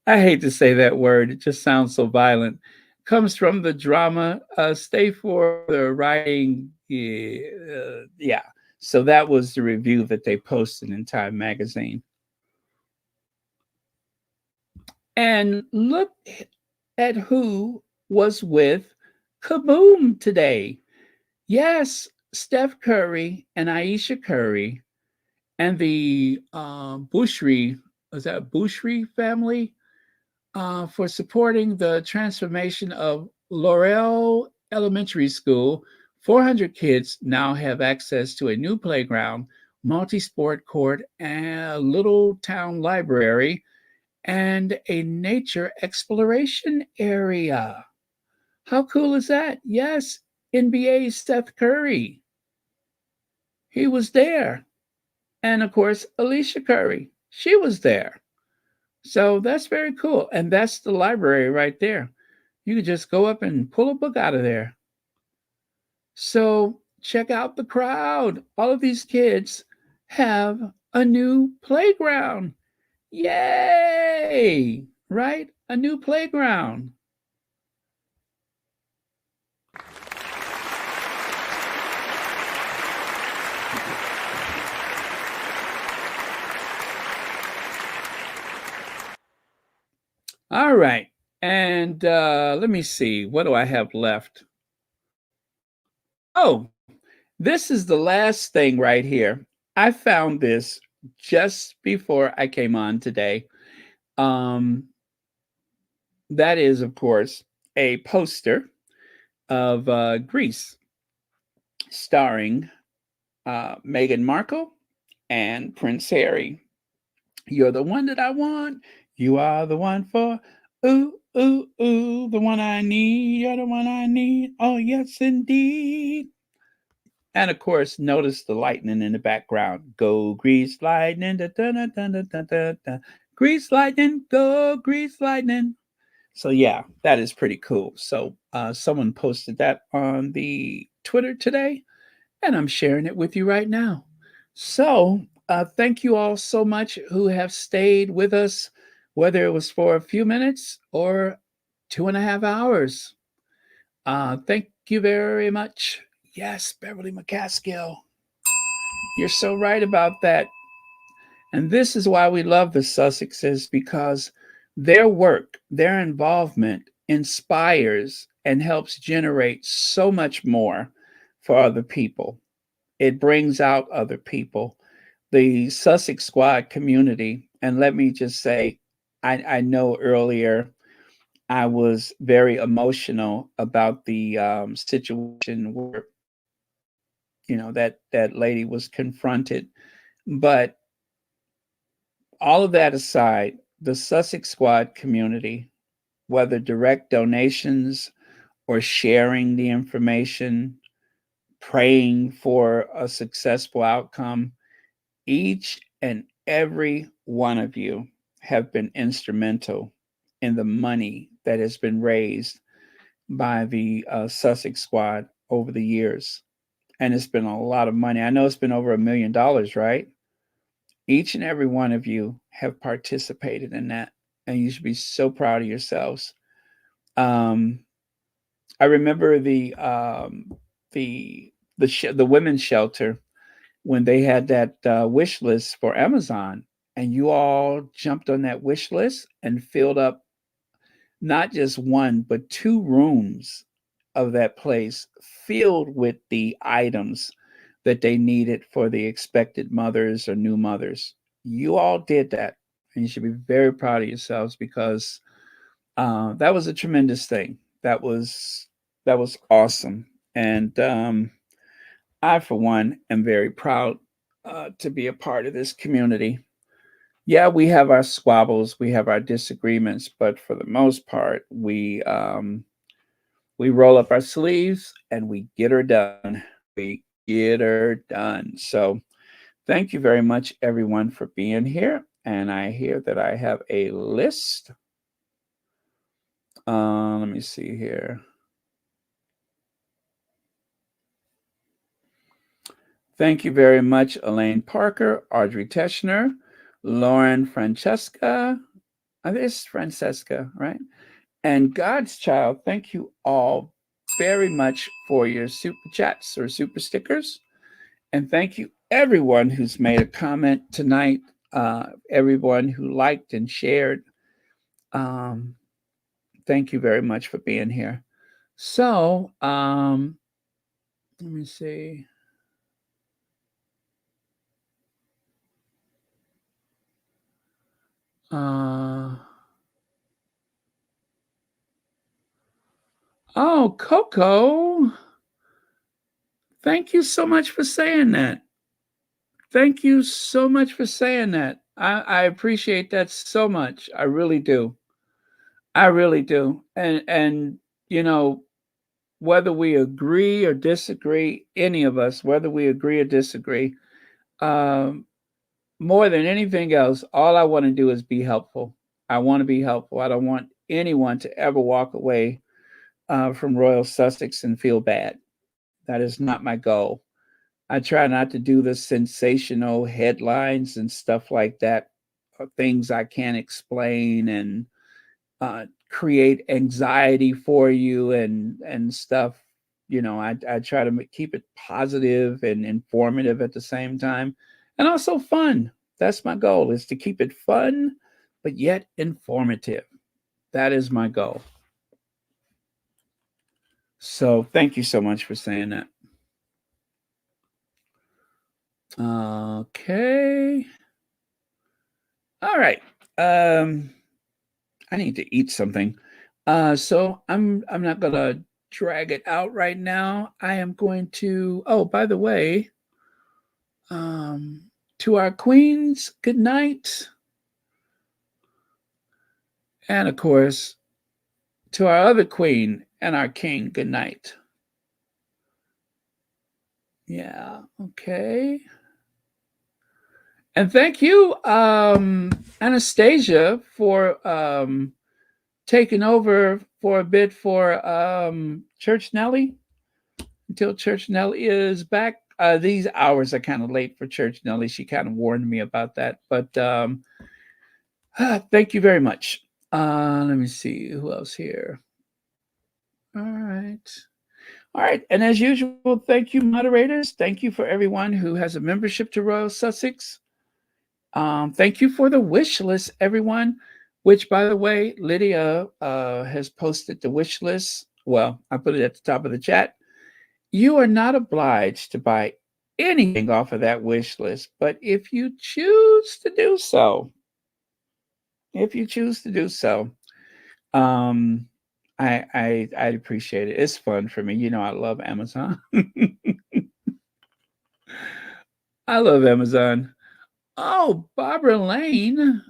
A: I hate to say that word. It just sounds so violent. Comes from the drama. Stay for the writing. Yeah. So that was the review that they posted in Time Magazine. And look at who was with Kaboom today. Yes, Steph Curry and Aisha Curry and the Bushri, was that Bushri family? For supporting the transformation of Laurel Elementary School. 400 kids now have access to a new playground, multi-sport court, and a little town library, and a nature exploration area. How cool is that? Yes, NBA Steph Curry. He was there. And of course, Alicia Curry. She was there. So that's very cool. And that's the library right there. You can just go up and pull a book out of there. So check out the crowd. All of these kids have a new playground. Yay! Right? A new playground. All right. And let me see. What do I have left? Oh, this is the last thing right here. I found this just before I came on today. That is, of course, a poster of Greece. starring Meghan Markle and Prince Harry. You're the one that I want. You are the one for, ooh, ooh, ooh, the one I need. You're the one I need. Oh, yes, indeed. And of course, notice the lightning in the background. Go grease lightning, da, da, da, da, da, da, da, da. Grease lightning, go grease lightning. So yeah, that is pretty cool. So someone posted that on the Twitter today, and I'm sharing it with you right now. So thank you all so much who have stayed with us, whether it was for a few minutes or 2.5 hours. Thank you very much. Yes, Beverly McCaskill. You're so right about that. And this is why we love the Sussexes, because their work, their involvement inspires and helps generate so much more for other people. It brings out other people. The Sussex Squad community, and let me just say, I know earlier I was very emotional about the situation where that lady was confronted. But all of that aside, the Sussex Squad community, whether direct donations or sharing the information, praying for a successful outcome, each and every one of you have been instrumental in the money that has been raised by the Sussex Squad over the years. And it's been a lot of money. I know it's been over $1 million, right? Each and every one of you have participated in that, and you should be so proud of yourselves. I remember the women's shelter when they had that wish list for Amazon, and you all jumped on that wish list and filled up not just one but two rooms of that place filled with the items that they needed for the expected mothers or new mothers. You all did that, and you should be very proud of yourselves, because that was a tremendous thing. That was awesome, and I, for one, am very proud to be a part of this community. Yeah, we have our squabbles, we have our disagreements, but for the most part, we roll up our sleeves and we get her done. We get her done. So, thank you very much, everyone, for being here. And I hear that I have a list. Let me see here. Thank you very much, Elaine Parker, Audrey Teschner, Lauren Francesca. This is Francesca, right? And God's Child. Thank you all very much for your super chats or super stickers. And thank you, everyone who's made a comment tonight, everyone who liked and shared. Thank you very much for being here. So, let me see. Oh, Coco. Thank you so much for saying that. Thank you so much for saying that. I appreciate that so much. I really do. I really do. And you know, whether we agree or disagree, any of us, whether we agree or disagree, um, more than anything else, all I want to do is be helpful. I want to be helpful. I don't want anyone to ever walk away from Royal Sussex and feel bad. That is not my goal. I try not to do the sensational headlines and stuff like that, things I can't explain, and create anxiety for you and stuff. I try to keep it positive and informative at the same time, and also fun. That's my goal, is to keep it fun, but yet informative. That is my goal. So thank you so much for saying that. Okay. All right. I need to eat something. So I'm not gonna drag it out right now. I am going to, oh, by the way, to our queens, good night. And of course, to our other queen and our king, good night. Yeah, okay. And thank you, Anastasia, for taking over for a bit for Church Nelly until Church Nelly is back. These hours are kind of late for Church Nelly. She kind of warned me about that. But thank you very much. Let me see who else here. All right. All right. And as usual, thank you, moderators. Thank you for everyone who has a membership to Royal Sussex. Thank you for the wish list, everyone, which, by the way, Lydia has posted the wish list. Well, I put it at the top of the chat. You are not obliged to buy anything off of that wish list, but if you choose to do so, I'd appreciate it. It's fun for me. You know, I love Amazon. I love Amazon. Oh, Barbara Lane,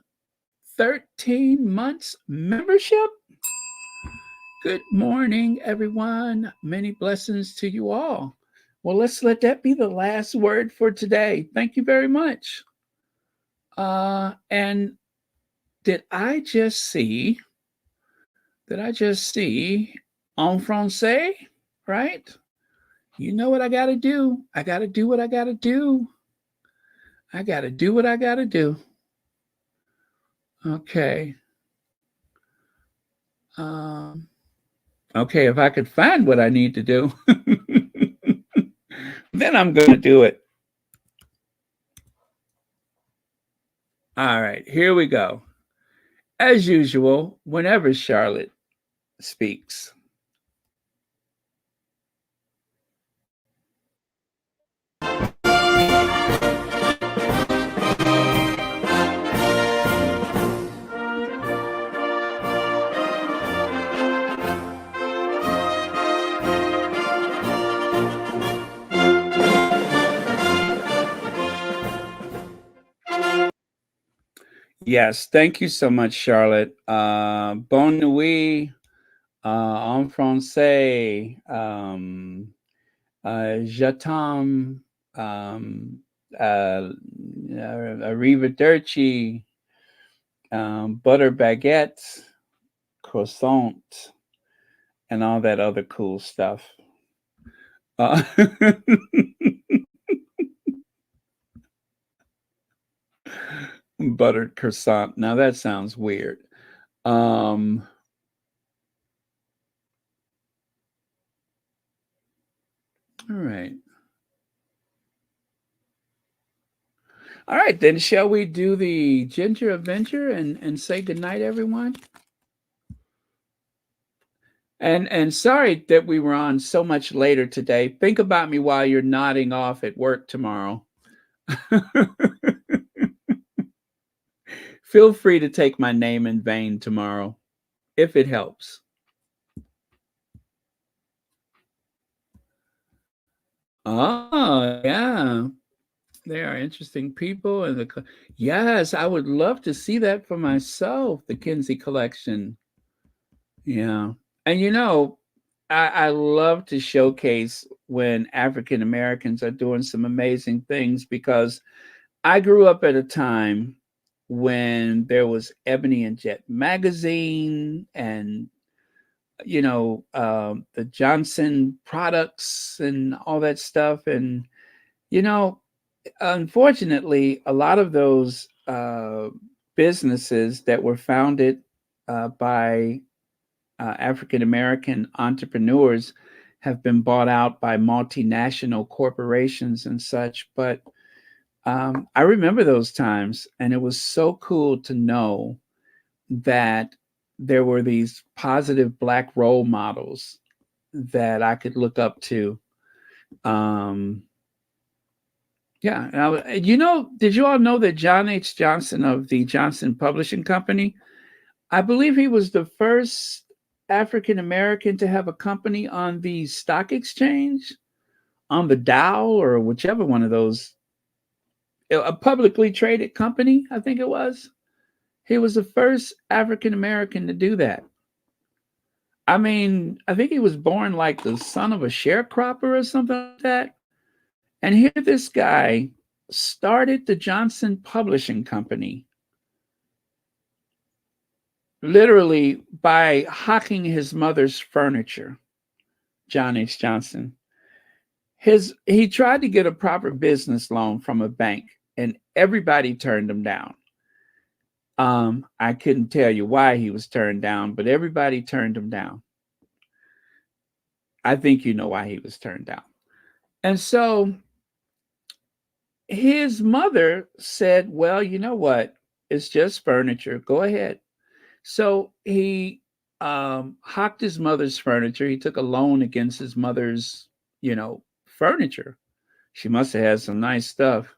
A: 13 months membership. Good morning, everyone. Many blessings to you all. Well, let's let that be the last word for today. Thank you very much. And did I just see en français, right? You know what I got to do. I got to do what I got to do. I got to do what I got to do. Okay. Okay, if I could find what I need to do, then I'm going to do it. All right, here we go. As usual, whenever Charlotte speaks. Yes, thank you so much, Charlotte. Bonne nuit, en français, je t'aime, arrivederci, butter baguette, croissant, and all that other cool stuff. Buttered croissant. Now that sounds weird. All right. All right, then shall we do the Ginger Avenger and say goodnight, everyone? And sorry that we were on so much later today. Think about me while you're nodding off at work tomorrow. Feel free to take my name in vain tomorrow, if it helps. Oh, yeah. They are interesting people. And yes, I would love to see that for myself, the Kinsey collection. Yeah. And you know, I love to showcase when African Americans are doing some amazing things, because I grew up at a time when there was Ebony and Jet magazine and, you know, the Johnson products and all that stuff. And, you know, unfortunately, a lot of those businesses that were founded by African American entrepreneurs have been bought out by multinational corporations and such. But I remember those times, and it was so cool to know that there were these positive Black role models that I could look up to. Yeah, you know, did you all know that John H. Johnson of the Johnson Publishing Company, I believe he was the first African American to have a company on the stock exchange, on the Dow or whichever one of those, a publicly traded company, I think it was. He was the first African American to do that. I mean, I think he was born like the son of a sharecropper or something like that. And here this guy started the Johnson Publishing Company literally by hawking his mother's furniture, John H. Johnson. He tried to get a proper business loan from a bank, and everybody turned him down. I couldn't tell you why he was turned down, but everybody turned him down. I think you know why he was turned down. And so his mother said, well, you know what? It's just furniture. Go ahead. So he hawked his mother's furniture. He took a loan against his mother's, furniture. She must have had some nice stuff.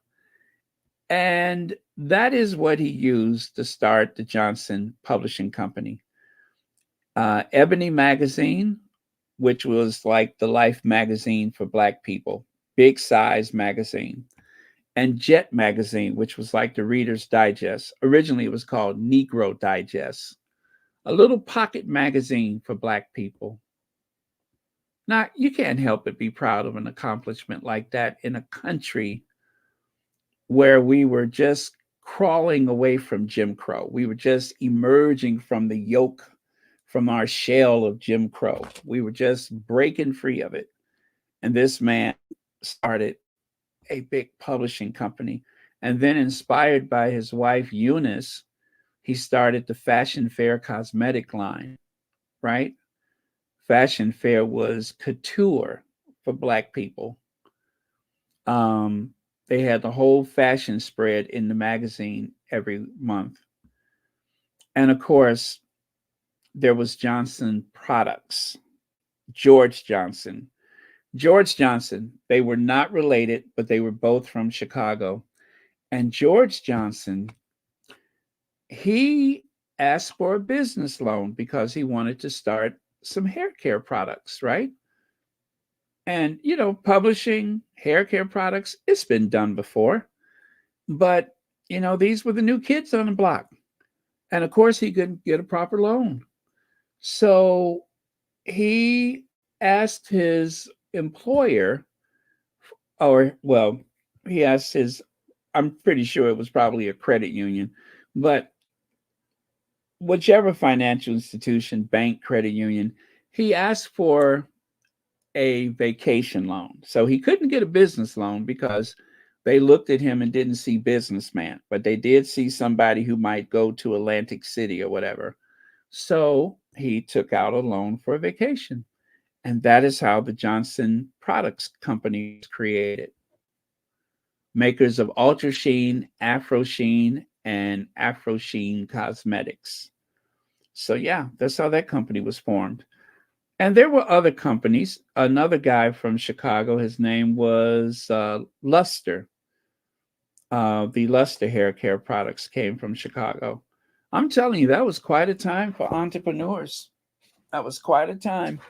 A: And that is what he used to start the Johnson Publishing Company. Ebony Magazine, which was like the Life magazine for Black people, big size magazine. And Jet Magazine, which was like the Reader's Digest. Originally, it was called Negro Digest, a little pocket magazine for Black people. Now, you can't help but be proud of an accomplishment like that in a country where we were just crawling away from Jim Crow. We were just emerging from the yoke, from our shell of Jim Crow. We were just breaking free of it. And this man started a big publishing company. And then, inspired by his wife, Eunice, he started the Fashion Fair cosmetic line, right? Fashion Fair was couture for Black people. They had the whole fashion spread in the magazine every month. And of course, there was Johnson Products, George Johnson. George Johnson, they were not related, but they were both from Chicago. And George Johnson, he asked for a business loan because he wanted to start some hair care products, right? And, publishing hair care products, it's been done before. But, these were the new kids on the block. And of course, he couldn't get a proper loan. So he asked his employer, he asked I'm pretty sure it was probably a credit union, but whichever financial institution, bank, credit union, he asked for a vacation loan. So he couldn't get a business loan because they looked at him and didn't see businessman, but they did see somebody who might go to Atlantic City or whatever. So he took out a loan for a vacation. And that is how the Johnson Products Company was created. Makers of Ultra Sheen, Afro Sheen, and Afro Sheen Cosmetics. So yeah, that's how that company was formed. And there were other companies. Another guy from Chicago, his name was Luster. The Luster hair care products came from Chicago. I'm telling you, that was quite a time for entrepreneurs. That was quite a time.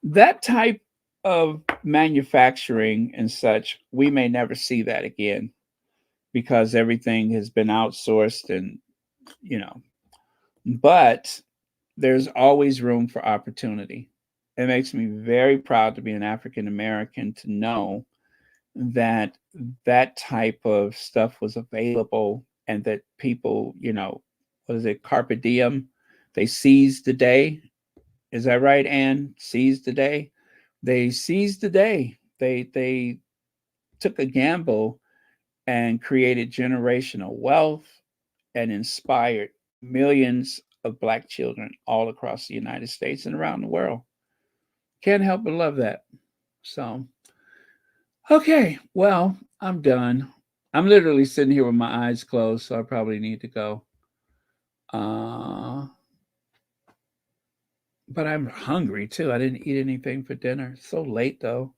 A: That type of manufacturing and such, we may never see that again because everything has been outsourced and, but there's always room for opportunity. It makes me very proud to be an African American to know that that type of stuff was available and that people, what is it, carpe diem? They seized the day. Is that right, Anne? Seized the day. They seized the day. They took a gamble and created generational wealth and inspired millions of Black children all across the United States and around the world. Can't help but love that. So, okay, well, I'm done. I'm literally sitting here with my eyes closed, so I probably need to go. But I'm hungry too. I didn't eat anything for dinner. It's so late though.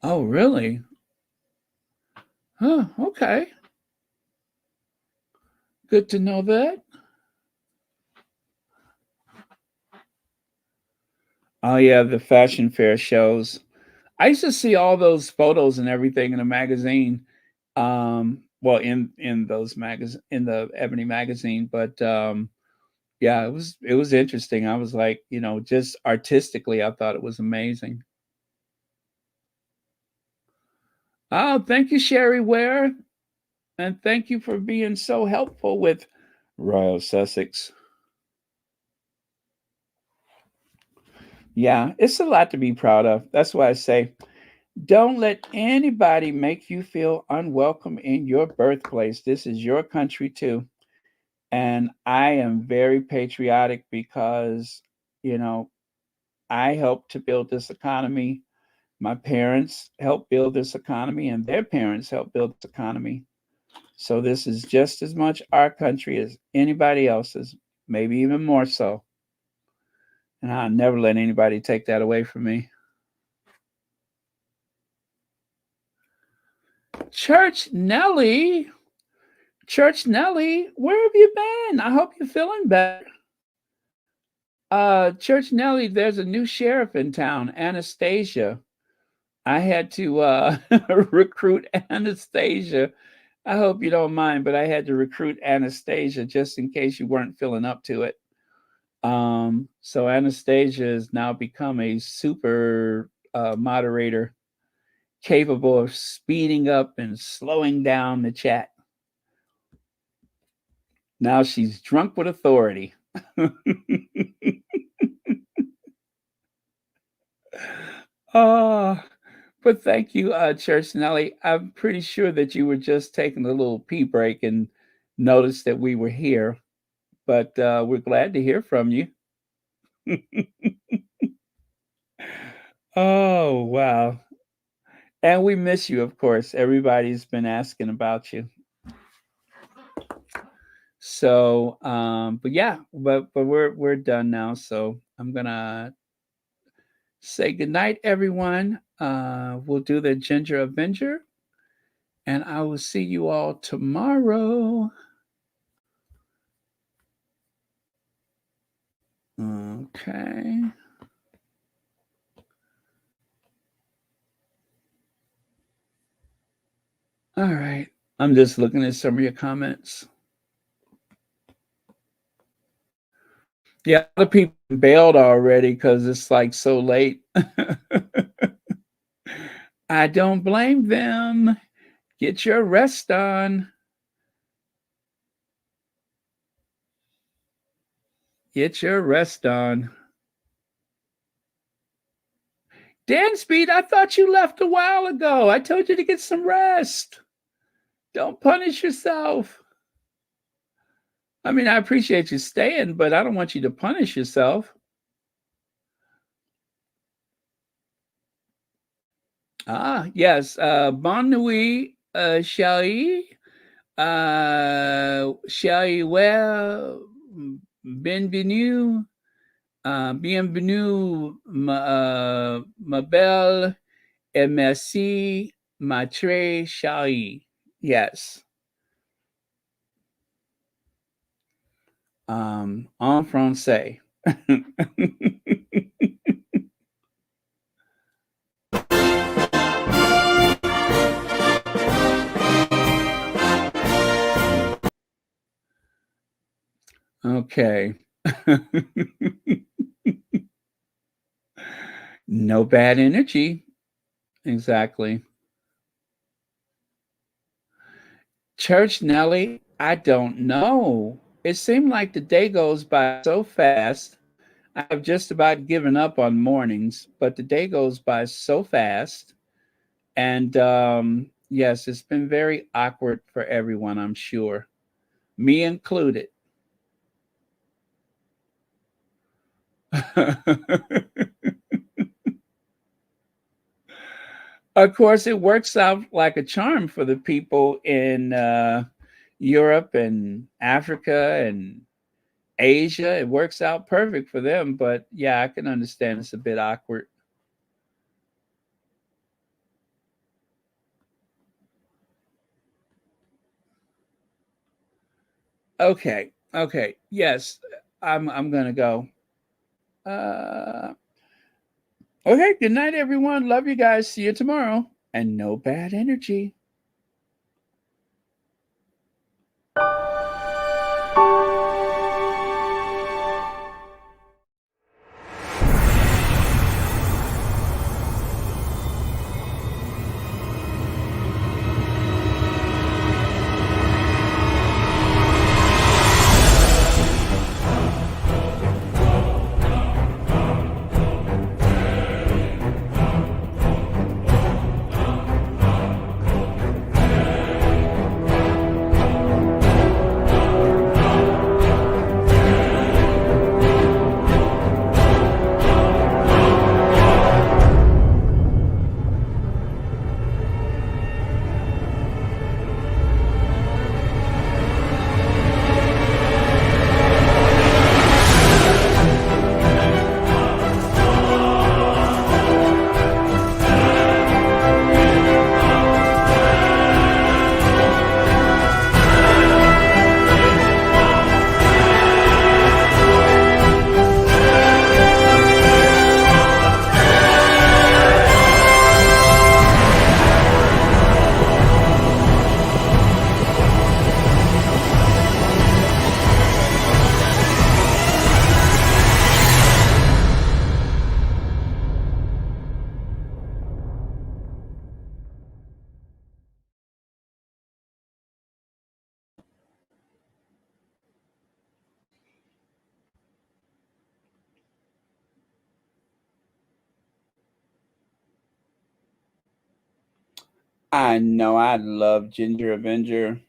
A: Oh, really? Huh, okay. Good to know that. Oh yeah, the fashion fair shows. I used to see all those photos and everything in a magazine. Well, in those magazine in the Ebony magazine, but yeah, it was interesting. I was like, just artistically, I thought it was amazing. Oh, thank you, Sherry Ware, and thank you for being so helpful with Royal Sussex. Yeah, it's a lot to be proud of. That's why I say, don't let anybody make you feel unwelcome in your birthplace. This is your country too. And I am very patriotic because, you know, I helped to build this economy. My parents helped build this economy, and their parents helped build this economy. So this is just as much our country as anybody else's, maybe even more so. And I'll never let anybody take that away from me. Church Nelly, Church Nelly, where have you been? I hope you're feeling better. Church Nelly, there's a new sheriff in town, Anastasia. I had to recruit Anastasia. I hope you don't mind, but I had to recruit Anastasia just in case you weren't feeling up to it. So Anastasia has now become a super moderator capable of speeding up and slowing down the chat. Now she's drunk with authority. Oh, but thank you, Church Nelly. I'm pretty sure that you were just taking a little pee break and noticed that we were here, but we're glad to hear from you. Oh, wow. And we miss you, of course. Everybody's been asking about you. So, but yeah, but we're done now. So I'm gonna say goodnight, everyone. We'll do the Ginger Avenger, and I will see you all tomorrow. Okay. All right. I'm just looking at some of your comments. Yeah, a lot of people bailed already because it's like so late. I don't blame them. Get your rest on. Get your rest on. Dan Speed, I thought you left a while ago. I told you to get some rest. Don't punish yourself. I mean, I appreciate you staying, but I don't want you to punish yourself. Ah, yes. Bonne nuit, chérie. Chérie, well, bienvenue. Bienvenue, ma belle, et merci, ma très chérie. Yes. En français. Okay. No bad energy. Exactly. Church Nelly, I don't know. It seemed like the day goes by so fast. I've just about given up on mornings, but the day goes by so fast. And yes, it's been very awkward for everyone, I'm sure, me included. Of course, it works out like a charm for the people in Europe and Africa and Asia. It works out perfect for them. But yeah, I can understand it's a bit awkward. Okay. Okay. Yes, I'm gonna go. Uh, okay. Good night, everyone. Love you guys. See you tomorrow. And no bad energy. I know I love Ginger Avenger.